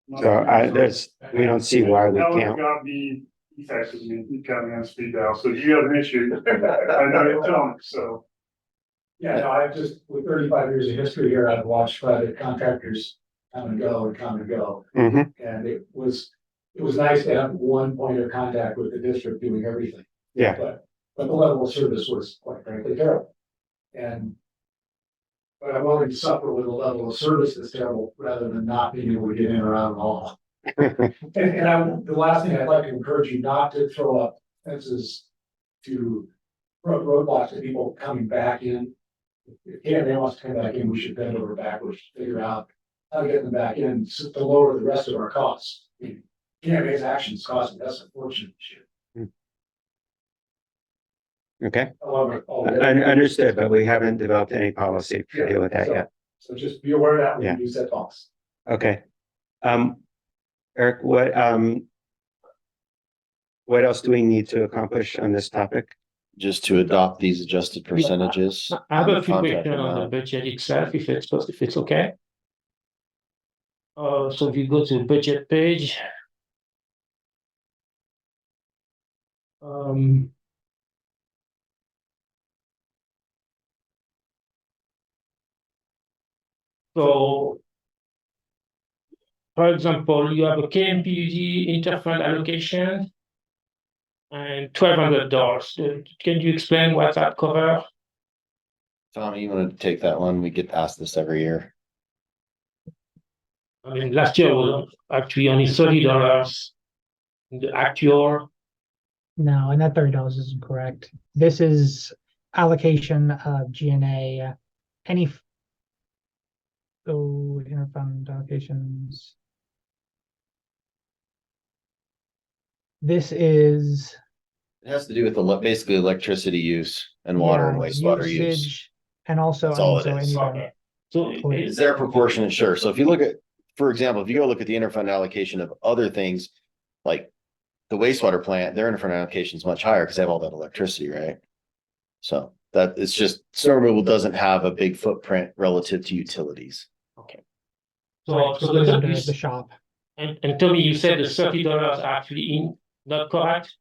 We don't see why we Alan can't. got me, he texted me, he got me on speed dial, so do you have an issue? I know you'll tell me, so. Yeah, no, I've just, with 35 years of history here, I've watched private contractors come and go and come and go. Mhm. And it was nice to have one point of contact with the district doing everything. Yeah. But the level of service was quite frankly terrible. But I'm willing to suffer with a level of service that's terrible rather than not being able to get in or out at all. The last thing I'd like to encourage you not to throw up fences to roadblocks to people coming back in. If KMA wants to come back in, we should bend over backwards to figure out how to get them back in to lower the rest of our costs. I mean, KMA's actions costing us a fortune this year. Okay, However, understood, but we haven't developed any policy to deal with that yet. So just be aware of that when Yeah. you use that box. Okay. Eric, what else do we need to accomplish on this topic? Just to adopt these adjusted percentages. I have a and few contact questions on the amount. budget itself, if it's okay. So if you go to the budget page. So, for example, you have a KMPUD interfund allocation and $1,200. Can you explain what that covers? Tommy, you want to take that one? We get asked this every year. I mean, last year was actually only $30 in the actual. No, and that $30 isn't correct. This is allocation of GNA, interfund allocations. This is It has to do with basically electricity use and water and wastewater use. usage, and also That's all it so is. anybody- So Is there proportionate? Sure. So if you look at, for example, if you go look at the interfund allocation of other things, like the wastewater plant, their interfund allocation is much higher because they have all that electricity, right? So that it's just snow removal doesn't have a big footprint relative to utilities. okay. Right, So it is the, under the shop. and Tommy, you said the $30 actually not correct?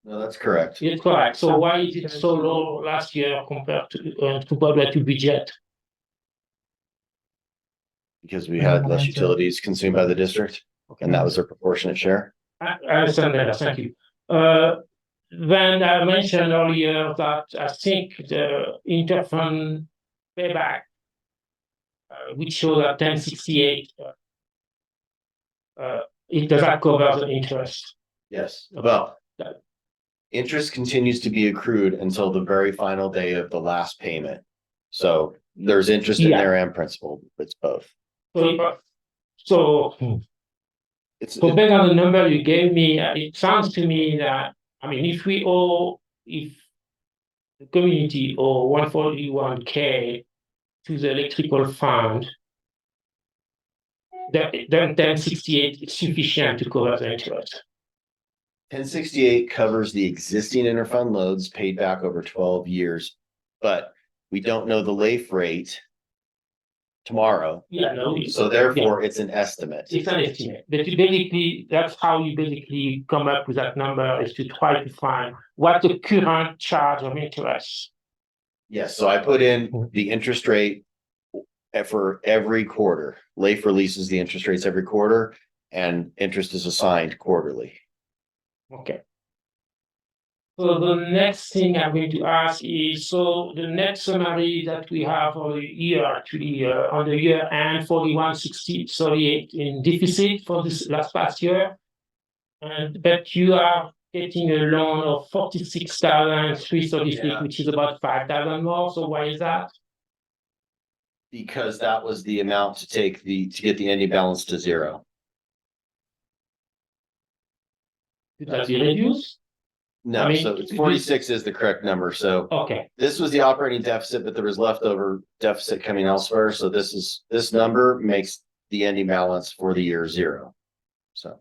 No, that's correct. It's correct. So why is it so low last year compared to what you budget? Because we had less utilities consumed by the district, and that was their proportionate share. I understand that, thank you. Then I mentioned earlier that I think the interfund payback, which shows at 1068, it does not cover the interest. Yes. Well, interest continues to be accrued until the very final day of the last payment. So there's interest in there and principal. It's both. So based on the number you gave me, it sounds to me that, I mean, if the community owe 141K to the electrical fund, then 1068 is sufficient to cover the interest. 1068 covers the existing interfund loads paid back over 12 years, but we don't know the LAIF rate tomorrow. Yeah, no. So therefore, it's an estimate. It's an estimate. But basically, that's how you basically come up with that number, is to try to find what the current charge of interest. Yes, so I put in the interest rate for every quarter. LAIF releases the interest rates every quarter, and interest is assigned quarterly. Okay. So the next thing I'm going to ask is, so the net summary that we have for the year, actually, on the year end, 41,6038 in deficit for this past year. But you are getting a loan of 46,336, which is about 5,000 more. So why is that? Because that was the amount to get the ending balance to zero. Could that be reduced? No, I mean, so it's 46 is the correct number. So Okay. this was the operating deficit, but there was leftover deficit coming elsewhere. So this number makes the ending balance for the year zero. So,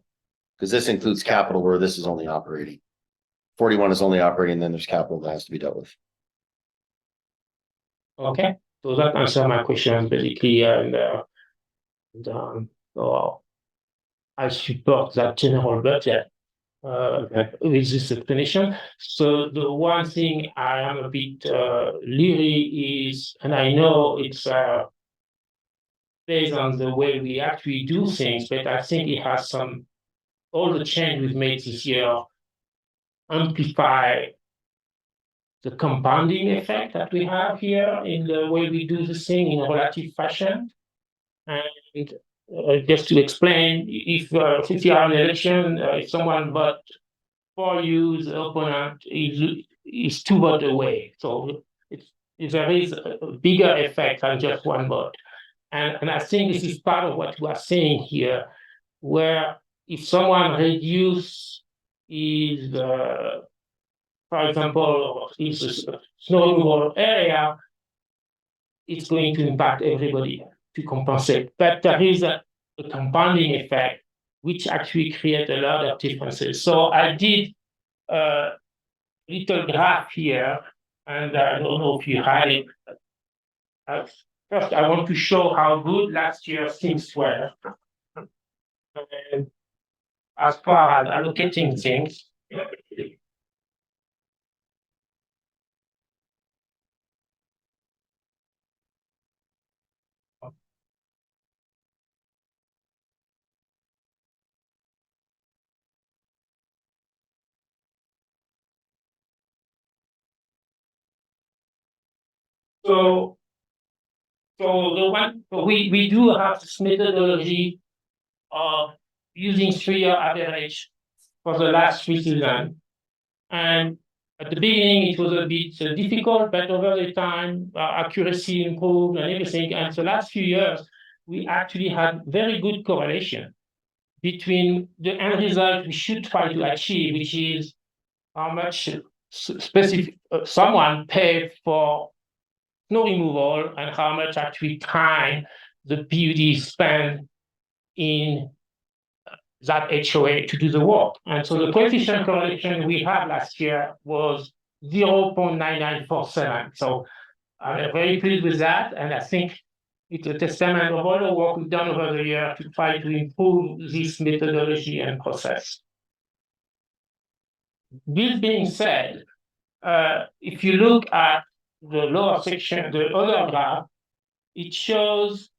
because this includes capital where this is only operating. 41 is only operating, then there's capital that has to be dealt with. Okay. So that answers my questions basically, so I support that general budget with this explanation. So the one thing I am a bit leery is, and I know it's based on the way we actually do things, but I think it has all the change we've made this year amplify the compounding effect that we have here in the way we do this thing in a relative fashion. And just to explain, if you are in an election, if someone votes for you, the opponent is 2 votes away. So there is a bigger effect than just 1 vote. And I think this is part of what we are saying here, where if someone reduces his, for example, his snow removal area, it's going to impact everybody to compensate. But there is a compounding effect, which actually creates a lot of differences. So I did a little graph here, and I don't know if you had it. First, I want to show how good last year things were. And as far as allocating things, So we do have this methodology of using 3-year average for the last 3 seasons. And at the beginning, it was a bit difficult, but over the time, accuracy improved and everything. And the last few years, we actually had very good correlation between the end result we should try to achieve, which is how much specific someone paid for snow removal and how much actually time the PUD spent in that HOA to do the work. And so the coefficient correlation we had last year was 0.9947. So I'm very pleased with that. And I think it's a testament of all the work we've done over the year to try to improve this methodology and process. This being said, if you look at the lower section, the other graph, it shows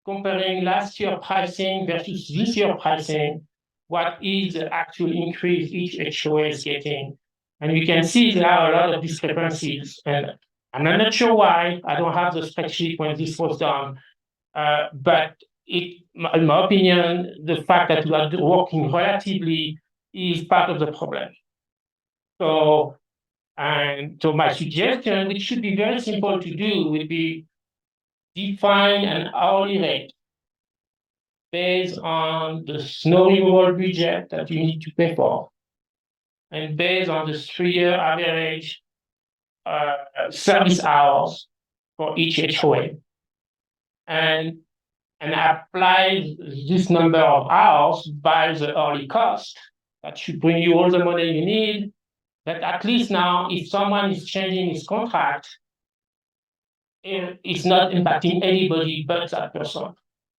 comparing last year pricing versus this year pricing, what is the actual increase each HOA is getting. And you can see there are a lot of discrepancies. And I'm not sure why. I don't have the spreadsheet when this was done. But in my opinion, the fact that we are working relatively is part of the problem. So my suggestion, which should be very simple to do, would be define an hourly rate based on the snow removal budget that you need to pay for, and based on the 3-year average service hours for each HOA, and apply this number of hours by the hourly cost. That should bring you all the money you need. But at least now, if someone is changing his contract, it's not impacting anybody but that person.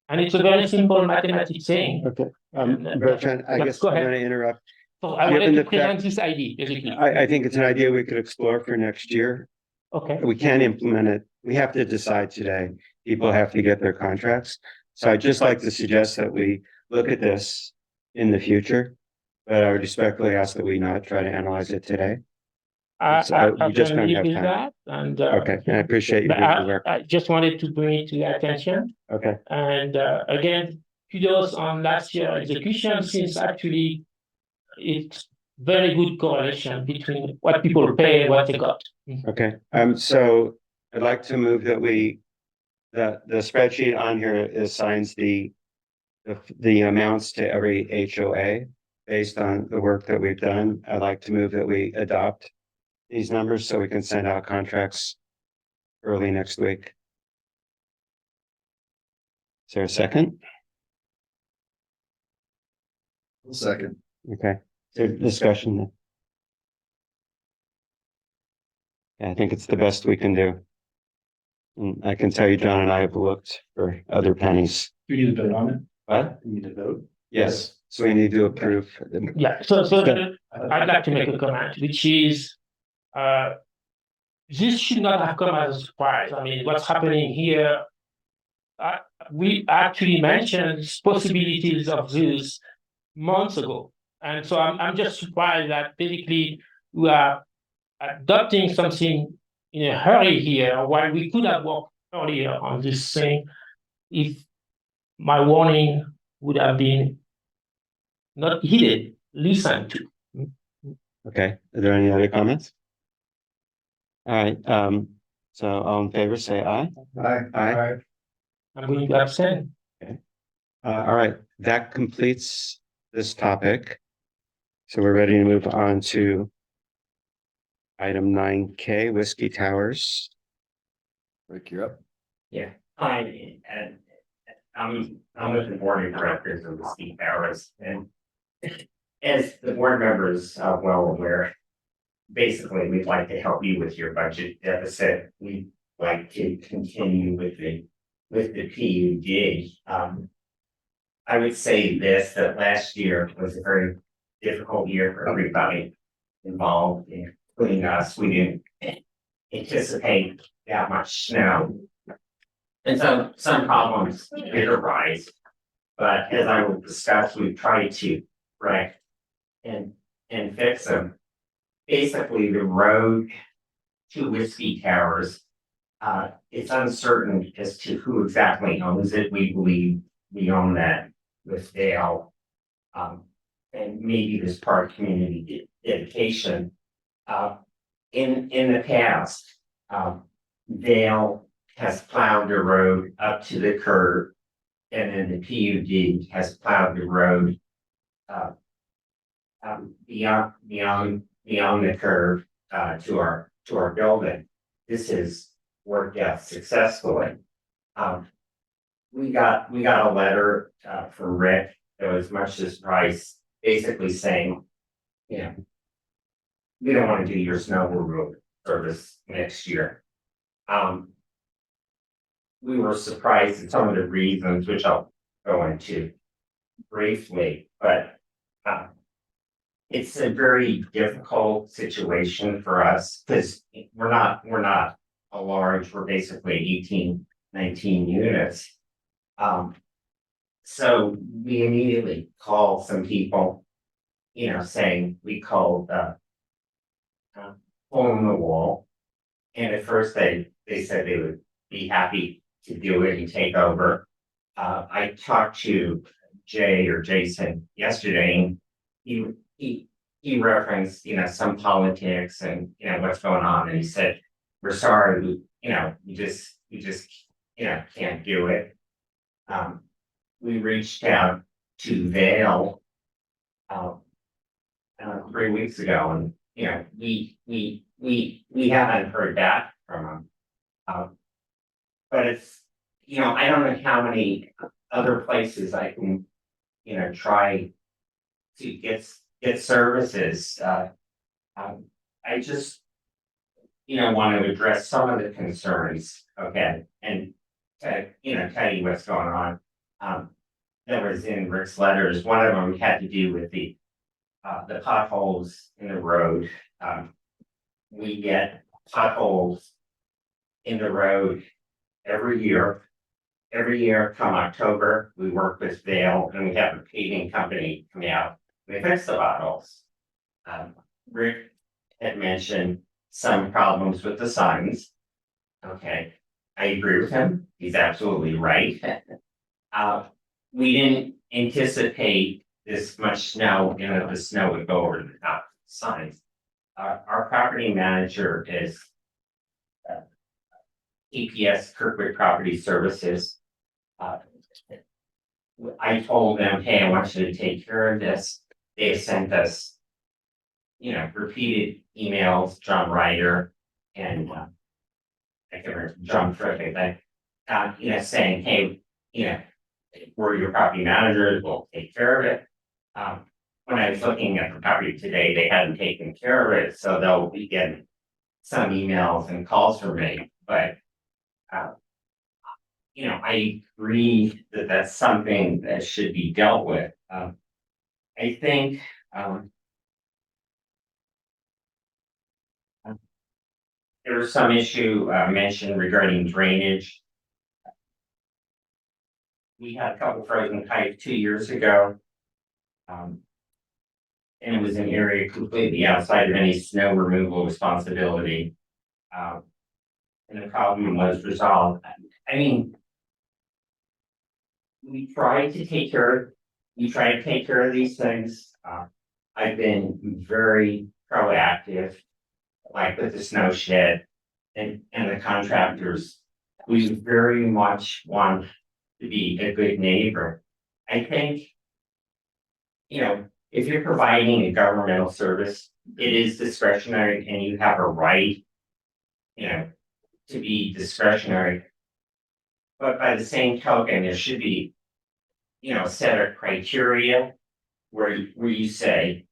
And it's a very simple mathematical thing. Okay. Bertrand, I guess go I'm ahead. going to interrupt. So I wanted to present this idea, basically. I think it's an idea we could explore for next year. Okay. We can implement it. We have to decide today. People have to get their contracts. So I'd just like to suggest that we look at this in the future, but I would respectfully ask that we not try to analyze it today. I we just don't agree have with time. that. And Okay, I appreciate you but doing the work. I just wanted to bring it to your attention. Okay, And again, kudos on last year execution, since actually it's very good correlation between what people pay and what they got. Okay, so I'd like to move that the spreadsheet on here assigns the amounts to every HOA based on the work that we've done. I'd like to move that we adopt these numbers so we can send out contracts early next week. Is there a second? Second. Okay, is there discussion? Yeah, I think it's the best we can do. And I can tell you, John and I have looked for other pennies. Do we need to vote on it? What? We need to vote? Yes, so we need to approve. Yeah, so I'd like to make a comment, which is this should not have come as a surprise. I mean, what's happening here, we actually mentioned possibilities of this months ago. And so I'm just surprised that basically we are adopting something in a hurry here, while we could have worked earlier on this thing if my warning would have been not heeded, listened to. Okay, are there any other comments? All right, so all in favor, say aye. Aye. I'm going to abstain. All right, that completes this topic. So we're ready to move on to item 9K, Whiskey Towers. Rick, you're up. Yeah, I'm with the board of directors of the Whiskey Towers, and as the board members are well aware, basically, we'd like to help you with your budget deficit. We'd like to continue with the PUD. I would say this, that last year was a very difficult year for everybody involved, including us. We didn't anticipate that much snow. And so some problems did arise, but as I will discuss, we've tried to correct and fix them. Basically, the road to Whiskey Towers, it's uncertain as to who exactly owns it. We believe we own that with Dale, and maybe this part of community dedication. In the past, Dale has plowed the road up to the curb, and then the PUD has plowed the road beyond the curve to our building. This has worked out successfully. We got a letter from Rick that was much this price, basically saying, you know, we don't want to do your snow removal service next year. We were surprised at some of the reasons, which I'll go into briefly, but it's a very difficult situation for us because we're not a large, we're basically 18, 19 units. So we immediately called some people, you know, saying we called hole in the wall. And at first they said they would be happy to do it and take over. I talked to Jay or Jason yesterday, and he referenced, you know, some politics and, you know, what's going on. And he said, we're sorry, we just, you know, can't do it. We reached out to Vail 3 weeks ago, and, you know, we haven't heard back from them. But it's, you know, I don't know how many other places I can, you know, try to get services. I just, you know, want to address some of the concerns, okay, and you know, tell you what's going on. That was in Rick's letters. One of them had to do with the potholes in the road. We get potholes in the road every year. Every year come October, we work with Vail and we have a paving company come out. We fix the potholes. Rick had mentioned some problems with the signs. Okay, I agree with him. He's absolutely right. We didn't anticipate this much snow, you know, the snow would go over the top. signs. Our property manager is EPS Kirkwood Property Services. I told them, hey, I want you to take care of this. They sent us, repeated emails, John Ryder and I can't remember, John Frick, I think, saying, hey, we're your property managers, we'll take care of it. When I was looking at the property today, they hadn't taken care of it, so they'll be getting some emails and calls from me, but I agree that that's something that should be dealt with. I think there was some issue mentioned regarding drainage. We had a couple frozen pipes 2 years ago. And it was an area completely outside of any snow removal responsibility. And the problem was resolved. I mean, we try to take care of these things. I've been very proactive, like with the snow shed and the contractors. We very much want to be a good neighbor. I think, if you're providing a governmental service, it is discretionary and you have a right, to be discretionary. But by the same token, there should be, a set of criteria where you say,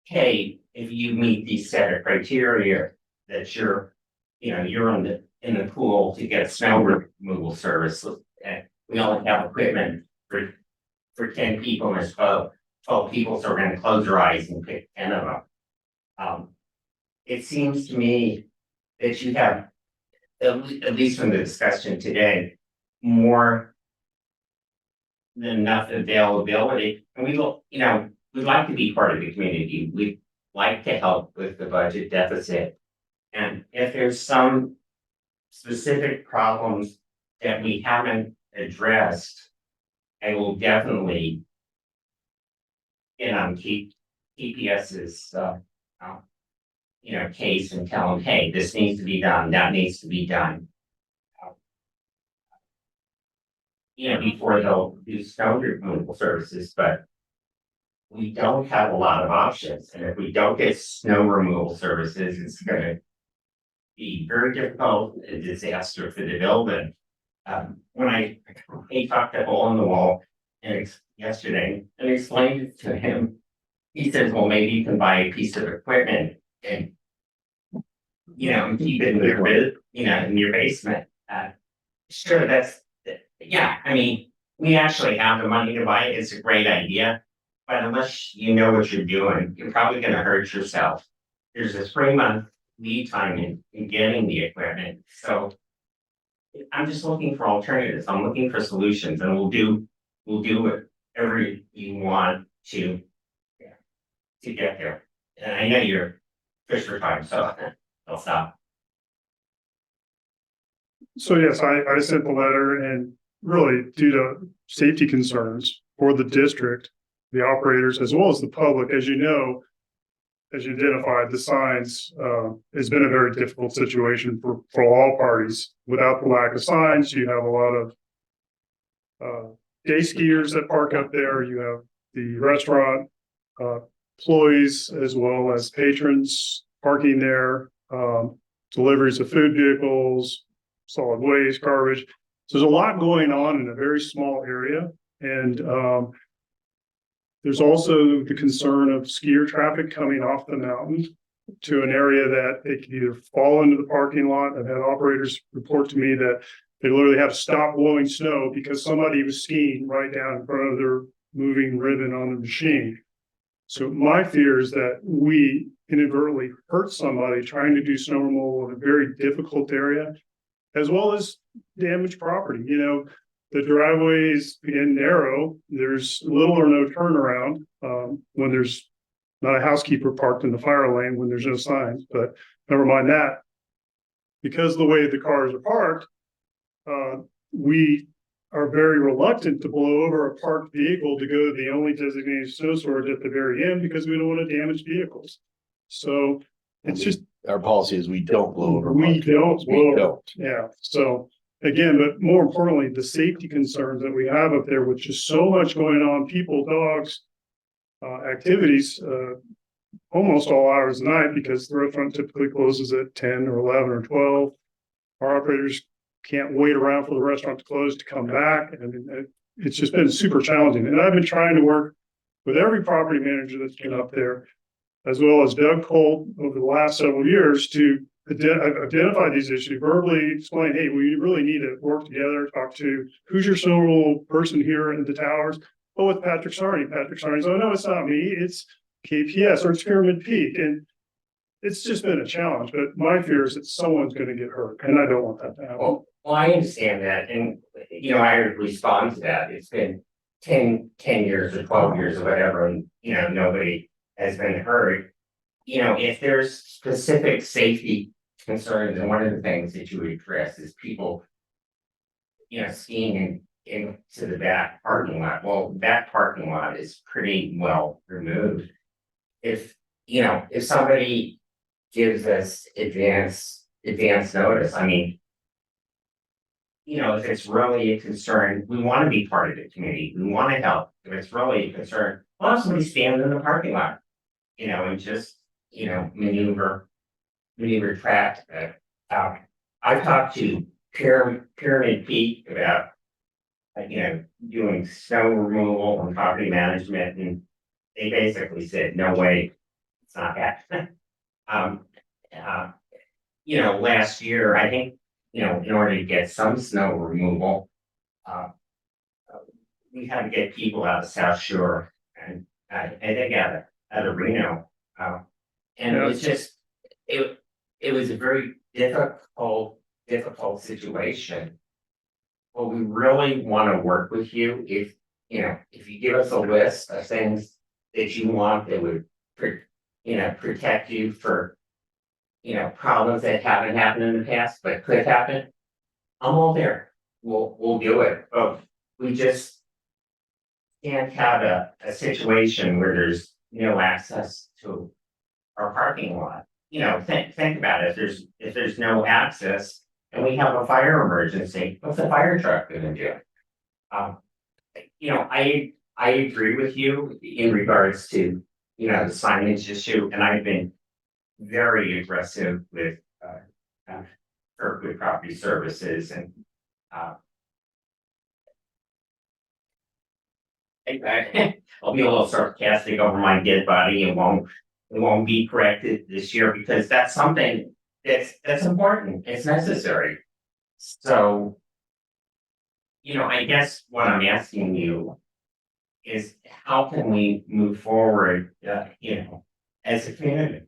hey, if you meet these set of criteria, that you're in the pool to get snow removal service. And we only have equipment for 10 people or 12 people, so we're going to close our eyes and pick 10 of them. It seems to me that you have, at least from the discussion today, more than enough availability. And we'd like to be part of the community. We'd like to help with the budget deficit. And if there's some specific problems that we haven't addressed, I will definitely get on TPS's case and tell them, hey, this needs to be done, that needs to be done. Before they'll do snow removal services, but we don't have a lot of options. And if we don't get snow removal services, it's going to be very difficult, a disaster for the building. When I talked to Hole in the Wall yesterday and explained it to him, he says, well, maybe you can buy a piece of equipment and keep it in your basement. Sure, we actually have the money to buy it. It's a great idea, but unless you know what you're doing, you're probably going to hurt yourself. There's a 3-month lead time in getting the equipment. So I'm just looking for alternatives. I'm looking for solutions, and we'll do whatever you want to get there. And I know you're pushed for time, so I'll stop. So yes, I sent the letter, and really due to safety concerns for the district, the operators, as well as the public, as you know, as you identified, the signs has been a very difficult situation for all parties. Without the lack of signs, you have a lot of day skiers that park up there. You have the restaurant employees as well as patrons parking there, deliveries of food vehicles, solid waste, garbage. So there's a lot going on in a very small area. And there's also the concern of skier traffic coming off the mountain to an area that they could either fall into the parking lot. I've had operators report to me that they literally have to stop blowing snow because somebody was skiing right down in front of their moving ribbon on the machine. So my fear is that we inadvertently hurt somebody trying to do snow removal in a very difficult area, as well as damage property. The driveway is again narrow. There's little or no turnaround when there's not a housekeeper parked in the fire lane when there's no signs. But never mind that. Because of the way the cars are parked, we are very reluctant to blow over a parked vehicle to go to the only designated snow storage at the very end because we don't want to damage vehicles. So it's just, Our policy is we don't blow over. we parking don't lots. We blow over. don't. Yeah, so again, but more importantly, the safety concerns that we have up there with just so much going on, people, dogs, activities, almost all hours of the night because the restaurant typically closes at 10 or 11 or 12. Our operators can't wait around for the restaurant to close to come back. And it's just been super challenging. And I've been trying to work with every property manager that's been up there, as well as Doug Cole over the last several years to identify these issues, verbally explain, hey, we really need to work together, talk to who's your snow removal person here in the towers. Oh, it's Patrick Sarney. Patrick Sarney's, oh, no, it's not me. It's KPS or it's Pyramid Peak. And it's just been a challenge, but my fear is that someone's going to get hurt and I don't want that to happen. Well, I understand that, and, you know, I respond to that, it's been 10 years or 12 years or whatever, and, you know, nobody has been hurt. You know, if there's specific safety concerns, and one of the things that you would address is people, you know, skiing into the back parking lot, well, that parking lot is pretty well removed. If, you know, if somebody gives us advance notice, I mean, you know, if it's really a concern, we want to be part of the community, we want to help. If it's really a concern, well, have somebody stand in the parking lot, you know, and just, you know, maneuver track. I've talked to Pyramid Peak about, you know, doing snow removal and property management, and they basically said, no way, it's not happening. You know, last year, I think, you know, in order to get some snow removal, we had to get people out of South Shore and I think out of Reno. And it was just, it was a very difficult situation. But we really want to work with you if, you know, if you give us a list of things that you want that would, you know, protect you for, you know, problems that haven't happened in the past, but could happen. I'm all there. We'll do it. But we just can't have a situation where there's no access to our parking lot. You know, think about it. If there's no access and we have a fire emergency, what's the fire truck gonna do? You know, I agree with you in regards to, you know, the signage issue, and I've been very aggressive with Kirkwood Property Services and I'll be a little sarcastic over my dead body and it won't be corrected this year because that's something that's important. It's necessary. So, you know, I guess what I'm asking you is how can we move forward, you know, as a community?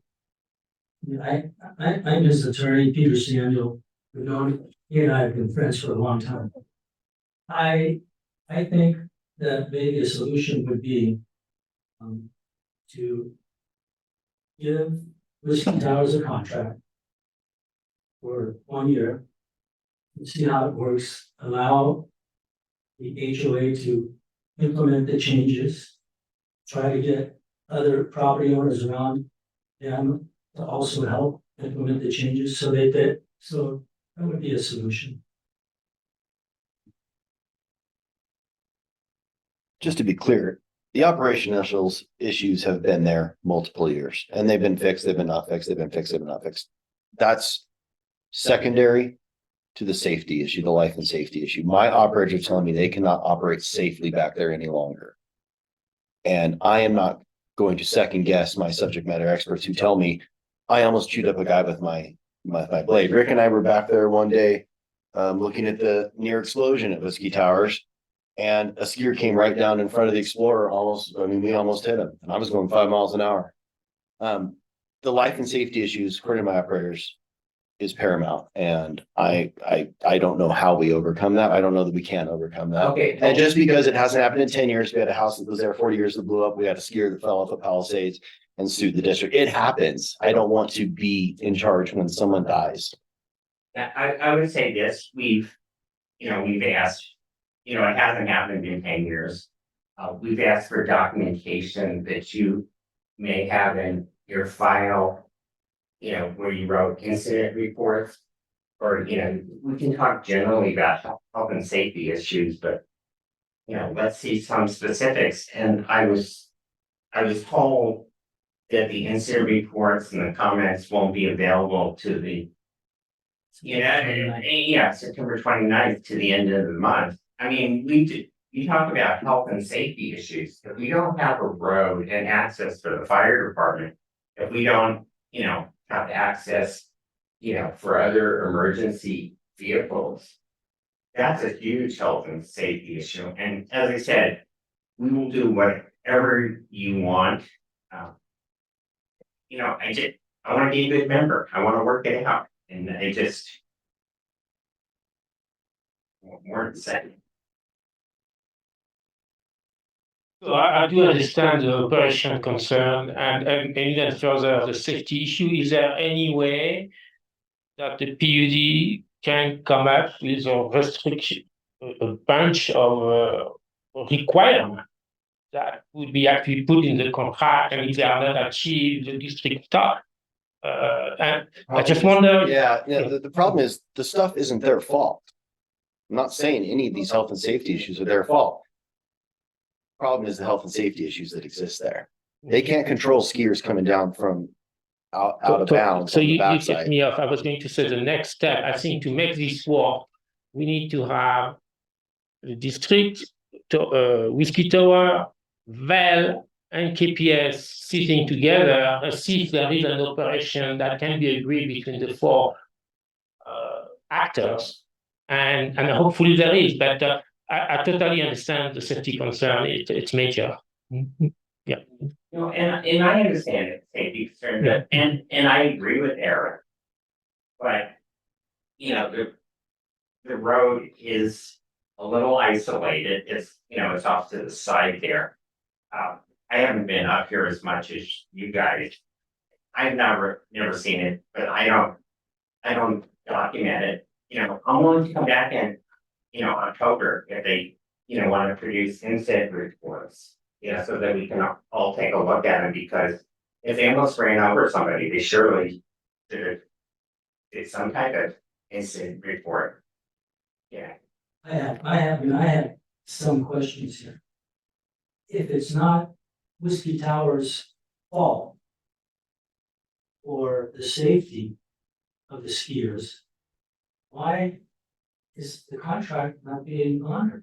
I'm his attorney, Peter Samuel. We've known, he and I have been friends for a long time. I think that maybe a solution would be to give Whiskey Towers a contract for 1 year, and see how it works, allow the HOA to implement the changes, try to get other property owners around them to also help implement the changes so that would be a solution. Just to be clear, the operational issues have been there multiple years and they've been fixed, they've been not fixed, they've been fixed, they've been not fixed. That's secondary to the safety issue, the life and safety issue. My operators are telling me they cannot operate safely back there any longer. And I am not going to second guess my subject matter experts who tell me I almost chewed up a guy with my blade. Rick and I were back there one day looking at the near explosion at Whiskey Towers. And a skier came right down in front of the Explorer, we almost hit him, and I was going 5 miles an hour. The life and safety issues, according to my operators, is paramount, and I don't know how we overcome that. I don't know that we can overcome that. Okay. And just because it hasn't happened in 10 years, we had a house that was there 40 years that blew up. We had a skier that fell off of Palisades and sued the district. It happens. I don't want to be in charge when someone dies. I would say this, we've asked you know, it hasn't happened in 10 years. We've asked for documentation that you may have in your file, you know, where you wrote incident reports. Or, you know, we can talk generally about health and safety issues, but, you know, let's see some specifics. And I was told that the incident reports and the comments won't be available to the, you know, yeah, September 29th to the end of the month. I mean, you talk about health and safety issues. If we don't have a road and access for the fire department, if we don't, you know, have access, you know, for other emergency vehicles, that's a huge health and safety issue. And as I said, we will do whatever you want. You know, I want to be a good member. I want to work it out. And I just weren't saying. So I do understand the operation concern and even further the safety issue. Is there any way that the PUD can come up with a restriction, a bunch of requirements that would be actually put in the contract, and if they are not achieved, the district stop? And I just wonder. Yeah, the problem is the stuff isn't their fault. I'm not saying any of these health and safety issues are their fault. Problem is the health and safety issues that exist there. They can't control skiers coming down from out of bounds. So on the you backside. kept me off. I was going to say the next step. I think to make this work, we need to have the district, Whiskey Tower, Val, and KPS sitting together and see if there is an operation that can be agreed between the four actors, and hopefully there is. But I totally understand the safety concern. It's major. Yeah. You know, and I understand it, safety concern, Yeah. and I agree with Eric. But, you know, the road is a little isolated. It's, you know, it's off to the side there. I haven't been up here as much as you guys. I've never seen it, but I don't document it. You know, I'm willing to come back in, you know, October if they, you know, want to produce incident reports, you know, so that we can all take a look at them, because if they almost ran over somebody, they surely did some type of incident report. Yeah. I have some questions here. If it's not Whiskey Tower's fault or the safety of the skiers, why is the contract not being honored?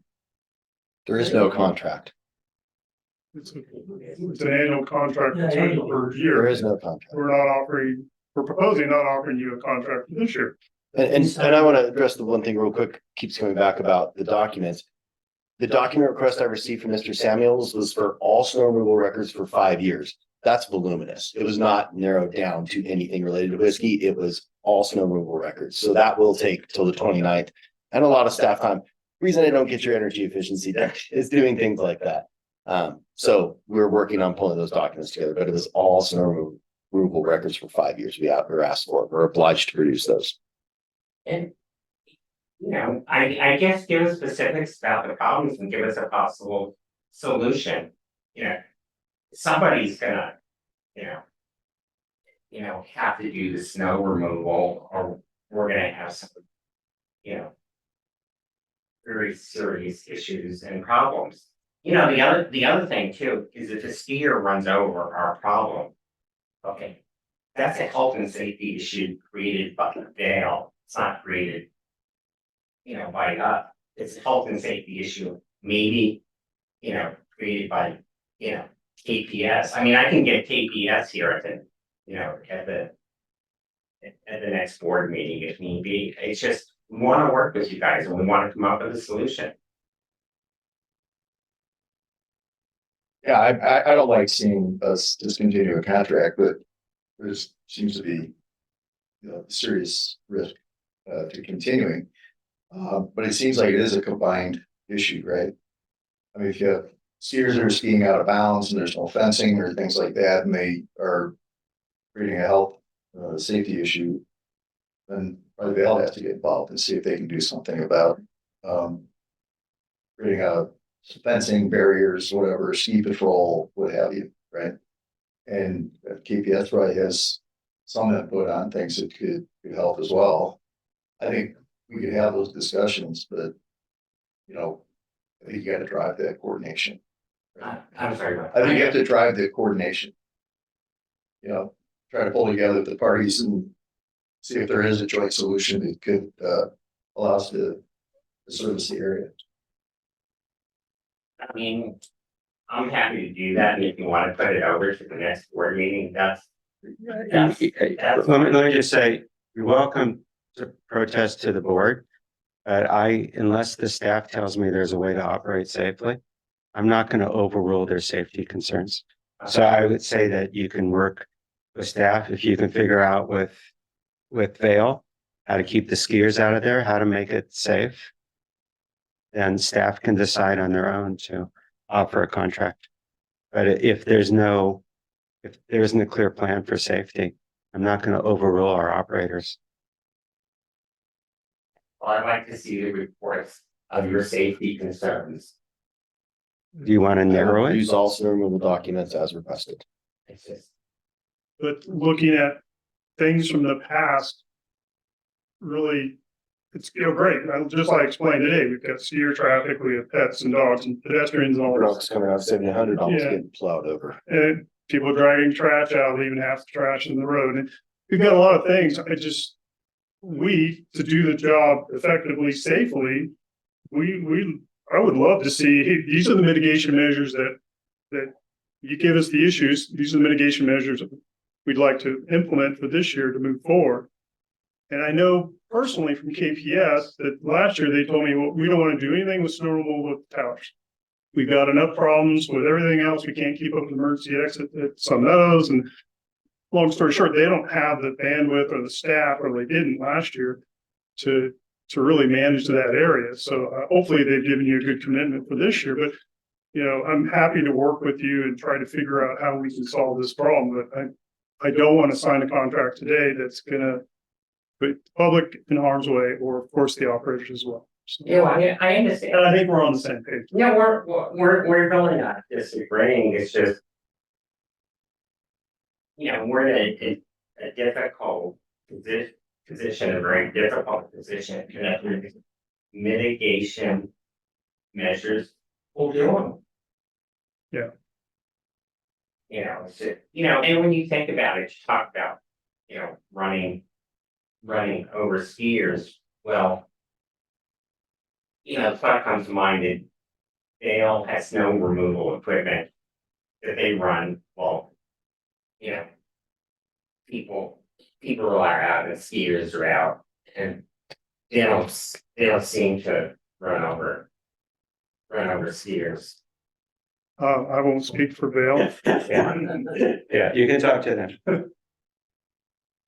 There is no contract. It's an annual contract Yeah, per annual. year. There is no contract. We're proposing not offering you a contract for this year. And I want to address the one thing real quick, keeps coming back about the documents. The document request I received from Mr. Samuels was for all snow removal records for 5 years. That's voluminous. It was not narrowed down to anything related to whiskey. It was all snow removal records. So that will take till the 29th and a lot of staff time. Reason I don't get your energy efficiency done is doing things like that. So we're working on pulling those documents together, but it was all snow removal records for 5 years. We were asked for it. We're obliged to produce those. And, you know, I guess give us specifics about the problems and give us a possible solution. You know, somebody's gonna, you know, have to do the snow removal, or we're gonna have some, you know, very serious issues and problems. You know, the other thing too is if a skier runs over our problem, okay, that's a health and safety issue created by the Vale. It's not created, you know, by us. It's a health and safety issue, maybe, you know, created by, you know, KPS. I mean, I can get KPS here at the, you know, at the next board meeting if need be. It's just, we want to work with you guys and we want to come up with a solution. Yeah, I don't like seeing us discontinue a contract, but there seems to be, you know, serious risk to continuing. But it seems like it is a combined issue, right? I mean, if you have skiers that are skiing out of bounds and there's no fencing or things like that, and they are creating a health safety issue, then probably they'll have to get involved and see if they can do something about creating fencing, barriers, whatever, ski patrol, what have you, right? And KPS probably has some input on things that could help as well. I think we could have those discussions, but I think you got to drive that coordination. I'm sorry. I think you have to drive the coordination. Try to pull together the parties and see if there is a joint solution that could allow us to service the area. I mean, I'm happy to do that, and if you want to put it over to the next board meeting, that's Let me just say, you're welcome to protest to the board. But unless the staff tells me there's a way to operate safely, I'm not going to overrule their safety concerns. So I would say that you can work with staff if you can figure out with Vail how to keep the skiers out of there, how to make it safe. Then staff can decide on their own to offer a contract. But if there isn't a clear plan for safety, I'm not going to overrule our operators. Well, I'd like to see the reports of your safety concerns. Do you want to narrow it? Use all snow removal documents as requested. It's just, But looking at things from the past, really, it's great. Just like I explained today, we've got skier traffic, we have pets and dogs and pedestrians and all Trucks this. coming out 700 almost Yeah. getting plowed over. And people dragging trash out, leaving half the trash in the road. And we've got a lot of things. To do the job effectively, safely, I would love to see, hey, these are the mitigation measures that you give us the issues. These are the mitigation measures we'd like to implement for this year to move forward. And I know personally from KPS that last year they told me, well, we don't want to do anything with snow removal at the towers. We've got enough problems with everything else. We can't keep up with emergency exit at some meadows. And long story short, they don't have the bandwidth or the staff, or they didn't last year, to really manage that area. So hopefully they've given you a good commitment for this year. But I'm happy to work with you and try to figure out how we can solve this problem. But I don't want to sign a contract today that's going to put the public in harm's way, or of course the operators as well. So, I understand. and I think we're on the same page. Yeah, we're really not disagreeing. It's just, we're in a difficult position, a very difficult position, with mitigation measures. We'll do them. Yeah. It's just, and when you think about it, you talk about, running over skiers. Well, the thought comes to mind that Dale has snow removal equipment that they run. Well, people are out and skiers are out, and they don't seem to run over skiers. I won't speak for Bill. Yeah, you can talk to them.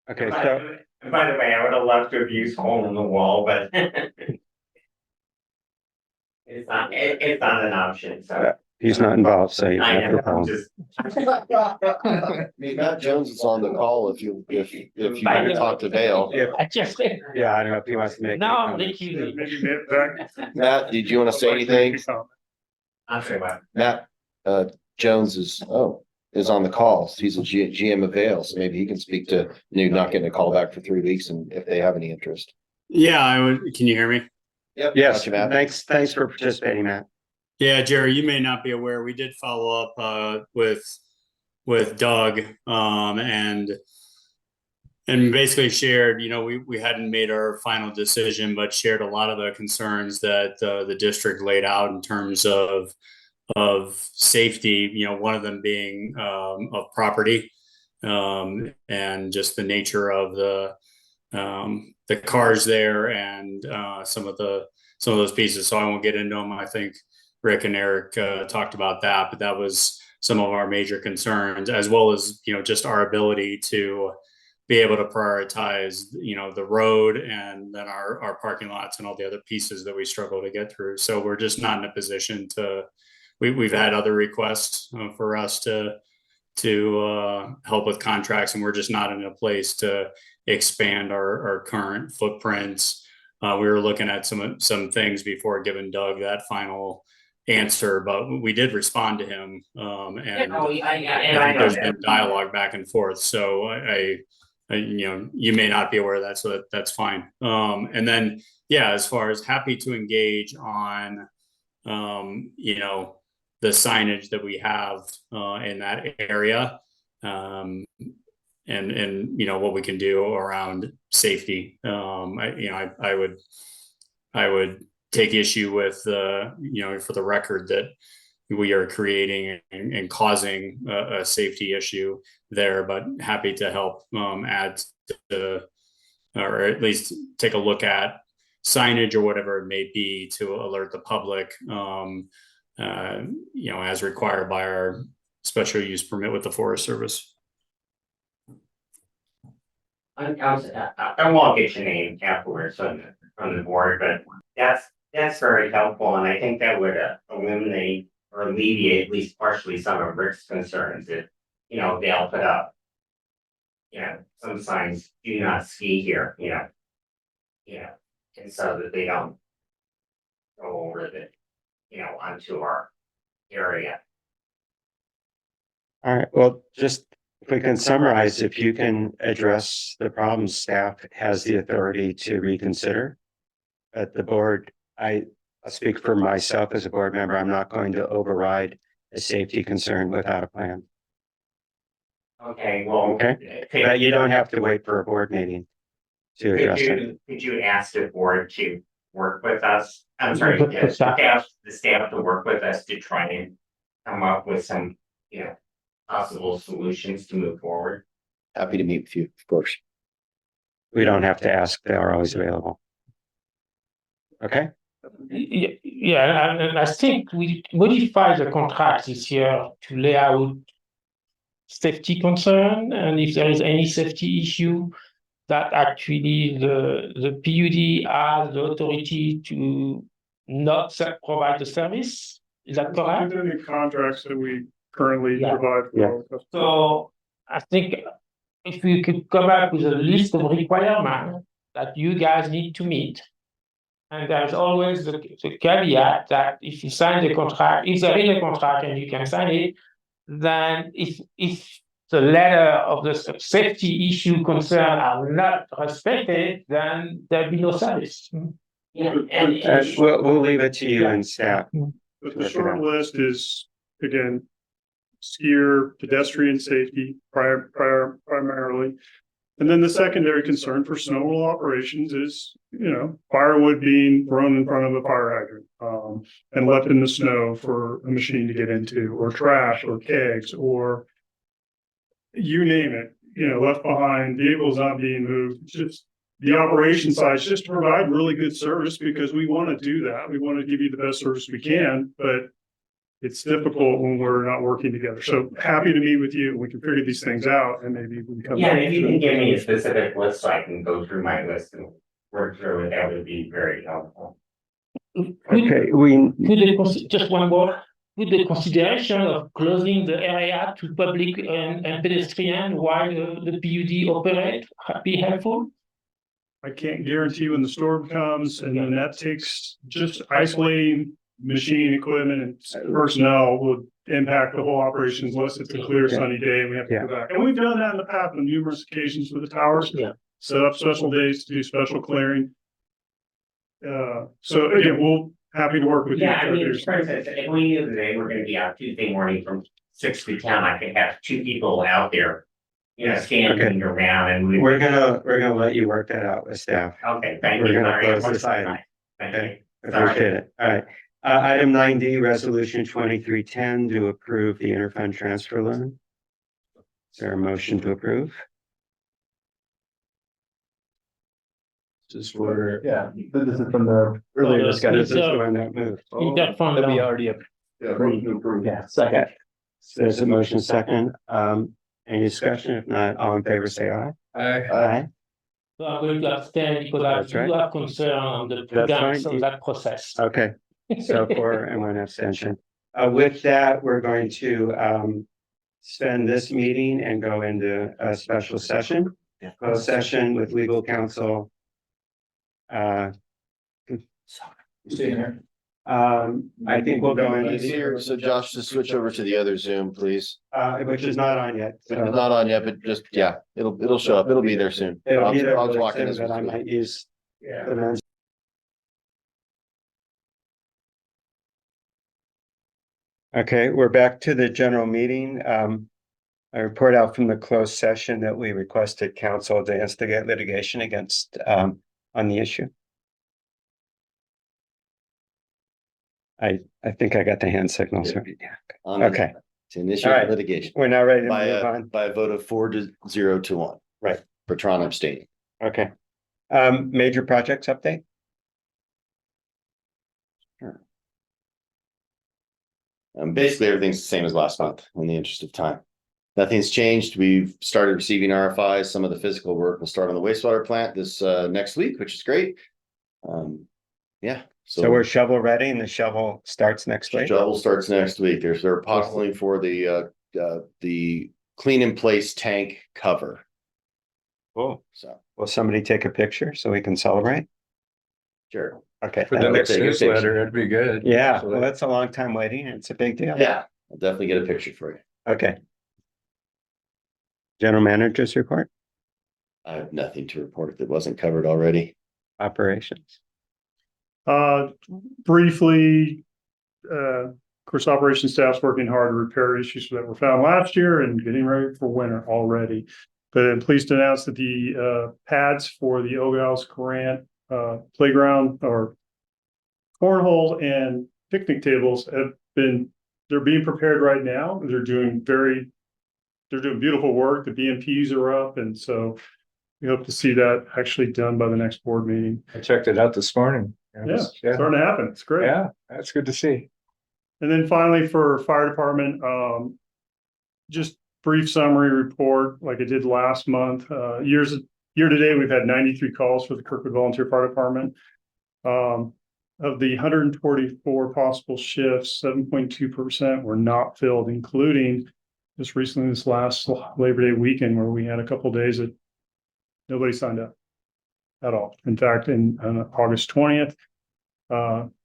Okay, so By the way, I would have loved to have used hole in the wall, but it's not an option. So he's not involved, so you I have am no problem. just. I mean, Matt Jones is on the call if you want to talk to Dale. I just said, Yeah, I don't know if he wants to make. now any I'm comments. thinking. Matt, did you want to say anything? I'm sorry, what? Matt Jones is on the call. He's a GM of Vail, so maybe he can speak to not getting a call back for 3 weeks, and if they have any interest. Yeah, I would. Can you hear me? Yep. Yes, Gotcha, Matt. thanks for participating, Matt. Yeah, Jerry, you may not be aware, we did follow up with Doug and basically shared, we hadn't made our final decision, but shared a lot of the concerns that the district laid out in terms of safety, one of them being of property and just the nature of the cars there and some of those pieces. So I won't get into them. I think Rick and Eric talked about that, but that was some of our major concerns, as well as, just our ability to be able to prioritize, the road and then our parking lots and all the other pieces that we struggle to get through. So we're just not in a position to, we've had other requests for us to help with contracts, and we're just not in a place to expand our current footprints we were looking at some things before giving Doug that final answer, but we did respond to him. And I think there's been dialogue back and forth. So I you may not be aware of that, so that's fine. And then, yeah, as far as happy to engage on, the signage that we have in that area, and what we can do around safety. I would take issue with for the record that we are creating and causing a safety issue there, but happy to help add to, or at least take a look at signage or whatever it may be to alert the public, as required by our special use permit with the Forest Service. I won't get your name afterwards from the board, but that's very helpful, and I think that would eliminate or alleviate at least partially some of Rick's concerns if they'll put up some signs, do not ski here, and so that they don't go over onto our area. All right, well, just if we can summarize, if you can address the problems, staff has the authority to reconsider. At the board, I speak for myself as a board member, I'm not going to override a safety concern without a plan. Okay, well, okay, but you don't have to wait for a board meeting to address it. Could you ask the board to work with us? I'm sorry, the staff to work with us to try and come up with some, possible solutions to move forward. Happy to meet with you, of course. We don't have to ask, they are always available. Okay. Yeah, and I think we modified the contract this year to lay out safety concern, and if there is any safety issue, that actually the PUD has the authority to not provide the service. Is that correct? Within the contracts that we currently provide. So I think if we could come up with a list of requirements that you guys need to meet, and there's always the caveat that if you sign the contract, if there is a contract and you can sign it, then if the letter of the safety issue concern are not respected, then there'll be no service. Yeah, we'll leave it to you and staff. But the short list is, again, skier, pedestrian safety primarily. And then the secondary concern for snowmobile operations is, firewood being thrown in front of a fire hydrant, and left in the snow for a machine to get into, or trash, or kegs, or you name it, left behind, vehicles not being moved. Just the operation side is just to provide really good service, because we want to do that. We want to give you the best service we can, but it's difficult when we're not working together. So happy to meet with you. We can figure these things out, and maybe we can come. Yeah, if you can give me a specific list so I can go through my list and work through it, that would be very helpful. Okay, just one more. With the consideration of closing the area to public and pedestrian while the PUD operate be helpful? I can't guarantee when the storm comes, and then that takes just isolating machine equipment and personnel would impact the whole operations unless it's a clear sunny day and we have to go back. And we've done that in the past on numerous occasions with the towers. Set up special days to do special clearing. So again, we'll happy to work with you. Yeah, I mean, for instance, if we knew today we're going to be out Tuesday morning from 6 to 10, I could have 2 people out there, standing around, and we're gonna let you work that out with staff. Okay, thank you. We're gonna close this item. Okay, appreciate it. All right. Item 9D, resolution 2310 to approve the interfund transfer loan. Is there a motion to approve? Just for, this is from the earlier discussion. This is the one that moved. That we already approved. Yeah, second. So there's a motion second. Any discussion? If not, all in favor, say aye. Aye. So I'm going to abstain because I do have concern on the prudence of that process. Okay, so 4 and 1 abstention. With that, we're going to spend this meeting and go into a special session, closed session with legal counsel. Stay here. I think we'll go He's in, here, so Josh, just switch over to the other Zoom, please. which is not on yet. It's not on yet, but just, yeah, it'll show up. It'll be there soon. It'll be there I'll really walk in soon, as we but I speak. might use. Yeah. Okay, we're back to the general meeting. I report out from the closed session that we requested counsel to instigate litigation against, on the issue. I think I got the hand signals. Okay. To initiate All right. litigation We're now ready to by move a, on. by a vote of 4-0 to 1. Right. Bertrand abstaining. Okay. Major projects update? Basically, everything's the same as last month in the interest of time. Nothing's changed. We've started receiving RFIs. Some of the physical work will start on the wastewater plant this next week, which is great. Yeah. So we're shovel ready and the shovel starts next week? Shovel starts next week. They're postling for the clean in place tank cover. Cool. So Will somebody take a picture so we can celebrate? sure. Okay. For the I'll next take a picture. newsletter, that'd be good. Yeah, well, that's a long time waiting. It's a big deal. Yeah, I'll definitely get a picture for you. Okay. General managers report, I have nothing to report that wasn't covered already. operations. Briefly, of course, operations staff's working hard to repair issues that were found last year and getting ready for winter already. But I'm pleased to announce that the pads for the Ogals grant playground or cornhole and picnic tables they're being prepared right now. They're doing beautiful work. The BMPs are up, and so we hope to see that actually done by the next board meeting. I checked it out this morning. Yeah, starting to happen. It's great. Yeah, that's good to see. And then finally, for fire department, just brief summary report like I did last month. Year to date, we've had 93 calls for the Kirkwood Volunteer Fire Department. Of the 144 possible shifts, 7.2% were not filled, including just recently this last Labor Day weekend where we had a couple of days that nobody signed up at all. In fact, on August 20th,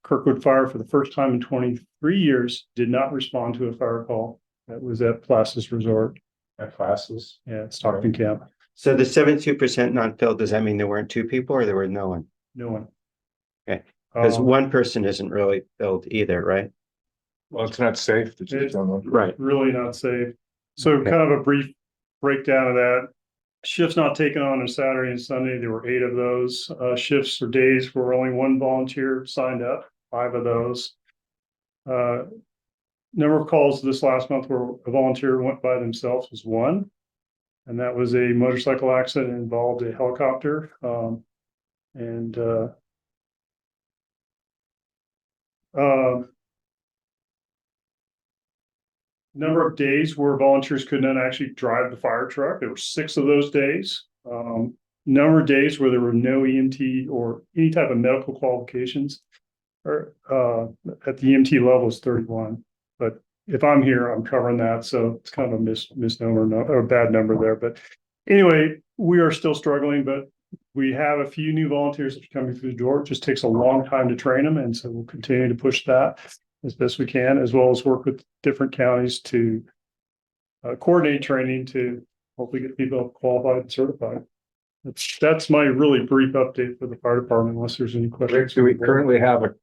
Kirkwood Fire, for the first time in 23 years, did not respond to a fire call that was at Places Resort. At classes. Yeah, Stockton Camp. So the 72% non-filled, does that mean there weren't two people or there were no one? No one. Okay, because one person isn't really filled either, right? Well, it's not safe to choose someone. Right. Really not safe. So kind of a brief breakdown of that. Shifts not taken on Saturday and Sunday, there were 8 of those. Shifts or days where only one volunteer signed up, 5 of those. Number of calls this last month where a volunteer went by themselves was 1. And that was a motorcycle accident that involved a helicopter. Number of days where volunteers could not actually drive the fire truck. There were 6 of those days. Number of days where there were no EMT or any type of medical qualifications or at the EMT level is 31. But if I'm here, I'm covering that. So it's kind of a misnomer or a bad number there. But anyway, we are still struggling, but we have a few new volunteers that are coming through the door. It just takes a long time to train them. And so we'll continue to push that as best we can, as well as work with different counties to coordinate training to hopefully get people qualified and certified. That's my really brief update for the fire department, unless there's any questions. Do we currently have a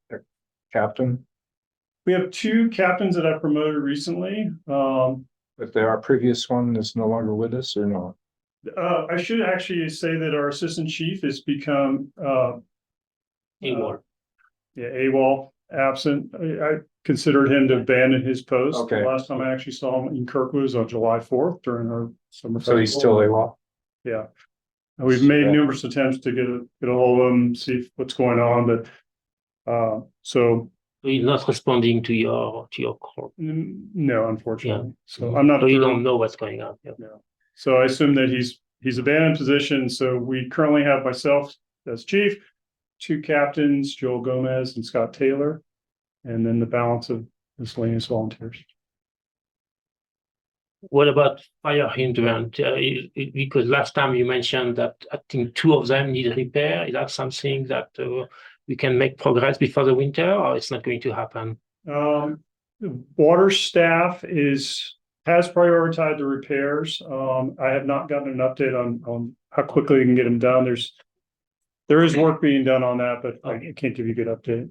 captain? We have 2 captains that I promoted recently. But our previous one is no longer with us or no? I should actually say that our assistant chief has become AWOL. AWOL, absent. I considered him to abandon his post. Okay. The last time I actually saw him in Kirkwood was on July 4th during our summer. So he's still AWOL? Yeah. And we've made numerous attempts to get a hold of him, see what's going on, but so He's not responding to your call. no, unfortunately. Yeah. So I'm not So you sure. don't know what's going on. Yeah. No. So I assume that he's abandoned position. So we currently have myself as chief, 2 captains, Joel Gomez and Scott Taylor, and then the balance of miscellaneous volunteers. What about fire hydrant? Because last time you mentioned that I think 2 of them need repair. Is that something that we can make progress before the winter, or it's not going to happen? Water staff has prioritized the repairs. I have not gotten an update on how quickly we can get them done. There is work being done on that, but I can't give you a good update.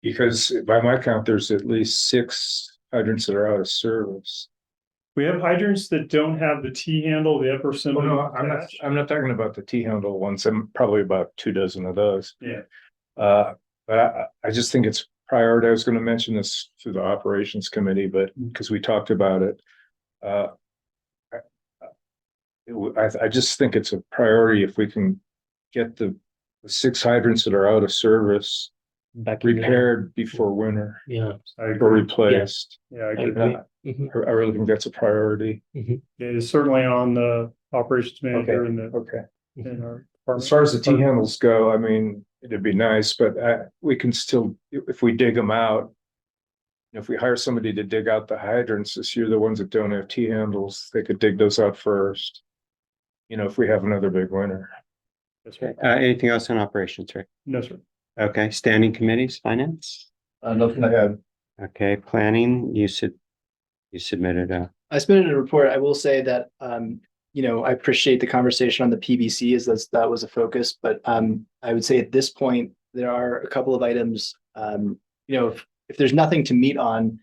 Because by my count, there's at least 6 hydrants that are out of service. We have hydrants that don't have the T handle, the upper cylinder. No, I'm not talking about the T handle ones. I'm probably about 24 of those. Yeah. But I just think it's priority. I was going to mention this to the operations committee, but because we talked about it, I just think it's a priority if we can get the 6 hydrants that are out of service Back in line. repaired before winter. Yeah. Or replaced. Yeah, I I agree. agree. I really think that's a priority. It is certainly on the operations manager and Okay. in our As far as the T handles go, I mean, it'd be nice, but we can still, if we dig them out, if we hire somebody to dig out the hydrants this year, the ones that don't have T handles, they could dig those out first. If we have another big winter. Okay. Anything else on operations, Rick? No, sir. Okay, standing committees, finance? Nothing I had. Okay, planning, you submitted I submitted a report. I will say that, I appreciate the conversation on the PBC that was a focus, but I would say at this point, there are a couple of items, if there's nothing to meet on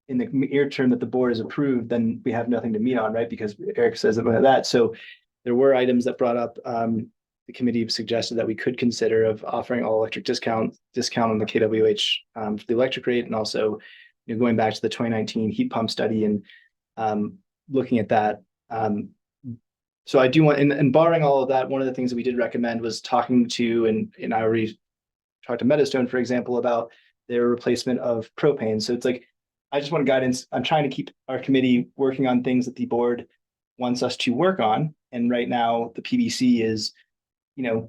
in the near term that the board has approved, then we have nothing to meet on, right? Because Eric says that. So there were items that brought up, the committee suggested that we could consider of offering all electric discount on the KWH for the electric rate, and also going back to the 2019 heat pump study and looking at that. So I do want, and barring all of that, one of the things that we did recommend was talking to, and I already talked to Meadowstone, for example, about their replacement of propane. So it's like, I just want guidance. I'm trying to keep our committee working on things that the board wants us to work on. And right now the PBC is,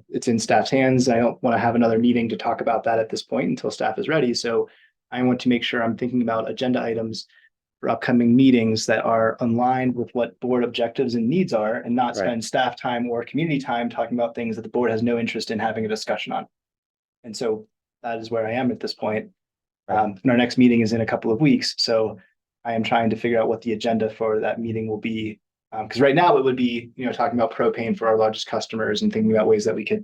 it's in staff's hands. I don't want to have another meeting to talk about that at this point until staff is ready. So I want to make sure I'm thinking about agenda items for upcoming meetings that are aligned with what board objectives and needs are, and not spend staff time or community time talking about things that the board has no interest in having a discussion on. And so that is where I am at this point. And our next meeting is in a couple of weeks. So I am trying to figure out what the agenda for that meeting will be. Because right now it would be, talking about propane for our largest customers and thinking about ways that we could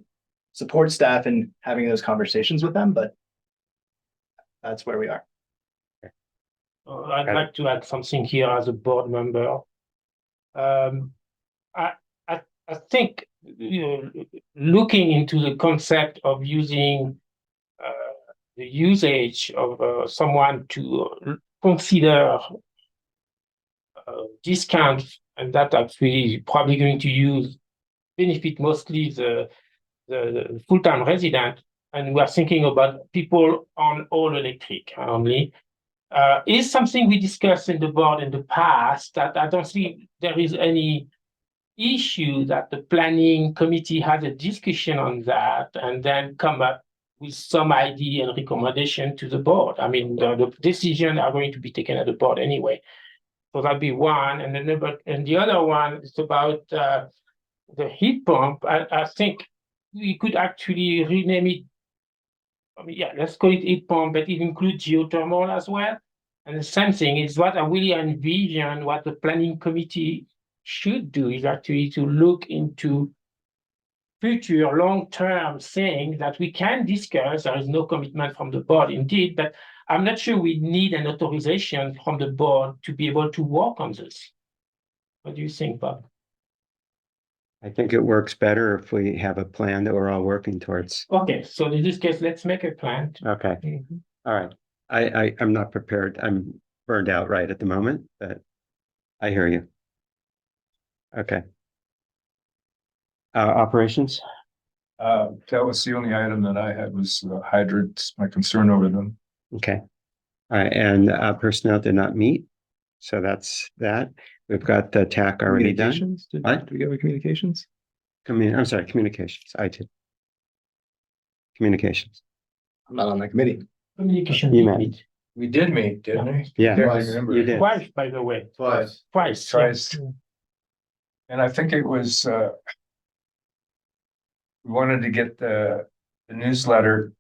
support staff and having those conversations with them, but that's where we are. I'd like to add something here as a board member. I think looking into the concept of using the usage of someone to consider discounts, and that actually probably going to benefit mostly the full-time resident, and we're thinking about people on all electric only, is something we discussed in the board in the past, that I don't think there is any issue that the planning committee had a discussion on that and then come up with some idea and recommendation to the board. I mean, the decisions are going to be taken at the board anyway. So that'd be one. And the other one is about the heat pump. I think we could actually rename it. I mean, let's call it heat pump, but it includes geothermal as well. And the same thing is what I really envision what the planning committee should do is actually to look into future long-term things that we can discuss. There is no commitment from the board indeed, but I'm not sure we need an authorization from the board to be able to work on this. What do you think, Bob? I think it works better if we have a plan that we're all working towards. Okay, so in this case, let's make a plan. Okay. All right. I'm not prepared. I'm burned out right at the moment, but I hear you. Okay. Operations? That was the only item that I had was hydrants, my concern over them. Okay. All right, and personnel did not meet. So that's that. We've got the TAC already done. Did we go with communications? I'm sorry, communications. I did. Communications. I'm not on that committee. Communication. You met. We did meet, didn't we? Yeah. Twice. You did. Twice, by the way. Twice. Twice. Twice. And I think it was, we wanted to get the newsletter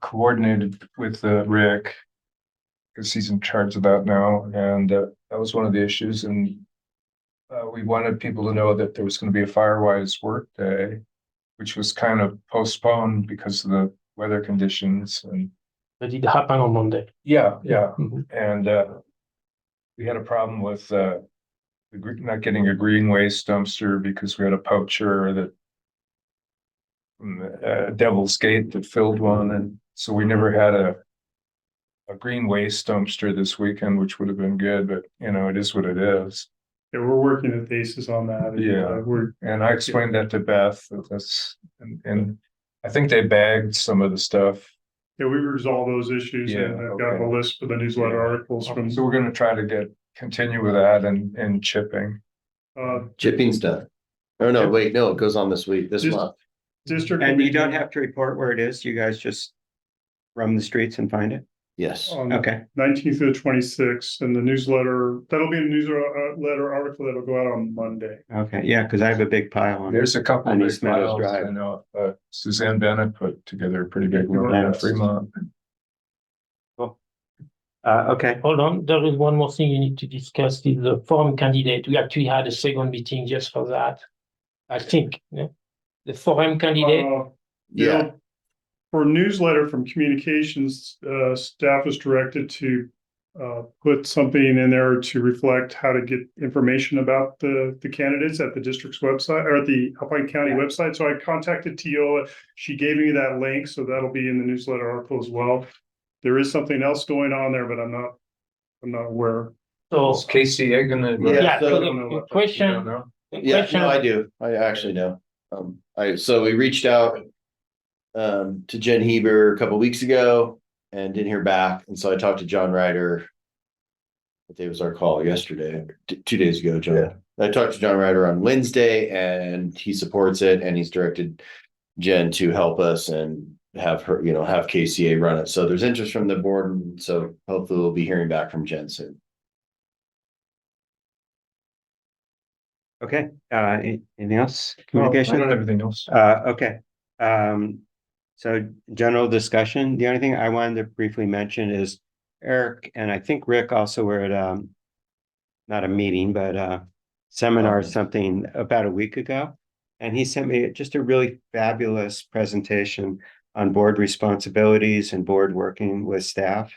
coordinated with Rick. Because he's in charge of that now, and that was one of the issues, and we wanted people to know that there was going to be a Firewise work day, which was kind of postponed because of the weather conditions, and But it happened on Monday. yeah, Mhm. and we had a problem with not getting a green waste dumpster because we had a poacher that from Devil's Gate that filled one, and so we never had a green waste dumpster this weekend, which would have been good, but you know, it is what it is. Yeah, we're working at basis on that. And, Yeah. we're, And I explained that to Beth, and I think they bagged some of the stuff. yeah, we resolved those issues Yeah, and I've got a okay. list for the newsletter articles from, So we're gonna try to continue with that and chipping. Chipping's done. Oh, no, wait, no, it goes on this Just- month. district. And you don't have to report where it is. You guys just roam the streets and find it. Yes. On Okay. 19th to the 26th, and the newsletter, that'll be a newsletter article that'll go out on Monday. Okay. Yeah, because I have a big pile on. There's a couple On of East big Meadows files. Drive. I know Suzanne Bennett put together a pretty big one in Yes. Fremont. Okay. Hold on, there is one more thing you need to discuss is the forum candidate. We actually had a second meeting just for that. I think, yeah. The forum candidate, Yeah. For newsletter from communications, staff was directed to put something in there to reflect how to get information about the candidates at the district's website or at the Alpine County website. So I contacted Teola. She gave me that link, so that'll be in the newsletter article as well. There is something else going on there, but I'm not aware. so, Is KCA gonna? yeah, so- so I don't know the what- I question, don't know. the Yeah, question. no, I do. I actually know. So we reached out to Jen Heber a couple weeks ago and didn't hear back. And so I talked to John Ryder. What day was our call? Yesterday, 2 days ago, John. I talked to John Ryder on Wednesday and he supports it and he's directed Jen to help us and have her, have KCA run it. So there's interest from the board. And so hopefully we'll be hearing back from Jen soon. Okay. Anything else? I Communication? don't have anything else. Okay. So general discussion. The only thing I wanted to briefly mention is Eric and I think Rick also were at not a meeting, but seminar or something about a week ago. And he sent me just a really fabulous presentation on board responsibilities and board working with staff.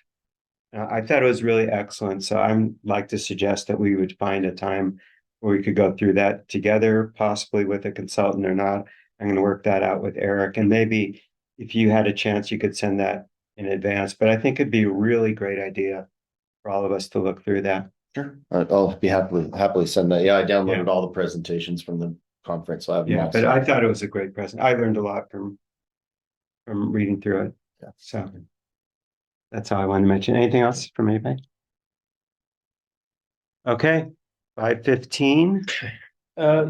I thought it was really excellent. So I'm like to suggest that we would find a time where we could go through that together, possibly with a consultant or not. I'm going to work that out with Eric, and maybe if you had a chance, you could send that in advance. But I think it'd be a really great idea for all of us to look through that. Sure. I'll be happily send that. Yeah, I downloaded all the presentations from the conference. So I have them Yeah, all but set. I thought it was a great present. I learned a lot from reading through it. Yeah. So that's all I wanted to mention. Anything else from anybody? Okay, 5:15.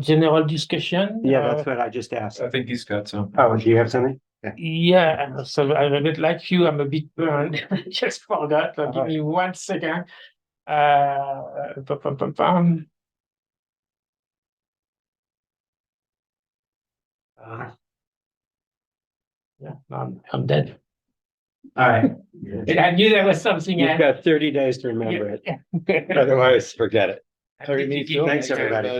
General discussion. Yeah, that's what I just asked. I think he's got some. Oh, do you have something? Yeah, so I'm a bit like you, I'm a bit burned just for that. So give me 1 second. Pum, pum, pum. Yeah, I'm dead. All right. And I knew there was something You've else. got 30 days to remember it. Otherwise, forget it. Thanks, everybody.